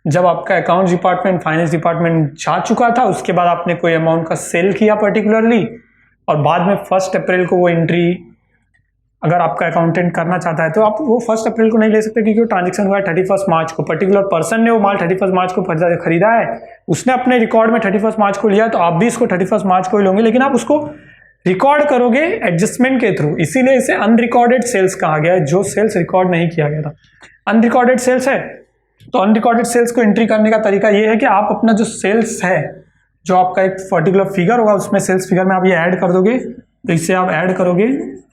जब आपका अकाउंट्स डिपार्टमेंट, फाइनेंस डिपार्टमेंट जा चुका था, उसके बाद आपने कोई अमाउंट का सेल किया पर्टिकुलरली, और बाद में 1 अप्रैल को वो एंट्री अगर आपका अकाउंटेंट करना चाहता है तो आप वो 1 अप्रैल को नहीं ले सकते, क्योंकि वो ट्रांजेक्शन हुआ है 31 मार्च को। पर्टिकुलर पर्सन ने वो माल 31 मार्च को खरीदा है, उसने अपने रिकॉर्ड में 31 मार्च को लिया, तो आप भी इसको 31 मार्च को ही लोगे, लेकिन आप उसको रिकॉर्ड करोगे एडजस्टमेंट के थ्रू। इसीलिए इसे अनरिकॉर्डेड सेल्स कहा गया है, जो सेल्स रिकॉर्ड नहीं किया गया था। अनरिकॉर्डेड सेल्स है, तो अनरिकॉर्डेड सेल्स को एंट्री करने का तरीका ये है कि आप अपना जो सेल्स है, जो आपका एक पर्टिकुलर फिगर होगा, उसमें सेल्स फिगर में आप ये ऐड कर दोगे। तो इसे आप ऐड करोगे,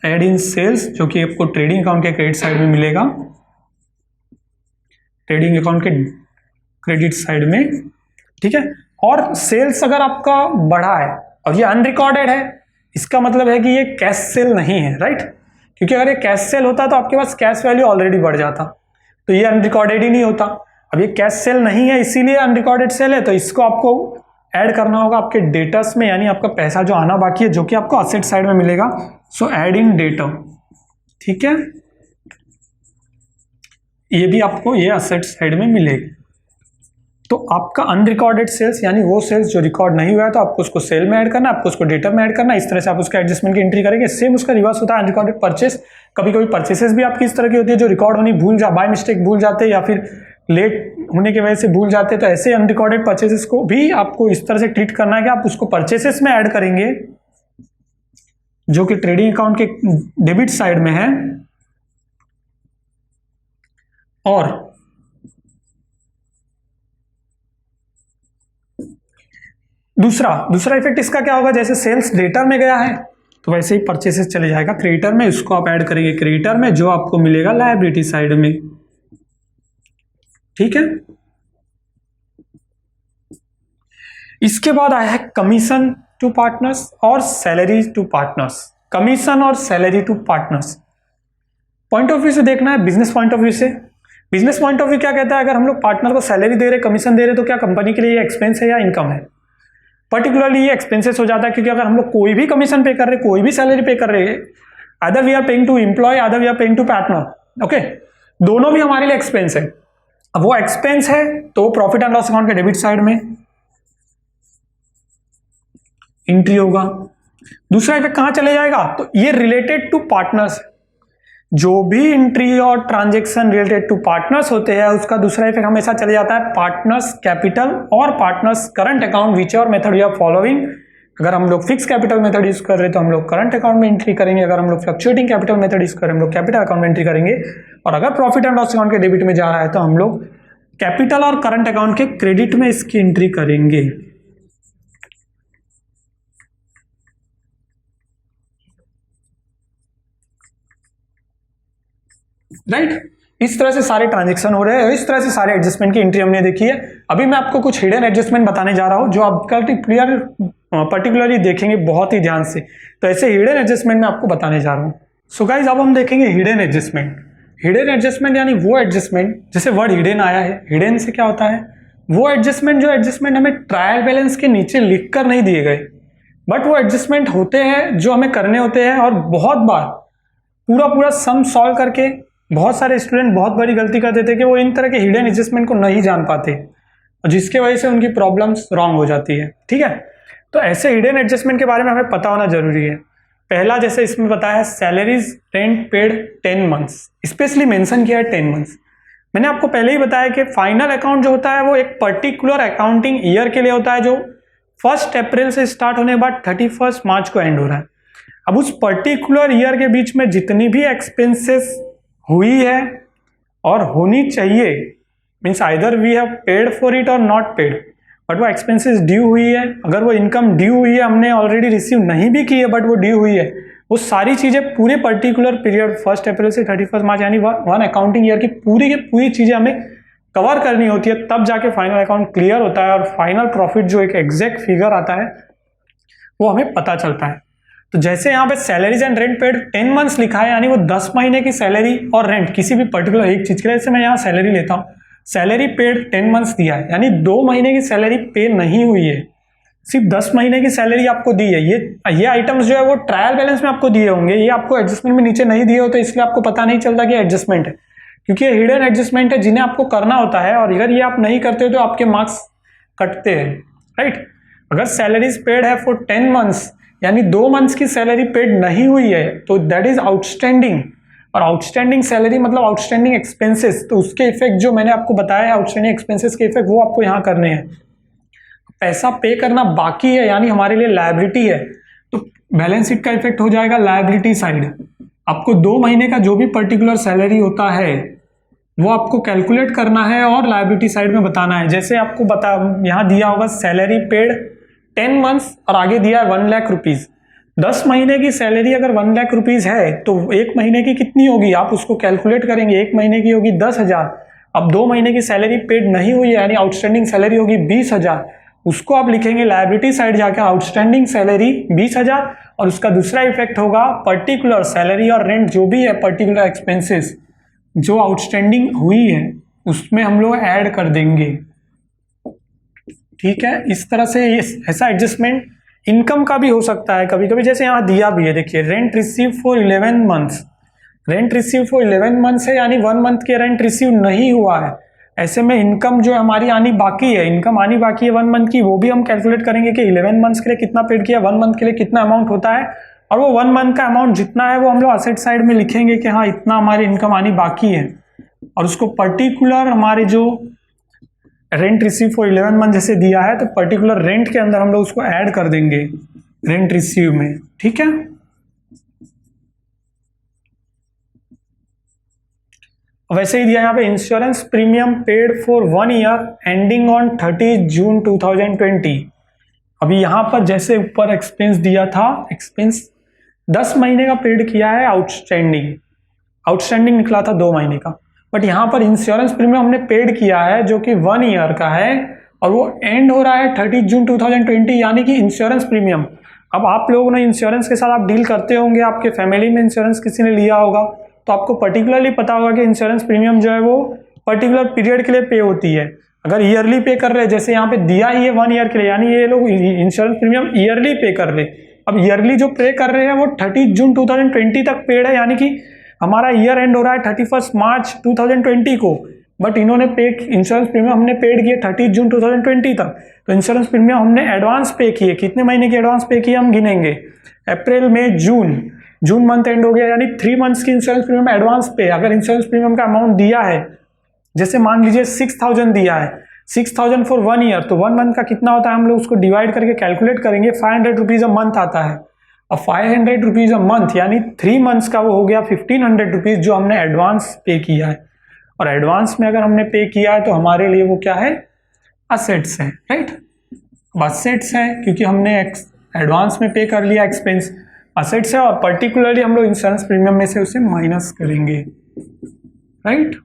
ऐड इन सेल्स, जो कि आपको ट्रेडिंग अकाउंट के क्रेडिट साइड में मिलेगा, ट्रेडिंग अकाउंट के क्रेडिट साइड में, ठीक है। और सेल्स अगर आपका बढ़ा है और ये अनरिकॉर्डेड है, इसका मतलब है कि ये कैश सेल नहीं है, राइट। क्योंकि अगर ये कैश सेल होता तो आपके पास कैश वैल्यू ऑलरेडी बढ़ जाता, तो ये अनरिकॉर्डेड ही नहीं होता। अब ये कैश सेल नहीं है, इसीलिए अनरिकॉर्डेड सेल है, तो इसको आपको ऐड करना होगा आपके डेटर्स में, यानी आपका पैसा जो आना बाकी है, जो कि आपको असेट साइड में मिलेगा। सो ऐड इन डेटर, ठीक है, ये भी आपको ये असेट साइड में मिलेगी। तो आपका अनरिकॉर्डेड सेल्स यानी वो सेल्स जो रिकॉर्ड नहीं हुआ है, तो आपको उसको सेल में ऐड करना है, आपको उसको डेटर में ऐड करना है। इस तरह से आप उसका एडजस्टमेंट की एंट्री करेंगे। सेम उसका रिवर्स होता है अनरिकॉर्डेड परचेस। कभी कभी परचेसेस भी आपकी इस तरह की होती है जो रिकॉर्ड होनी बाय मिस्टेक भूल जाते हैं, या फिर लेट होने की वजह से भूल जाते हैं। तो ऐसे अनरिकॉर्डेड परचेसेस को भी आपको इस तरह से ट्रीट करना है कि आप उसको परचेसेस में ऐड करेंगे, जो कि ट्रेडिंग अकाउंट के डेबिट साइड में है। और दूसरा इफेक्ट इसका क्या होगा, जैसे सेल्स डेटर में गया है तो वैसे ही परचेसेस चले जाएगा क्रेडिटर में, इसको आप ऐड करेंगे क्रेडिटर में, जो आपको मिलेगा लायबिलिटी साइड में, ठीक है। इसके बाद आया है कमीशन टू पार्टनर्स और सैलरी टू पार्टनर्स। कमीशन और salary to partners point of view से देखना है, बिजनेस पॉइंट ऑफ व्यू से। बिजनेस पॉइंट ऑफ व्यू क्या कहता है, अगर हम लोग पार्टनर को सैलरी दे रहे, कमीशन दे रहे, तो क्या कंपनी के लिए ये एक्सपेंस है या इनकम है। पर्टिकुलरली ये एक्सपेंसेस हो जाता है, क्योंकि अगर हम लोग कोई भी कमीशन पे कर रहे, कोई भी सैलरी पे कर रहे हैं, other we are paying to employ, other we are paying to partner, okay, दोनों भी हमारे लिए एक्सपेंस है। अब वो एक्सपेंस है तो प्रॉफिट एंड लॉस अकाउंट के डेबिट साइड में एंट्री होगा। दूसरा इफेक्ट कहां चले जाएगा, तो ये रिलेटेड टू पार्टनर्स, जो भी एंट्री और ट्रांजैक्शन रिलेटेड टू पार्टनर्स होते हैं, उसका दूसरा इफेक्ट हमेशा चले जाता है पार्टनर्स कैपिटल और पार्टनर्स करंट अकाउंट, विच और मेथड यू आर फॉलोइंग। अगर हम लोग फिक्स कैपिटल मेथड यूज कर रहे हैं तो हम लोग करंट अकाउंट में एंट्री करेंगे, अगर हम लोग फ्लक्चुएटिंग कैपिटल मेथड यूज कर रहे हैं हम लोग कैपिटल अकाउंट में एंट्री करेंगे, और अगर प्रॉफिट एंड लॉस अकाउंट के डेबिट में जा रहा है तो हम लोग कैपिटल और करंट अकाउंट के क्रेडिट में इसकी एंट्री करेंगे, राइट। इस तरह से सारे ट्रांजेक्शन हो रहे हैं, इस तरह से सारे एडजस्टमेंट की एंट्री हमने देखी है। अभी मैं आपको कुछ हिडन एडजस्टमेंट बताने जा रहा हूं जो आप क्लियर पर्टिकुलरली देखेंगे बहुत ही ध्यान से। तो ऐसे हिडन एडजस्टमेंट मैं आपको बताने जा रहा हूं। सो गाइज अब हम देखेंगे हिडन एडजस्टमेंट। हिडन एडजस्टमेंट यानी वो एडजस्टमेंट, जैसे वर्ड हिडन आया है, हिडन से क्या होता है, वो एडजस्टमेंट जो एडजस्टमेंट हमें ट्रायल बैलेंस के नीचे लिखकर नहीं दिए गए, बट वो एडजस्टमेंट होते हैं जो हमें करने होते हैं। और बहुत बार पूरा सम सॉल्व करके बहुत सारे स्टूडेंट बहुत बड़ी गलती कर देते हैं कि वो इन तरह के हिडन एडजस्टमेंट को नहीं जान पाते, और जिसके वजह से उनकी प्रॉब्लम्स रॉन्ग हो जाती है। ठीक है, तो ऐसे हिडन एडजस्टमेंट के बारे में हमें पता होना जरूरी है। पहला, जैसे इसमें बताया है salaries rent paid 10 months, specially mention किया है 10 मंथ्स। मैंने आपको पहले ही बताया कि फाइनल अकाउंट जो होता है वो एक पर्टिकुलर अकाउंटिंग ईयर के लिए होता है, जो 1 अप्रैल से स्टार्ट होने के बाद 31 मार्च को एंड हो रहा है। अब उस पर्टिकुलर ईयर के बीच में जितनी भी एक्सपेंसेस हुई है और होनी चाहिए, means either we have paid for it और नॉट पेड, बट वो एक्सपेंसेस ड्यू हुई है, अगर वो इनकम ड्यू हुई है, हमने ऑलरेडी रिसीव नहीं भी की है बट वो ड्यू हुई है, वो सारी चीज़ें पूरे पर्टिकुलर पीरियड 1 अप्रैल से 31 मार्च यानी 1 अकाउंटिंग ईयर की पूरी चीज़ें हमें कवर करनी होती है, तब जाके फाइनल अकाउंट क्लियर होता है और फाइनल प्रॉफिट जो एक एग्जैक्ट फिगर आता है वो हमें पता चलता है। तो जैसे यहाँ पे salaries and rent paid 10 months लिखा है, यानी वो 10 महीने की सैलरी और रेंट किसी भी पर्टिकुलर एक चीज के लिए, जैसे मैं यहाँ सैलरी लेता हूँ, सैलरी पेड 10 मंथ्स दिया है, यानी 2 महीने की सैलरी पे नहीं हुई है, सिर्फ 10 महीने की सैलरी आपको दी है। ये आइटम्स जो है वो ट्रायल बैलेंस में आपको दिए होंगे, ये आपको एडजस्टमेंट में नीचे नहीं दिए हो, तो इसलिए आपको पता नहीं चलता कि एडजस्टमेंट है, क्योंकि ये हिडन एडजस्टमेंट है जिन्हें आपको करना होता है, और अगर ये आप नहीं करते हो तो आपके मार्क्स कटते हैं। राइट, अगर सैलरीज पेड है फॉर 10 मंथ्स यानी 2 मंथ्स की सैलरी पेड नहीं हुई है, तो दैट इज आउटस्टैंडिंग, और आउटस्टैंडिंग सैलरी मतलब आउटस्टैंडिंग एक्सपेंसेस, तो उसके इफेक्ट जो मैंने आपको बताया है आउटस्टैंडिंग एक्सपेंसेस के इफेक्ट वो आपको यहाँ करने हैं। पैसा पे करना बाकी है यानी हमारे लिए लायबिलिटी है, तो बैलेंस शीट का इफेक्ट हो जाएगा लायबिलिटी साइड। आपको 2 महीने का जो भी पर्टिकुलर सैलरी होता है वो आपको कैलकुलेट करना है और लायबिलिटी साइड में बताना है। जैसे आपको यहाँ दिया होगा सैलरी पेड 10 मंथ्स और आगे दिया है 1 लाख रुपीज। 10 महीने की सैलरी अगर 1 लाख रुपीज है तो 1 महीने की कितनी होगी, आप उसको कैलकुलेट करेंगे, 1 महीने की होगी 10,000। अब 2 महीने की सैलरी पेड नहीं हुई है यानी आउटस्टैंडिंग सैलरी होगी 20,000, उसको आप लिखेंगे लायबिलिटी साइड जाकर आउटस्टैंडिंग सैलरी 20,000, और उसका दूसरा इफेक्ट होगा पर्टिकुलर सैलरी और रेंट जो भी है पर्टिकुलर एक्सपेंसेस जो आउटस्टैंडिंग हुई है उसमें हम लोग ऐड कर देंगे। ठीक है, इस तरह से ऐसा एडजस्टमेंट इनकम का भी हो सकता है कभी कभी, जैसे यहाँ दिया भी है, देखिए rent receive for 11 months, rent receive for 11 months है यानी 1 मंथ के रेंट रिसीव नहीं हुआ है, ऐसे में इनकम जो हमारी आनी बाकी है, इनकम आनी बाकी है 1 मंथ की, वो भी हम कैलकुलेट करेंगे कि 11 मंथ्स के लिए कितना पेड किया, 1 मंथ के लिए कितना अमाउंट होता है, और वो 1 मंथ का अमाउंट जितना है वो हम लोग असेट साइड में लिखेंगे कि हाँ इतना हमारी इनकम आनी बाकी है, और उसको पर्टिकुलर हमारे जो रेंट रिसीव फॉर 11 मंथ जैसे दिया है तो पर्टिकुलर रेंट के अंदर हम लोग उसको ऐड कर देंगे रेंट रिसीव में। ठीक है, वैसे ही दिया यहाँ पे insurance premium paid for 1 year ending on 30 जून 2020। अभी यहाँ पर जैसे ऊपर एक्सपेंस दिया था, एक्सपेंस 10 महीने का पेड किया है, आउटस्टैंडिंग निकला था 2 महीने का, बट यहाँ पर इंश्योरेंस प्रीमियम हमने पेड किया है जो कि 1 ईयर का है और वो एंड हो रहा है 30 जून 2020, यानी कि इंश्योरेंस प्रीमियम। अब आप लोगों ने इंश्योरेंस के साथ आप डील करते होंगे, आपके फैमिली में इंश्योरेंस किसी ने लिया होगा तो आपको पर्टिकुलरली पता होगा कि इंश्योरेंस प्रीमियम जो है वो पर्टिकुलर पीरियड के लिए पे होती है। अगर ईयरली पे कर रहे, जैसे यहाँ पे दिया ही है 1 ईयर के लिए, यानी ये लोग इंश्योरेंस प्रीमियम ईयरली पे कर रहे। अब ईयरली जो पे कर रहे हैं वो 30 जून 2020 तक पेड है, यानी कि हमारा ईयर एंड हो रहा है 31 मार्च 2020 को, बट इन्होंने पे इंश्योरेंस प्रीमियम हमने पेड किए 30 जून 2020 तक। तो इंश्योरेंस प्रीमियम हमने एडवांस पे किए, कितने महीने की एडवांस पे किए हम गिनेंगे, अप्रैल मई जून मंथ एंड हो गया, यानी 3 मंथ्स की इंश्योरेंस प्रीमियम एडवांस पे। अगर इंश्योरेंस प्रीमियम का अमाउंट दिया है, जैसे मान लीजिए 6,000 दिया है, 6,000 फॉर 1 ईयर, तो 1 मंथ का कितना होता है हम लोग उसको डिवाइड करके कैलकुलेट करेंगे, 500 रुपीज अ मंथ आता है। अब 500 रुपीज अ मंथ यानी 3 मंथ्स का वो हो गया 1500 रुपीज जो हमने एडवांस पे किया है, और एडवांस में अगर हमने पे किया है तो हमारे लिए वो क्या है, असेट्स है। राइट, असेट्स है क्योंकि हमने एडवांस में पे कर लिया, एक्सपेंस असेट्स है, और पर्टिकुलरली हम लोग इंश्योरेंस प्रीमियम में से उसे माइनस करेंगे। राइट,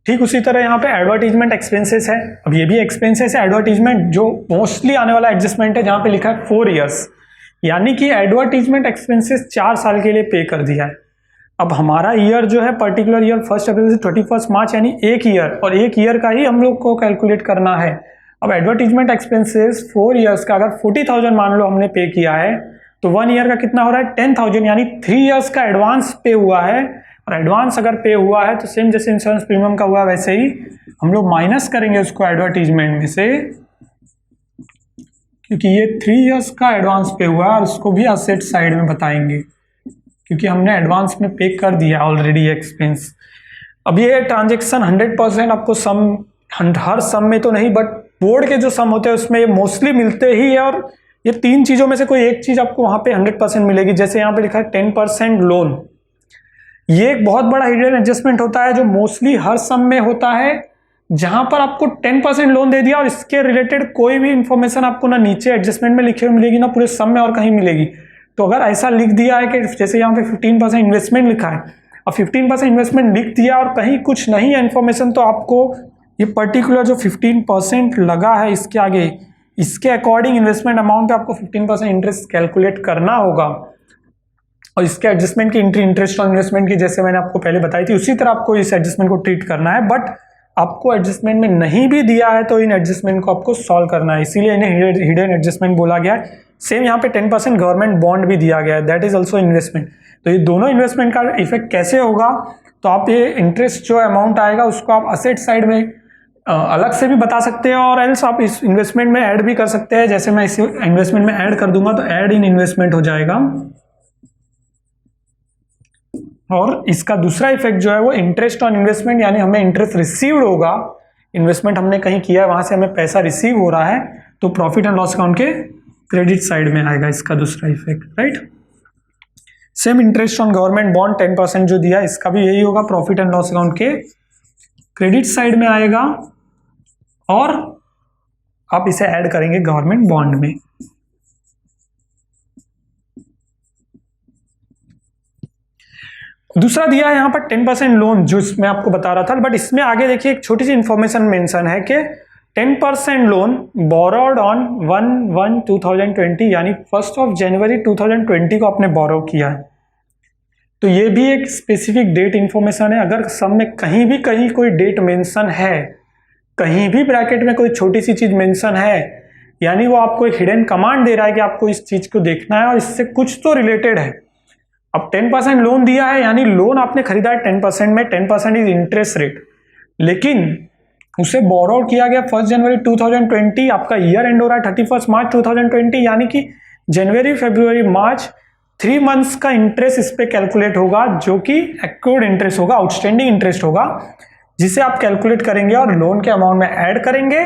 ठीक उसी तरह यहाँ पे एडवर्टीजमेंट एक्सपेंसेस है। अब ये भी एक्सपेंसेस है एडवर्टीजमेंट, जो मोस्टली आने वाला एडजस्टमेंट है, जहाँ पे लिखा है 4 ईयर्स, यानी कि एडवर्टीजमेंट एक्सपेंसेस 4 साल के लिए पे कर दिया है। अब हमारा ईयर जो है पर्टिकुलर ईयर 1 अप्रैल से 31 मार्च, यानी 1 ईयर, और 1 ईयर का ही हम लोग को कैलकुलेट करना है। अब एडवर्टीजमेंट एक्सपेंसेस 4 ईयर्स का अगर 40,000 मान लो हमने पे किया है, तो 1 ईयर का कितना हो रहा है 10,000, यानी 3 ईयर्स का एडवांस पे हुआ है। और एडवांस अगर पे हुआ है तो सेम जैसे इंश्योरेंस प्रीमियम का हुआ वैसे ही हम लोग माइनस करेंगे उसको एडवर्टीजमेंट में से, क्योंकि ये 3 ईयर्स का एडवांस पे हुआ है, और उसको भी असेट साइड में बताएंगे क्योंकि हमने एडवांस में पे कर दिया ऑलरेडी एक्सपेंस। अब ये ट्रांजेक्शन 100% आपको सम, हर सम में तो नहीं, बट बोर्ड के जो सम होते हैं उसमें ये मोस्टली मिलते ही है, और ये 3 चीज़ों में से कोई एक चीज़ आपको वहाँ पे 100% मिलेगी। जैसे यहाँ पे लिखा है 10% लोन, ये एक बहुत बड़ा हिडन एडजस्टमेंट होता है जो मोस्टली हर सम में होता है, जहां पर आपको 10% लोन दे दिया और इसके रिलेटेड कोई भी इंफॉर्मेशन आपको ना नीचे एडजस्टमेंट में लिखे हुए मिलेगी ना पूरे सम में और कहीं मिलेगी। तो अगर ऐसा लिख दिया है कि जैसे यहाँ पे 15% इन्वेस्टमेंट लिखा है, और 15% इन्वेस्टमेंट लिख दिया और कहीं कुछ नहीं है इन्फॉर्मेशन, तो आपको ये पर्टिकुलर जो 15% लगा है इसके आगे, इसके अकॉर्डिंग इन्वेस्टमेंट अमाउंट पे आपको 15% इंटरेस्ट कैलकुलेट करना होगा। और इसके एडजस्टमेंट की एंट्री इंटरेस्ट ऑन इन्वेस्टमेंट की जैसे मैंने आपको पहले बताई थी, उसी तरह आपको इस एडजस्टमेंट को ट्रीट करना है। बट आपको एडजस्टमेंट में नहीं भी दिया है तो इन एडजस्टमेंट को आपको सॉल्व करना है, इसीलिए इन्हें हिडन एडजस्टमेंट बोला गया है। सेम यहाँ पे 10% गवर्नमेंट बॉन्ड भी दिया गया है, दैट इज ऑल्सो इन्वेस्टमेंट। तो ये दोनों इन्वेस्टमेंट का इफेक्ट कैसे होगा, तो आप ये इंटरेस्ट जो अमाउंट आएगा उसको आप असेट साइड में अलग से भी बता सकते हैं, और एल्स आप इस इन्वेस्टमेंट में ऐड भी कर सकते हैं। जैसे मैं इस इन्वेस्टमेंट में ऐड कर दूंगा तो ऐड इन इन्वेस्टमेंट हो जाएगा। और इसका दूसरा इफेक्ट जो है वो इंटरेस्ट ऑन इन्वेस्टमेंट, यानी हमें इंटरेस्ट रिसीव्ड होगा, इन्वेस्टमेंट हमने कहीं किया है वहां से हमें पैसा रिसीव हो रहा है, तो प्रॉफिट एंड लॉस अकाउंट के क्रेडिट साइड में आएगा इसका दूसरा effect, right. Same interest on government bond 10% जो दिया इसका भी यही होगा, प्रॉफिट एंड लॉस अकाउंट के क्रेडिट साइड में आएगा, और आप इसे ऐड करेंगे गवर्नमेंट बॉन्ड में। दूसरा दिया है यहाँ पर 10% लोन, जो इसमें आपको बता रहा था, बट इसमें आगे देखिए एक छोटी सी इंफॉर्मेशन मेंशन है कि 10% लोन बोरोड ऑन 1/1/2020, यानी 1 जनवरी 2020 को आपने बोरो किया है। तो ये भी एक स्पेसिफिक डेट इंफॉर्मेशन है। अगर सब में कहीं कोई डेट मेंशन है, कहीं भी ब्रैकेट में कोई छोटी सी चीज मेंशन है, यानी वो आपको एक हिडन कमांड दे रहा है कि आपको इस चीज को देखना है और इससे कुछ तो रिलेटेड है। अब 10% लोन दिया है, यानी लोन आपने खरीदा है 10% में, 10% इज इंटरेस्ट रेट, लेकिन उसे बोरो किया गया 1 जनवरी 2020, आपका ईयर एंड हो रहा है 31 मार्च 2020, यानी कि जनवरी फरवरी मार्च 3 मंथ्स का इंटरेस्ट इस पे कैलकुलेट होगा, जो कि एक्रूड इंटरेस्ट होगा, आउटस्टैंडिंग इंटरेस्ट होगा, जिसे आप कैलकुलेट करेंगे और लोन के अमाउंट में ऐड करेंगे।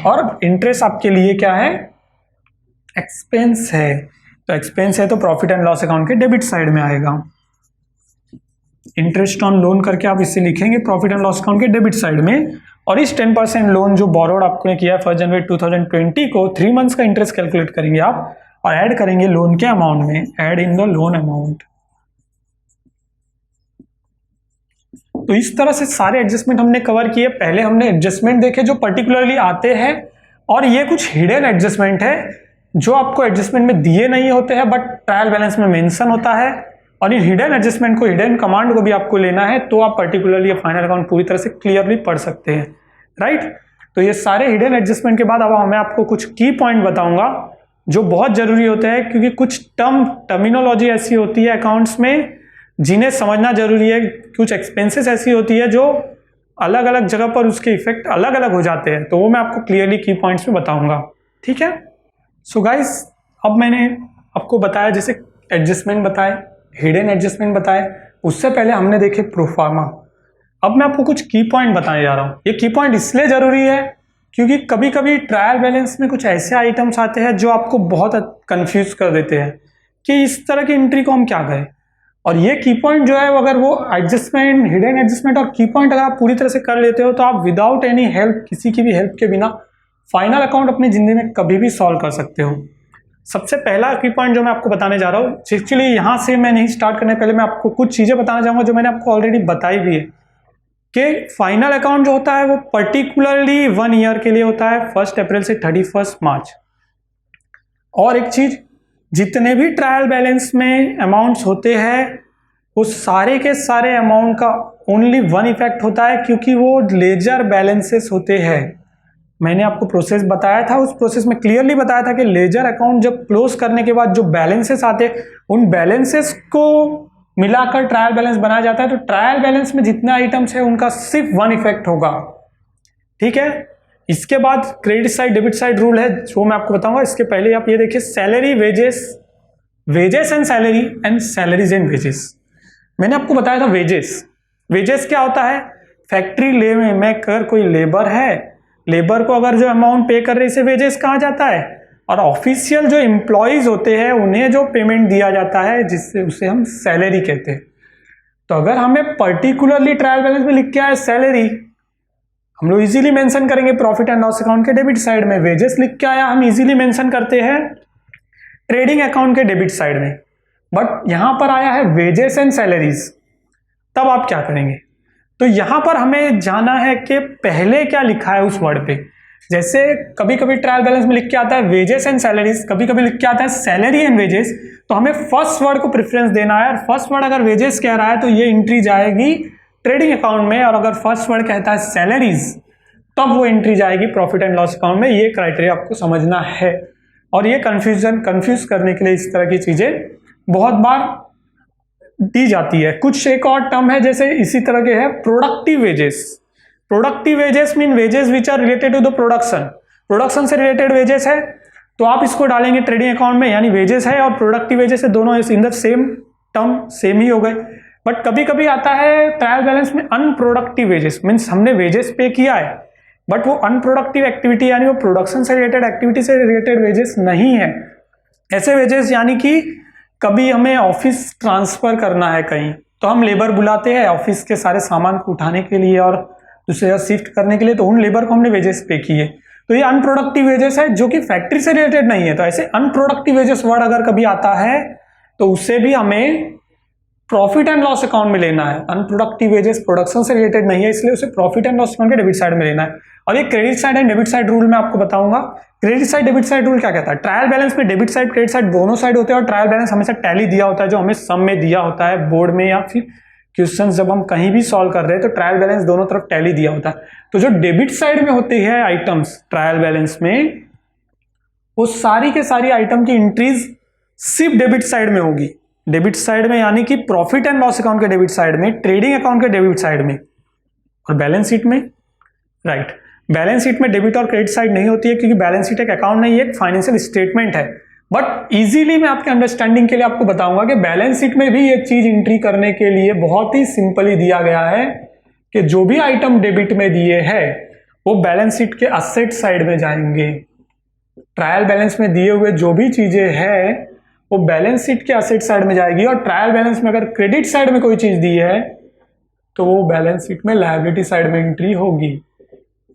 और इंटरेस्ट आपके लिए क्या है, एक्सपेंस है, तो एक्सपेंस है तो प्रॉफिट एंड लॉस अकाउंट के डेबिट साइड में आएगा। इंटरेस्ट ऑन लोन करके आप इसे लिखेंगे प्रॉफिट एंड लॉस अकाउंट के डेबिट साइड में, और इस 10% लोन जो बोरोड आपने किया 1 जनवरी 2020 को 3 मंथ्स का इंटरेस्ट कैलकुलेट करेंगे आप और ऐड करेंगे लोन के अमाउंट में, add in the loan amount. तो इस तरह से सारे एडजस्टमेंट हमने कवर किए। पहले हमने एडजस्टमेंट देखे जो पर्टिकुलरली आते हैं, और ये कुछ हिडन एडजस्टमेंट है जो आपको एडजस्टमेंट में दिए नहीं होते हैं बट ट्रायल बैलेंस में मेंशन होता है, और इन हिडन एडजस्टमेंट को, हिडन कमांड को भी आपको लेना है, तो आप पर्टिकुलरली फाइनल अकाउंट पूरी तरह से क्लियरली पढ़ सकते हैं, राइट। तो ये सारे हिडन एडजस्टमेंट के बाद अब मैं आपको कुछ की पॉइंट बताऊंगा जो बहुत जरूरी होते हैं, क्योंकि कुछ टर्मिनोलॉजी ऐसी होती है अकाउंट्स में जिन्हें समझना जरूरी है, कुछ एक्सपेंसेस ऐसी होती है जो अलग अलग जगह पर उसके इफेक्ट अलग अलग हो जाते हैं, तो वो मैं आपको क्लियरली की पॉइंट्स में बताऊंगा, ठीक है। सो गाइस, अब मैंने आपको बताया, जैसे एडजस्टमेंट बताए, हिडन एडजस्टमेंट बताए, उससे पहले हमने देखे प्रोफार्मा। अब मैं आपको कुछ की पॉइंट बताने जा रहा हूँ। ये की पॉइंट इसलिए जरूरी है क्योंकि कभी कभी ट्रायल बैलेंस में कुछ ऐसे आइटम्स आते हैं जो आपको बहुत कंफ्यूज कर देते हैं कि इस तरह की एंट्री को हम क्या करें। और ये की पॉइंट जो है, अगर वो एडजस्टमेंट, हिडन एडजस्टमेंट और की पॉइंट अगर आप पूरी तरह से कर लेते हो, तो आप विदाउट एनी हेल्प, किसी की भी हेल्प के बिना फाइनल अकाउंट अपनी जिंदगी में कभी भी सॉल्व कर सकते हो। सबसे पहला की पॉइंट जो मैं आपको बताने जा रहा हूँ, एक्चुअली यहाँ से मैं नहीं स्टार्ट करने पहले मैं आपको कुछ चीज़ें बताना चाहूँगा जो मैंने आपको ऑलरेडी बताई भी है। कि फाइनल अकाउंट जो होता है वो पर्टिकुलरली 1 ईयर के लिए होता है, 1 अप्रैल से 31 मार्च। और एक चीज, जितने भी ट्रायल बैलेंस में अमाउंट्स होते हैं उस सारे के सारे अमाउंट का ओनली वन इफेक्ट होता है, क्योंकि वो लेजर बैलेंसेस होते हैं। मैंने आपको प्रोसेस बताया था, उस प्रोसेस में क्लियरली बताया था कि लेजर अकाउंट जब क्लोज करने के बाद जो बैलेंसेस आते उन बैलेंसेस को मिलाकर ट्रायल बैलेंस बनाया जाता है। तो ट्रायल बैलेंस में जितने आइटम्स है उनका सिर्फ वन इफेक्ट होगा, ठीक है। इसके बाद credit side debit side rule है जो मैं आपको बताऊंगा। इसके पहले आप ये देखिए, salary wages, wages and salary and salaries and wages. मैंने आपको बताया था वेजेस। वेजेस क्या होता है, फैक्ट्री ले में अगर कोई लेबर है, लेबर को अगर जो अमाउंट पे कर रहे इसे वेजेस कहा जाता है। और ऑफिशियल जो एम्प्लॉयज होते हैं उन्हें जो पेमेंट दिया जाता है जिससे उसे हम सैलरी कहते हैं। तो अगर हमें पर्टिकुलरली ट्रायल बैलेंस में लिख के आए सैलरी, हम लोग इजीली मेंशन करेंगे प्रॉफिट एंड लॉस अकाउंट के डेबिट साइड में। वेजेस लिख के आया, हम इजीली मेंशन करते हैं ट्रेडिंग अकाउंट के डेबिट साइड में। बट यहां पर आया है वेजेस एंड सैलरीज, तब आप क्या करेंगे? तो यहां पर हमें जाना है कि पहले क्या लिखा है उस वर्ड पे। जैसे कभी कभी ट्रायल बैलेंस में लिख के आता है वेजेस एंड सैलरीज, कभी कभी लिख के आता है सैलरी एंड वेजेस, तो हमें फर्स्ट वर्ड को प्रेफरेंस देना है। और फर्स्ट वर्ड अगर वेजेस कह रहा है तो ये एंट्री जाएगी ट्रेडिंग अकाउंट में, और अगर फर्स्ट वर्ड कहता है सैलरीज तब वो एंट्री जाएगी प्रॉफिट एंड लॉस अकाउंट में। ये क्राइटेरिया आपको समझना है। और ये कंफ्यूज करने के लिए इस तरह की चीजें बहुत बार दी जाती है। कुछ एक और टर्म है जैसे इसी तरह के है productive wages. Productive wages mean wages which are related to the production, production से रिलेटेड वेजेस है तो आप इसको डालेंगे ट्रेडिंग अकाउंट में, यानी वेजेस है और प्रोडक्टिव वेजेस है, दोनों in the same term same ही हो गए। बट कभी कभी आता है ट्रायल बैलेंस में अनप्रोडक्टिव वेजेस, मीन्स हमने वेजेस पे किया है बट वो अनप्रोडक्टिव एक्टिविटी यानी वो प्रोडक्शन से रिलेटेड एक्टिविटी से रिलेटेड वेजेस नहीं है। ऐसे वेजेस यानी कि कभी हमें ऑफिस ट्रांसफर करना है कहीं, तो हम लेबर बुलाते हैं ऑफिस के सारे सामान को उठाने के लिए और दूसरे जगह शिफ्ट करने के लिए, तो उन लेबर को हमने वेजेस पे किए, तो ये अनप्रोडक्टिव वेजेस है जो कि फैक्ट्री से रिलेटेड नहीं है। तो ऐसे अनप्रोडक्टिव वेजेस वर्ड अगर कभी आता है तो उससे भी हमें प्रॉफिट एंड लॉस अकाउंट में लेना है। अनप्रोडक्टिव वेजेस प्रोडक्शन से रिलेटेड नहीं है, इसलिए उसे प्रॉफिट एंड लॉस अकाउंट के डेबिट साइड में लेना है। और ये credit side and debit side rule मैं आपको बताऊंगा। Credit side debit side rule क्या कहता है? ट्रायल बैलेंस में डेबिट साइड क्रेडिट साइड दोनों साइड होते हैं और ट्रायल बैलेंस हमेशा टैली दिया होता है, जो हमें सम में दिया होता है बोर्ड में या फिर क्वेश्चन जब हम कहीं भी सॉल्व कर रहे हैं तो ट्रायल बैलेंस दोनों तरफ टैली दिया होता है। तो जो डेबिट साइड में होते हैं आइटम्स ट्रायल बैलेंस में, वो सारी के सारी आइटम की एंट्रीज सिर्फ डेबिट साइड में होगी। डेबिट साइड में यानी कि प्रॉफिट एंड लॉस अकाउंट के डेबिट साइड में, ट्रेडिंग अकाउंट के डेबिट साइड में और बैलेंस शीट में, राइट। बैलेंस शीट में डेबिट और क्रेडिट साइड नहीं होती है क्योंकि बैलेंस शीट एक अकाउंट नहीं है, एक फाइनेंशियल स्टेटमेंट है। बट इजीली मैं आपके अंडरस्टैंडिंग के लिए आपको बताऊंगा कि बैलेंस शीट में भी ये चीज एंट्री करने के लिए बहुत ही सिंपली दिया गया है कि जो भी आइटम डेबिट में दिए हैं वो बैलेंस शीट के असेट साइड में जाएंगे। ट्रायल बैलेंस में दिए हुए जो भी चीजें हैं वो बैलेंस शीट के असेट साइड में जाएगी, और ट्रायल बैलेंस में अगर क्रेडिट साइड में कोई चीज दी है तो वो बैलेंस शीट में लायबिलिटी साइड में एंट्री होगी।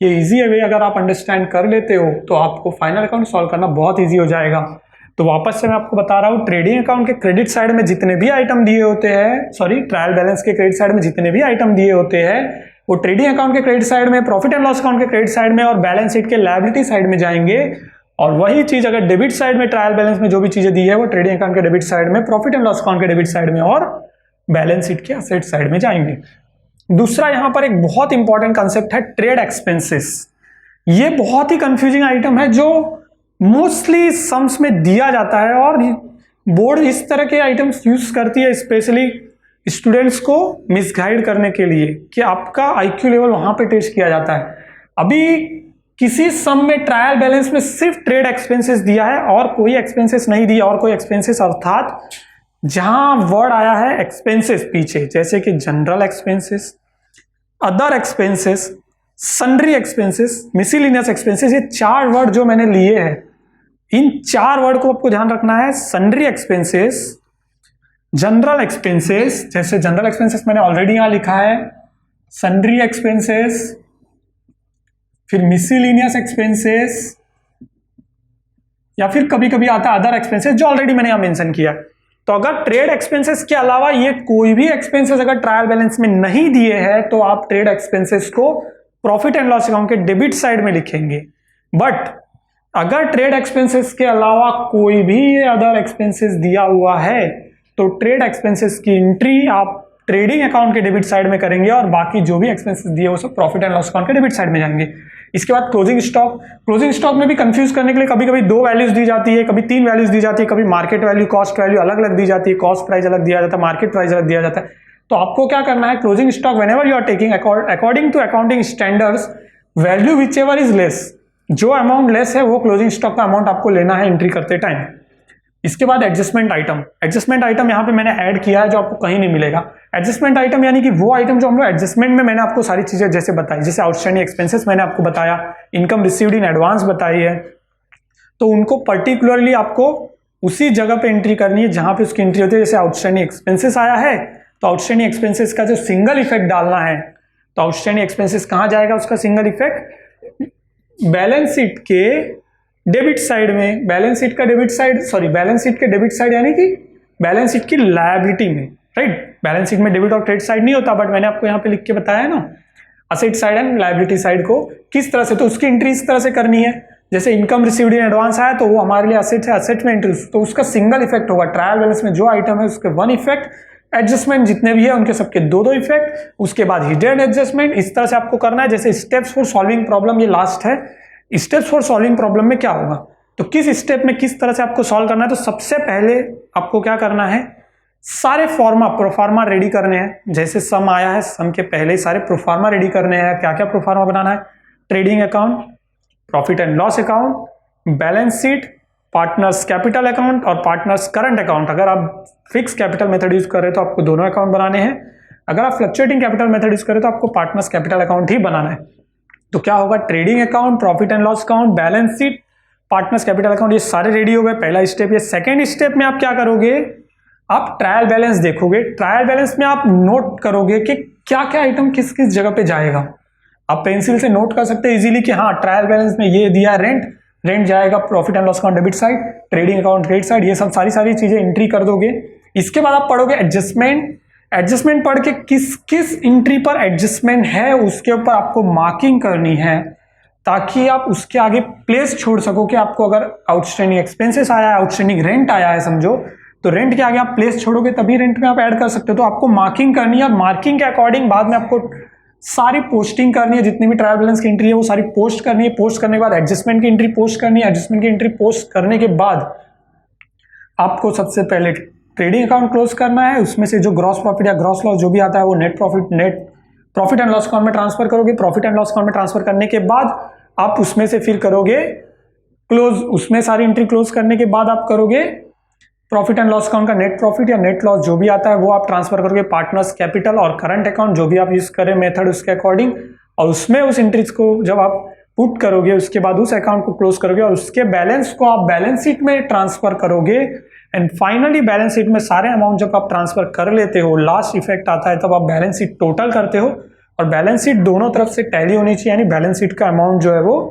ये इजी है भाई, अगर आप अंडरस्टैंड कर लेते हो तो आपको फाइनल अकाउंट सॉल्व करना बहुत इजी हो जाएगा। तो वापस से मैं आपको बता रहा हूँ, ट्रेडिंग अकाउंट के क्रेडिट साइड में जितने भी आइटम दिए होते हैं, सॉरी ट्रायल बैलेंस के क्रेडिट साइड में जितने भी आइटम दिए होते हैं वो ट्रेडिंग अकाउंट के क्रेडिट साइड में, प्रॉफिट एंड लॉस अकाउंट के क्रेडिट साइड में और बैलेंस शीट के लायबिलिटी साइड में जाएंगे। और वही चीज अगर डेबिट साइड में ट्रायल बैलेंस में जो भी चीजें दी है वो ट्रेडिंग अकाउंट के डेबिट साइड में, प्रॉफिट एंड लॉस अकाउंट के डेबिट साइड में और बैलेंस शीट के असेट साइड में जाएंगे। दूसरा यहां पर एक बहुत इंपॉर्टेंट कंसेप्ट है ट्रेड एक्सपेंसेस। ये बहुत ही कंफ्यूजिंग आइटम है जो मोस्टली सम्स में दिया जाता है और बोर्ड इस तरह के आइटम्स यूज करती है स्पेशली स्टूडेंट्स को मिसगाइड करने के लिए कि आपका आईक्यू लेवल वहां पे टेस्ट किया जाता है। अभी किसी सम में ट्रायल बैलेंस में सिर्फ ट्रेड एक्सपेंसेस दिया है और कोई एक्सपेंसेस नहीं दिया, और कोई एक्सपेंसेस अर्थात जहां वर्ड आया है एक्सपेंसेस पीछे, जैसे कि general expenses, other expenses, sundry expenses, miscellaneous expenses, ये चार वर्ड जो मैंने लिए हैं, इन चार वर्ड को आपको ध्यान रखना है। सन्ड्री एक्सपेंसेस, जनरल एक्सपेंसेस, जैसे जनरल एक्सपेंसेस मैंने ऑलरेडी यहां लिखा है, सन्ड्री एक्सपेंसेस, फिर मिसलिनियस एक्सपेंसेस, या फिर कभी कभी आता है अदर एक्सपेंसेस जो ऑलरेडी मैंने यहां मेंशन किया। तो तो अगर ट्रेड एक्सपेंसेस के अलावा ये कोई भी एक्सपेंसेस अगर ट्रायल बैलेंस में नहीं दिए हैं तो आप ट्रेड एक्सपेंसेस को प्रॉफिट एंड लॉस अकाउंट के डेबिट साइड में लिखेंगे। बट अगर ट्रेड एक्सपेंसेस के अलावा कोई भी अदर एक्सपेंसेस दिया हुआ है तो ट्रेड एक्सपेंसेस की एंट्री आप ट्रेडिंग अकाउंट के डेबिट साइड में करेंगे और बाकी जो भी एक्सपेंसेस दिए वो सब प्रॉफिट एंड लॉस अकाउंट के डेबिट साइड में जाएंगे। इसके बाद क्लोजिंग स्टॉक में भी कंफ्यूज करने के लिए कभी कभी 2 वैल्यूज दी जाती है, कभी 3 वैल्यूज दी जाती है, कभी मार्केट वैल्यू कॉस्ट वैल्यू अलग अलग दी जाती है, कॉस्ट प्राइस अलग दिया जाता है, मार्केट प्राइस अलग दिया जाता है। तो आपको क्या करना है, closing stock whenever you are taking according to accounting standards value whichever is less, जो अमाउंट लेस है वो क्लोजिंग स्टॉक का अमाउंट आपको लेना है एंट्री करते टाइम। इसके बाद एडजस्टमेंट आइटम यहाँ पे मैंने ऐड किया है जो आपको कहीं नहीं मिलेगा। एडजस्टमेंट आइटम यानी कि वो आइटम जो हम लोग एडजस्टमेंट में मैंने आपको सारी चीजें जैसे बताई, जैसे आउटस्टैंडिंग एक्सपेंसेस मैंने आपको बताया, इनकम रिसीव्ड इन एडवांस बताई है, तो उनको पर्टिकुलरली आपको उसी जगह पे एंट्री करनी है जहां पे उसकी एंट्री होती है। जैसे आउटस्टैंडिंग एक्सपेंसेस आया है तो आउटस्टैंडिंग एक्सपेंसेस का जो सिंगल इफेक्ट डालना है, तो आउटस्टैंडिंग एक्सपेंसेस कहां जाएगा उसका सिंगल इफेक्ट, बैलेंस शीट के डेबिट साइड में, बैलेंस शीट के डेबिट साइड यानी कि बैलेंस शीट की लायबिलिटी में, राइट। बैलेंस शीट में डेबिट और क्रेडिट साइड नहीं होता, बट मैंने आपको यहाँ पे लिख के बताया है ना, asset side and liability side को किस तरह से, तो उसकी एंट्री इस तरह से करनी है। जैसे इनकम रिसीव्ड इन एडवांस आया तो वो हमारे लिए असेट है, असेट में एंट्री, तो उसका सिंगल इफेक्ट होगा। ट्रायल बैलेंस में जो आइटम है उसके 1 इफेक्ट, एडजस्टमेंट जितने भी है उनके सबके 2 इफेक्ट, उसके बाद हिडन एडजस्टमेंट। इस तरह से आपको करना है। जैसे स्टेप्स फॉर सॉल्विंग प्रॉब्लम, ये लास्ट है। स्टेप्स फॉर सॉल्विंग प्रॉब्लम में क्या होगा, तो किस स्टेप में किस तरह से आपको सॉल्व करना है, तो सबसे पहले आपको क्या करना है, सारे प्रोफार्मा रेडी करने हैं। जैसे सम आया है, सम के पहले सारे प्रोफार्मा रेडी करने हैं। क्या क्या प्रोफार्मा बनाना है, trading account, profit and loss account, balance sheet, partners capital account और पार्टनर्स करंट अकाउंट। अगर आप फिक्स कैपिटल मेथड यूज कर रहे हो तो आपको दोनों अकाउंट बनाने हैं। अगर आप फ्लक्चुएटिंग कैपिटल मेथड यूज कर रहे हो तो आपको पार्टनर्स कैपिटल अकाउंट ही बनाना है। तो क्या होगा, trading account, profit and loss account, balance sheet, partners capital account, ये सारे रेडी हो गए। पहला स्टेप ये। सेकेंड स्टेप में आप क्या करोगे, आप ट्रायल बैलेंस देखोगे। ट्रायल बैलेंस में आप नोट करोगे कि क्या क्या आइटम किस किस जगह पे जाएगा। आप पेंसिल से नोट कर सकते हैं इजीली कि हाँ ट्रायल बैलेंस में ये दिया रेंट जाएगा profit and loss account debit side, trading account credit side, ये सब सारी चीजें एंट्री कर दोगे। इसके बाद आप पढ़ोगे एडजस्टमेंट पढ़ के किस किस एंट्री पर एडजस्टमेंट है उसके ऊपर आपको मार्किंग करनी है, ताकि आप उसके आगे प्लेस छोड़ सको कि आपको अगर आउटस्टैंडिंग एक्सपेंसेस आया है, आउटस्टैंडिंग रेंट आया है समझो, तो रेंट के आगे आप प्लेस छोड़ोगे तभी रेंट में आप ऐड कर सकते हो। तो आपको मार्किंग करनी है और मार्किंग के अकॉर्डिंग बाद में आपको सारी पोस्टिंग करनी है। जितनी भी ट्रायल बैलेंस की एंट्री है वो सारी पोस्ट करनी है। पोस्ट करने के बाद एडजस्टमेंट की एंट्री पोस्ट करनी है। एडजस्टमेंट की एंट्री पोस्ट करने के बाद आपको सबसे पहले ट्रेडिंग अकाउंट क्लोज करना है। उसमें से जो ग्रॉस प्रॉफिट या ग्रॉस लॉस जो भी आता है वो net profit and loss account में ट्रांसफर करोगे। प्रॉफिट एंड लॉस अकाउंट में ट्रांसफर करने के बाद आप उसमें से फिर करोगे क्लोज। उसमें सारी एंट्री क्लोज करने के बाद आप करोगे प्रॉफिट एंड लॉस अकाउंट का नेट प्रॉफिट या नेट लॉस जो भी आता है वो आप ट्रांसफर करोगे पार्टनर्स कैपिटल और करंट अकाउंट, जो भी आप यूज करें मेथड उसके अकॉर्डिंग, और उसमें उस एंट्रीज को जब आप पुट करोगे उसके बाद उस अकाउंट को क्लोज करोगे और उसके बैलेंस को आप बैलेंस शीट में ट्रांसफर करोगे। एंड फाइनली बैलेंस शीट में सारे अमाउंट जब आप ट्रांसफर कर लेते हो, लास्ट इफेक्ट आता है, तब आप बैलेंस शीट टोटल करते हो और बैलेंस शीट दोनों तरफ से टैली होनी चाहिए, यानी बैलेंस शीट का अमाउंट जो है वो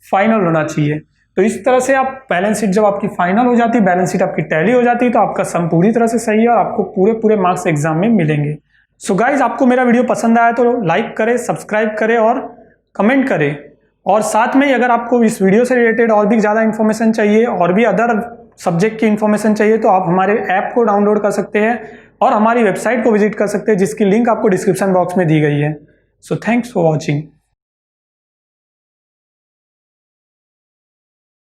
फाइनल होना चाहिए। तो इस तरह से आप बैलेंस शीट जब आपकी फाइनल हो जाती है, बैलेंस शीट आपकी टैली हो जाती है, तो आपका सम पूरी तरह से सही है और आपको पूरे मार्क्स एग्जाम में मिलेंगे। सो गाइज, आपको मेरा वीडियो पसंद आया तो लाइक करें, सब्सक्राइब करें और कमेंट करें। और साथ में अगर आपको इस वीडियो से रिलेटेड और भी ज़्यादा इन्फॉर्मेशन चाहिए और भी अदर सब्जेक्ट की इन्फॉर्मेशन चाहिए तो आप हमारे ऐप को डाउनलोड कर सकते हैं और हमारी वेबसाइट को विजिट कर सकते हैं, जिसकी लिंक आपको डिस्क्रिप्शन बॉक्स में दी गई है। So thanks for watching.